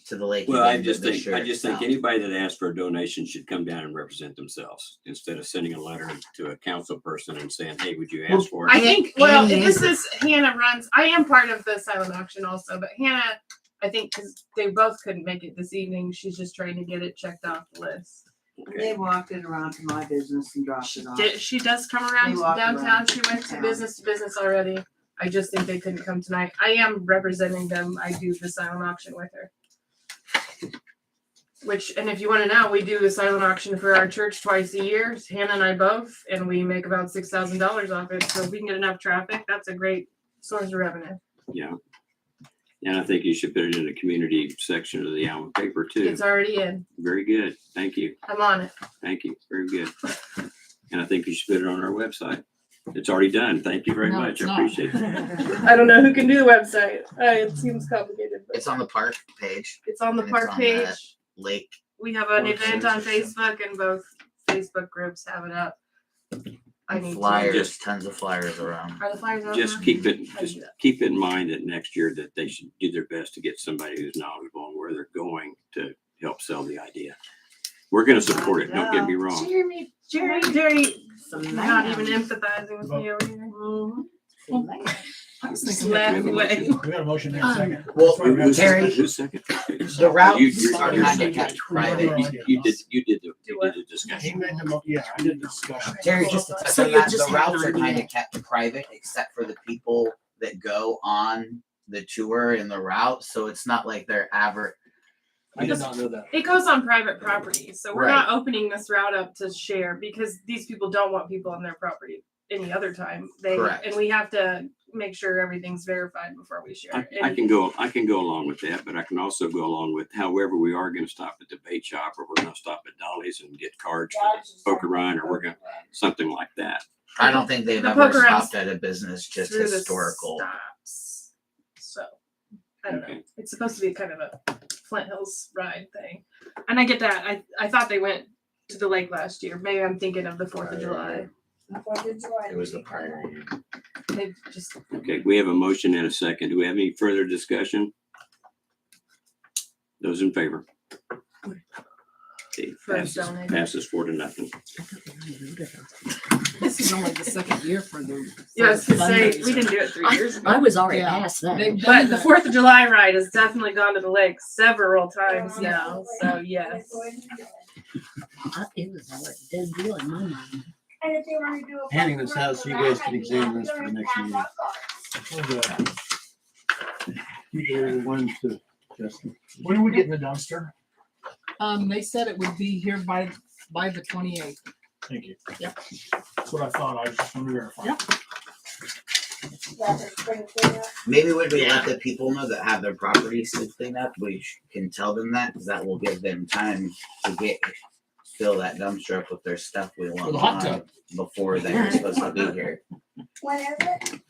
to the lake. Well, I again, but just this think, year I it's just think south. anybody that asks for a donation should come down and represent themselves instead of sending a letter to a council person and saying, hey, would you ask for it? I think, well, and if this Nancy- is Hannah runs, I am part of the silent auction also, but Hannah, I think because they both couldn't make it this evening, she's just trying to get it checked off the list. They walked it around to my business and dropped it off. She does come around They walk downtown. around She went to town. business already. I just think they couldn't come tonight. I am representing them. I do the silent auction with her. Which, and if you want to know, we do the silent auction for our church twice a year. Hannah and I both, and we make about $6,000 off it. So if we can get enough traffic, that's a great source of revenue. Yeah. And I think you should put it in the community section of the Allen paper too. It's already in. Very good. Thank you. I'm on it. Thank you. Very good. And I think you should put it on our website. It's already done. Thank you very No, much. it's I not. appreciate it. I don't know who can do the website. It seems complicated. But It's on the park page. it's on the and it's park on page. the lake. We have an Or event search on or something. Facebook, and both Facebook groups have it up. I need Flyers, Just- tons of flyers around. to. Are the flyers on Just there? keep it, I do just that. keep it in mind that next year that they should do their best to get somebody who's knowledgeable on where they're going to help sell the idea. We're gonna support it. Don't get me wrong. Jerry, Some not land. even empathizing with me over here. I was thinking Slap We have a away. motion. We got a motion there, second. Well, Who's Terry, who's second? the routes You're are second. kind of kept private. You did the He discussion. made the yeah, I did the discussion. Terry, just to touch So on you're that, just the routes are having an kind of idea. kept private except for the people that go on the tour and the route. So it's not like they're average. I did not know that. It goes on private property, so we're Right. not opening this route up to share because these people don't want people on their property any other time. Correct. And we have to make sure everything's verified before we share. I can go along with that, but I can also go along with however we are gonna stop at the bait shop, or we're gonna stop at Dolly's and get cards for the poker run, or we're gonna, something like that. I don't think they've The ever poker rounds stopped at a business just through the historical. stops. So I don't know. Okay. It's supposed to be kind of a Flint Hills ride thing. And I get that. I thought they went to the lake last year. Maybe I'm thinking of the 4th of July. It was the prior year. They just Okay, we have a motion and a second. Do we have any further discussion? Those in favor? Okay, For passes, donating. passes 4-0. This is only the second year for the. Yeah, I was gonna say, we fundraiser. didn't do it 3 years ago. I was already Yeah. past that. They've But done the that. 4th of July ride has definitely gone to the lake several times now. So yes. It was a dead deal in my mind. And if they want to do a. Handing this out so you guys can examine this for the next meeting. These are the ones to Justin. When are we getting the dumpster? They said it would be here by the 28th. Thank you. Yep. That's what I thought. I just want to verify. Yep. Maybe when we let the people know that have their properties to clean up, we can tell them that, because that will give them time to fill that dumpster up with their stuff we want With a hot on tub. before they're supposed to be here. When is it?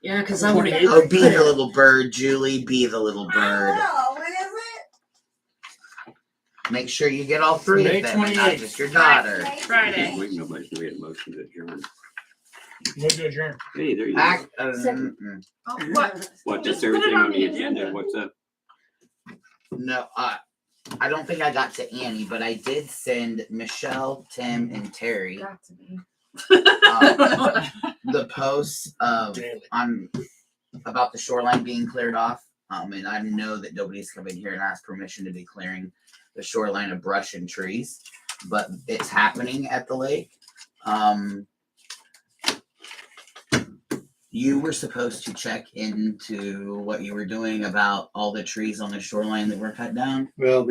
Yeah, because I want to. Oh, be the little bird, Julie. Be the little I bird. don't know, when is it? Make sure you get all three May of them, and not 28th. just your daughter. Friday. Wait, nobody's made a motion to adjourn. Move to adjourn. Hey, there you go. Act, Oh, what? What, Just that's put it everything on on the the agenda? agenda. What's up? no, I don't think I got to Annie, but I did send Michelle, Tim, and Terry Got to be. the posts of Daily. on about the shoreline being cleared off. And I know that nobody's come in here and asked permission to be clearing the shoreline of brush and trees, but it's happening at the lake. You were supposed to check into what you were doing about all the trees on the shoreline that were cut down. Well,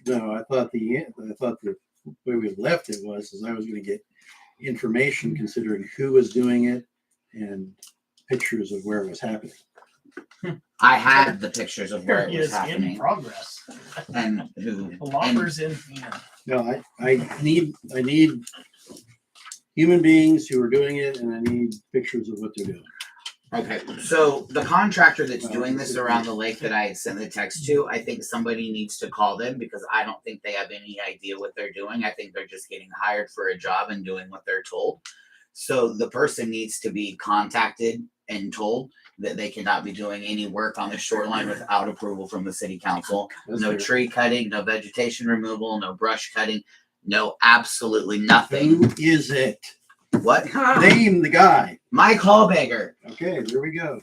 no, I thought the way we left it was I was going to get information considering who was doing it and pictures of where it was happening. I had the pictures of where it was Is happening in progress. and who. The And lopper's in hand. No, I need human beings who are doing it, and I need pictures of what they're doing. Okay, so the contractor that's doing this around the lake that I had sent the text to, I think somebody needs to call them because I don't think they have any idea what they're doing. I think they're just getting hired for a job and doing what they're told. So the person needs to be contacted and told that they cannot be doing any work on the shoreline without approval from the city council. No tree cutting, no vegetation removal, no brush cutting, no absolutely nothing. Who is it? What? Name the guy. Mike Hallbagger. Okay, there we go.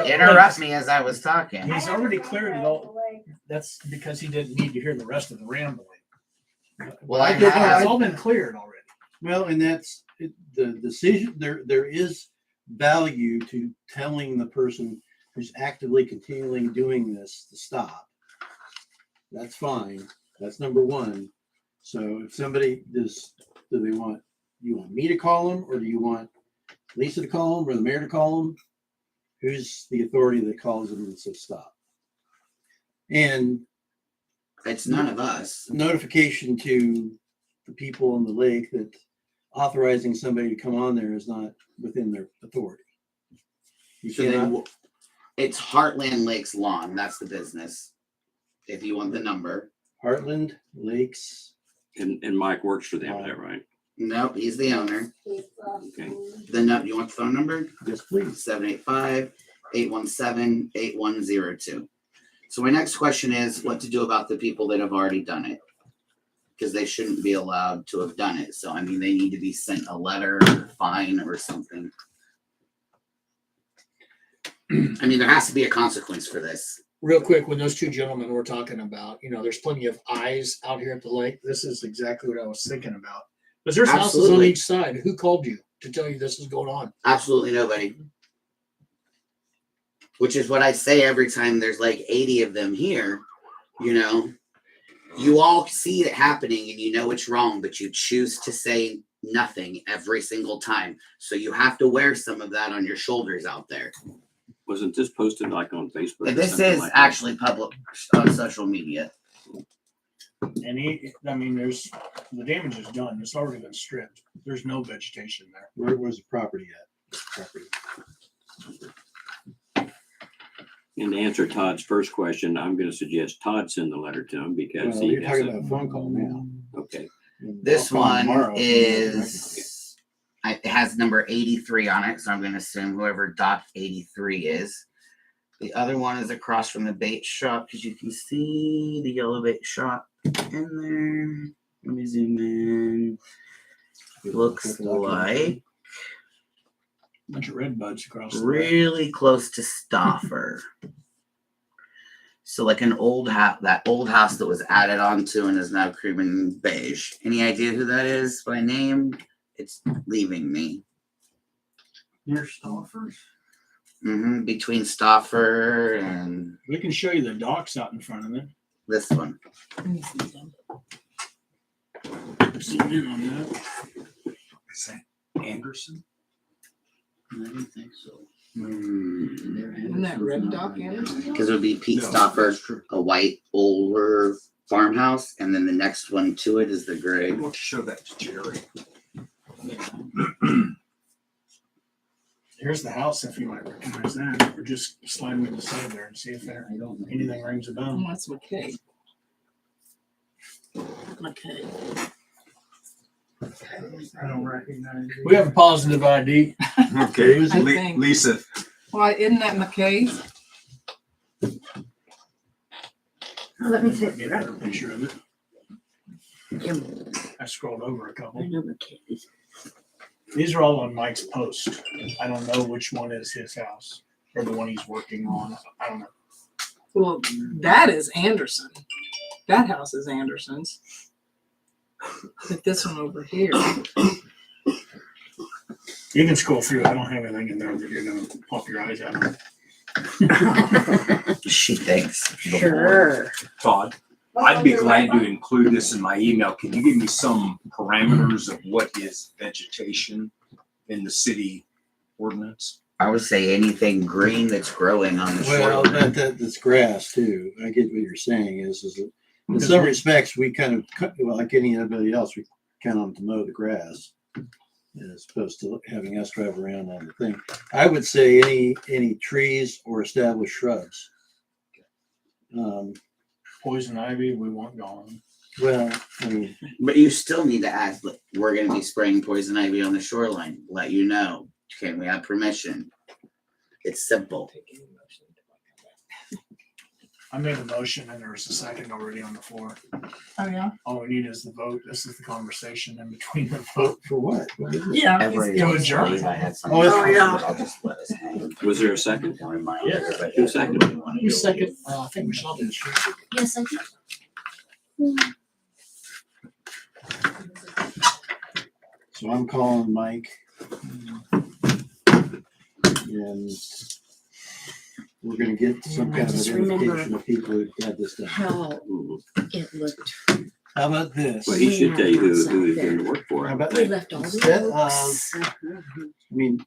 Interrupt me as I was talking. He's already cleared it all. That's because he didn't need to hear the rest of the rambling. Well, I It's have. all been cleared already. Well, and that's the decision. There is value to telling the person who's actively continually doing this to stop. That's fine. That's number one. So if somebody does, do you want me to call them, or do you want Lisa to call them, or the mayor to call them? Who's the authority that calls them and says stop? And it's none of us. Notification to the people on the lake that authorizing somebody to come on there is not within their authority. You So cannot, then it's Heartland Lakes Lawn. That's the business. If you want the number. Heartland Lakes. And Mike works for them, is that right? Nope, he's the owner. Okay. You want the phone number? Yes, please. 785-817-8102. So my next question is what to do about the people that have already done it. Because they shouldn't be allowed to have done it. So, I mean, they need to be sent a letter or fine or something. I mean, there has to be a consequence for this. Real quick, when those two gentlemen were talking about, there's plenty of eyes out here at the lake. This is exactly what I was thinking about. Because there's houses on Absolutely. each side. Who called you to tell you this is going on? Absolutely nobody. Which is what I say every time there's like 80 of them here. You all see it happening and you know it's wrong, but you choose to say nothing every single time. So you have to wear some of that on your shoulders out there. Wasn't this posted like on Facebook? or This something is like that? actually public on social media. And there's the damage is done. It's already been stripped. There's no vegetation there. Where's the property at? And to answer Todd's first question, I'm going to suggest Todd send the letter to him because Well, he you're talking has about a phone call now. Okay. This I'll call one tomorrow. is, it has number 83 on it, so I'm going to assume whoever Doc 83 is. The other one is across from the bait shop because you can see the yellow bait shop in there. Let me zoom in. Looks like Bunch of red buds across the really close to Stauffer. So like an old house, that old house that was added onto and is now cream and beige. Any idea who that is by name? It's leaving me. Near Stoffers? Between Stauffer and We can show you the docks out in front of it. this one. Zoom in on that. Is that Anderson? I don't think so. Isn't that Red Dock Anderson? Because it would be Pete No, Stauffer, a white older farmhouse, and then the next one to it is the gray. We'll show that to Jerry. Here's the house, if you might recognize that. Or just slide me beside there and see if there anything rings a bell. Oh, that's McKay. McKay. I don't recognize it. We have a positive ID. Okay, I think- Lisa. Why, isn't that McKay? Let me see. Get a picture of it. I scrolled over a couple. I know McKay's. These are all on Mike's post. I don't know which one is his house or the one he's working on. I don't know. Well, that is Anderson. That house is Anderson's. But this one over here. You can scroll through. I don't have anything in there that you're gonna pop your eyes out on. She thinks. Sure. Todd, I'd be glad to include this in my email. Can you give me some parameters of what is vegetation in the city ordinance? I would say anything green that's growing on the Well, shore. that's grass too. I get what you're saying is that in some respects, we kind of, like anybody else, we kind of to mow the grass. as opposed to having us drive around on the thing. I would say any trees or established shrubs. Poison ivy, we want gone. Well, I mean, But you still need to ask, look, we're gonna be spraying poison ivy on the shoreline, let you know. Can we have permission? It's simple. I made a motion and there's a second already on the floor. Oh, yeah? All we need is the vote. This is the conversation in between the for, vote. for what? What is it? Yeah. Every- To adjourn. I had some- Oh, it's- yeah. I'll just let us know. Was there a second? I'll remind Yeah. everybody Who seconded? we wanna You do. second, I think Michelle did. Yes, I did. So I'm calling Mike. And we're gonna get some I kind of just remember identification of people who had this done. How it looked. How about this? Well, he should tell you who he's We doing the work for. How about We left all instead the of, oaks. I mean,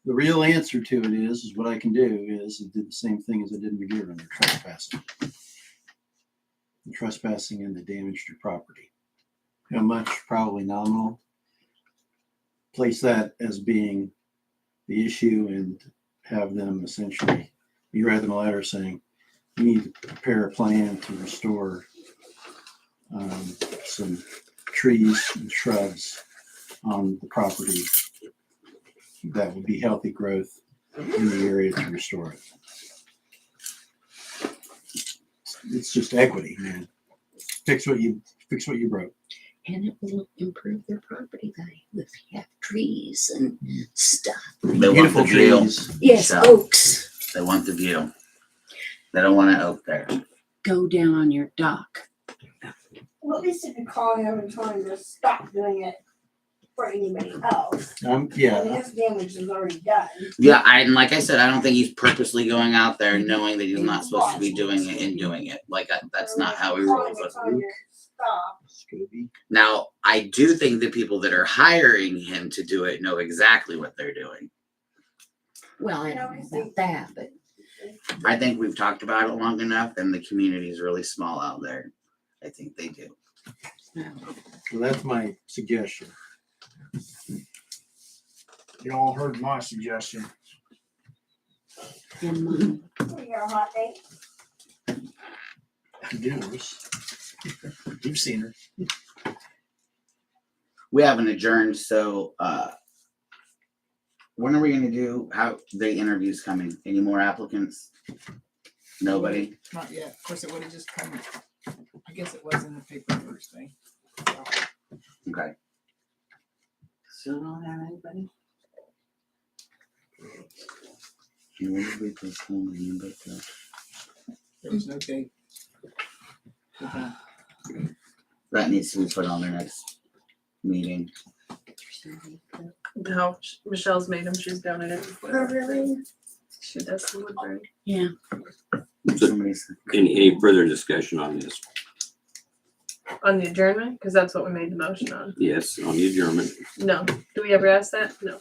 the real answer to it is what I can do is do the same thing as I did in McGivern, they're trespassing. They're trespassing into damaged your property. How much? Probably nominal. Place that as being the issue and have them essentially, you write them a letter saying, you need to prepare a plan to restore some trees and shrubs on the property that would be healthy growth in the area to restore it. It's just equity, man. Fix what you broke. And it will improve their property value if you have trees and stuff. They want Beautiful the view. trees. Yes, So, oaks. They want the view. They don't want an oak there. Go down on your dock. Well, at least if you're calling them and telling them to stop doing it for anybody else. And Yeah, his damage is already done. Yeah, and like I said, I don't think he's purposely going out there knowing that he's not supposed to be doing it and doing it. That's not how he rolls. Calling you, stop. Scooby. Now, I do think the people that are hiring him to do it know exactly what they're doing. Well, I don't know about that, but I think we've talked about it long enough, and the community is really small out there. I think they do. So that's my suggestion. You all heard my suggestion. in my You got a hot date? Yours. You've seen her. We haven't adjourned, so when are we gonna do the interviews coming? Any more applicants? Nobody? Not yet. Of course, it would have just come, I guess it was in the paper Thursday. Okay. Still don't have anybody? And when did we postpone the handbook though? There was no date. for that. That needs to be put on their next meeting. No, Michelle's made them. She's done it Oh, before. really? She does the Woodbury. yeah. Somebody's. Any further discussion on this? On the adjournment, because that's what we made the motion on. Yes, on the adjournment. No. Do we ever ask that? No.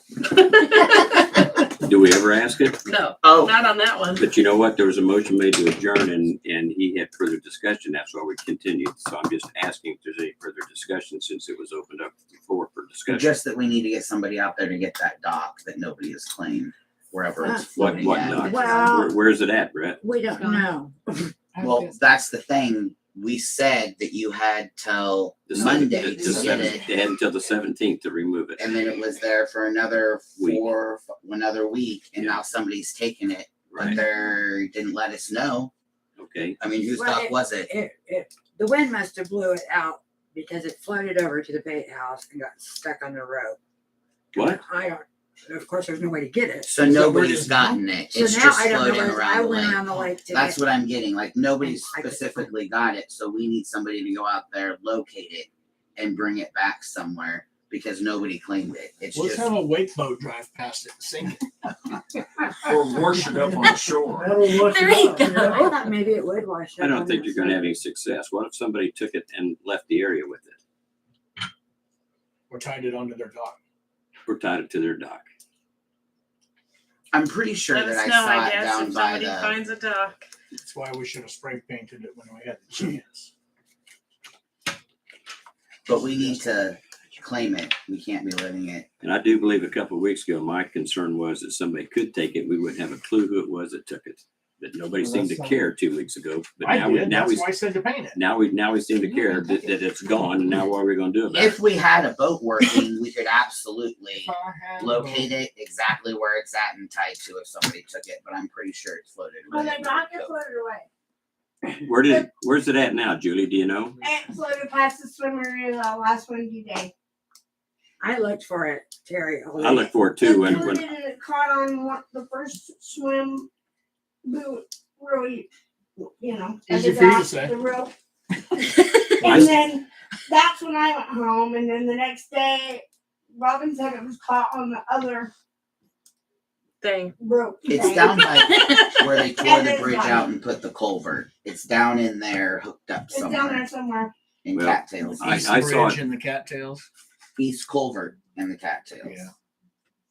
Do we ever ask it? No. Oh. Not on that one. But you know what? There was a motion made to adjourn and he had further discussion. That's why we continued. So I'm just asking if there's any further discussion since it was opened up before for discussion. Just that we need to get somebody out there to get that dock that nobody has claimed wherever it's What floating at. dock? Well- Where's it at, Brett? We don't know. Well, that's the thing. We said that you had till Monday to get it. They had until the 17th to remove it. And then it was there for another Week. another week, and now somebody's taken it, but Right. they didn't let us know. Okay. I mean, whose Well, dock was it? The wind must have blew it out because it floated over to the bait house and got stuck on the rope. What? I don't, of course, there's no way to get it. So nobody's gotten it. So It's now just I don't know floating whether I around the went lake. around the lake today. That's what I'm getting. Like nobody's I could- specifically got it, so we need somebody to go out there, locate it, and bring it back somewhere because nobody claimed it. It's Let's just have a wake boat drive past it and sink it. Or wash it up on the shore. That'll wash There it you out, go. yeah. I thought maybe it would wash I up don't on think the you're going to sea. have any success. What if somebody took it and left the area with it Or tied it onto their dock. or tied it to their dock? I'm pretty sure Let that us I know, saw I it guess, down if by somebody the. finds a dock. That's why we should have spray painted it when we had the chance. But we need to claim it. We can't be letting it. And I do believe a couple of weeks ago, my concern was that somebody could take it. We wouldn't have a clue who it was that took it. That nobody Well, seemed to that's care 2 weeks ago. But I now did. now That's why I said to paint it. now we seem to care that it's gone. And now what are we going to do about If it? we had a boat working, we could absolutely locate it exactly where it's at and tied to if somebody took it. But I'm pretty sure it's floated When away. the doctor floated away. Where's it at now, Julie? Do you know? It floated past the swimmer last Wednesday day. I looked for it, Terry. all I day. looked for it too. It When floated and it caught on the first swim boot, really, Easy ended for you to off say. the rope. I- And then that's when I went home. And then the next day, Robin said it was caught on the other Thing. rope. It's thing. down by where they tore And the it's bridge fine. out and put the culvert. It's down in there, hooked up It's down somewhere there somewhere. in Well, cattails. I East saw Bridge it. and the cattails. East Culvert and the cattails. Yeah.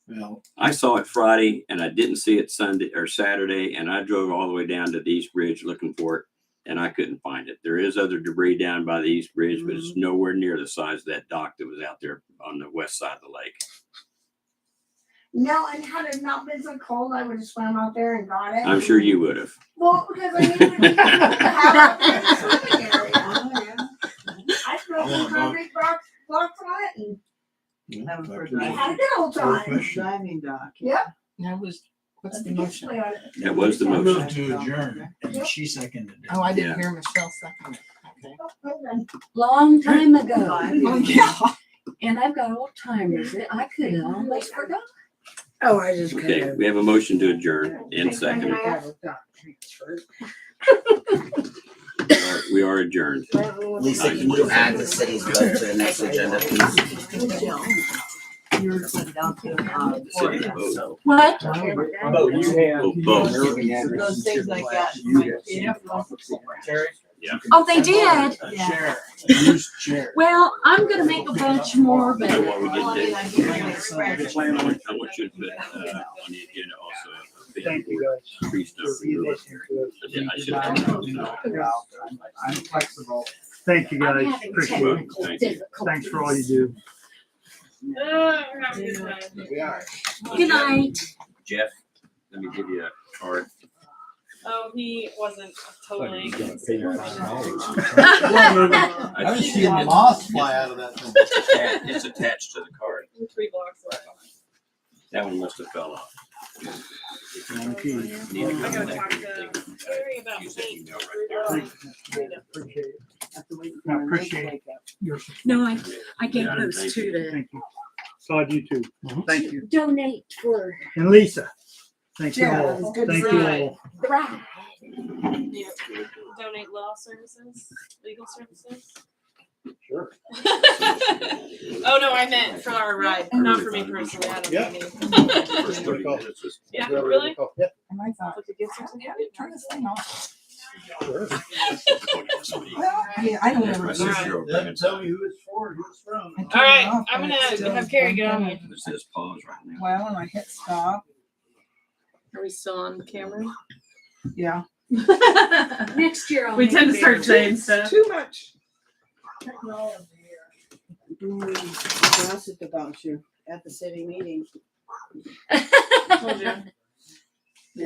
Well, I saw it Friday and I didn't see it Sunday or Saturday, and I drove all the way down to the East Bridge looking for it, and I couldn't find it. There is other debris down by the East Bridge, but it's nowhere near the size of that dock that was out there on the west side of the lake. No, and had it not been so cold, I would have swam out there and got it. I'm sure you would have. Well, because I knew it have out there in the swimming area. I threw some concrete blocks on it and That was for I diving. had a good old time. Diving dock. Yep. That was, what's Let the the kids motion? play on it. That was the I motion. moved to adjourn, and she seconded it. Oh, I didn't Yeah. hear Michelle second it. Okay. Oh, well then. Long time ago. Oh, yeah. And I've got old timers. I could have almost forgot. Oh, I just Okay, kind we have a motion to adjourn and second. of got transferred. We are adjourned. Lisa, can you add the city's vote to the next agenda, please? You're put down to, City vote. What? Oh, both. those things like that. Yeah. Oh, they did? Chair, use chair. Well, I'm gonna make a bunch more, but So what we did, Dave, I Thank want you to put on the agenda also. a Thank you, guys. Tree stump removal. Yeah, I should have. I'm flexible. Thank you, I'm guys. having Appreciate it. technical Thank you. difficulties. Thanks for all you do. We're having a good time. We are. Good night. Jeff, let me give you a card. Oh, he wasn't totally. I was seeing moths fly out of that thing. It's attached to the card. 3 blocks away. That one must have fell off. Okay. Need to I come gotta back talk and to take- Terry about use that paint. email right there. Appreciate it. I appreciate it. Your No, I gave Yeah, those thank two you. to Thank you. Todd, you too. Thank you. donate for And Lisa. Thank you Yeah, all. it's good to Thank see you you. all. the ride. Yeah. Donate law services, legal services. Sure. Oh no, I meant for our ride, not for me personally. I don't Yeah. need any. First 30 minutes was- Yeah, really? And I thought, With the gift certificate? turn this thing off. Sure. Well, I mean, I don't ever. Rest assured, Then tell me who it's for, who it's from. I turned All right, it off, I'm but gonna it still have Carrie get on blinking. me. It says pause right now. Well, and I hit stop. Are we still on camera? Yeah. Next year I'll. We make tend to start better. saying stuff. Too much. Gossiped about you at the city meeting. Told you.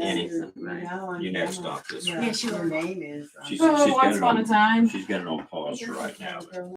Annie, Now you I'm- never stop this. Yeah, Yes, you your are. name is. She's Oh, got once it upon a on, time. she's got it on pause right now.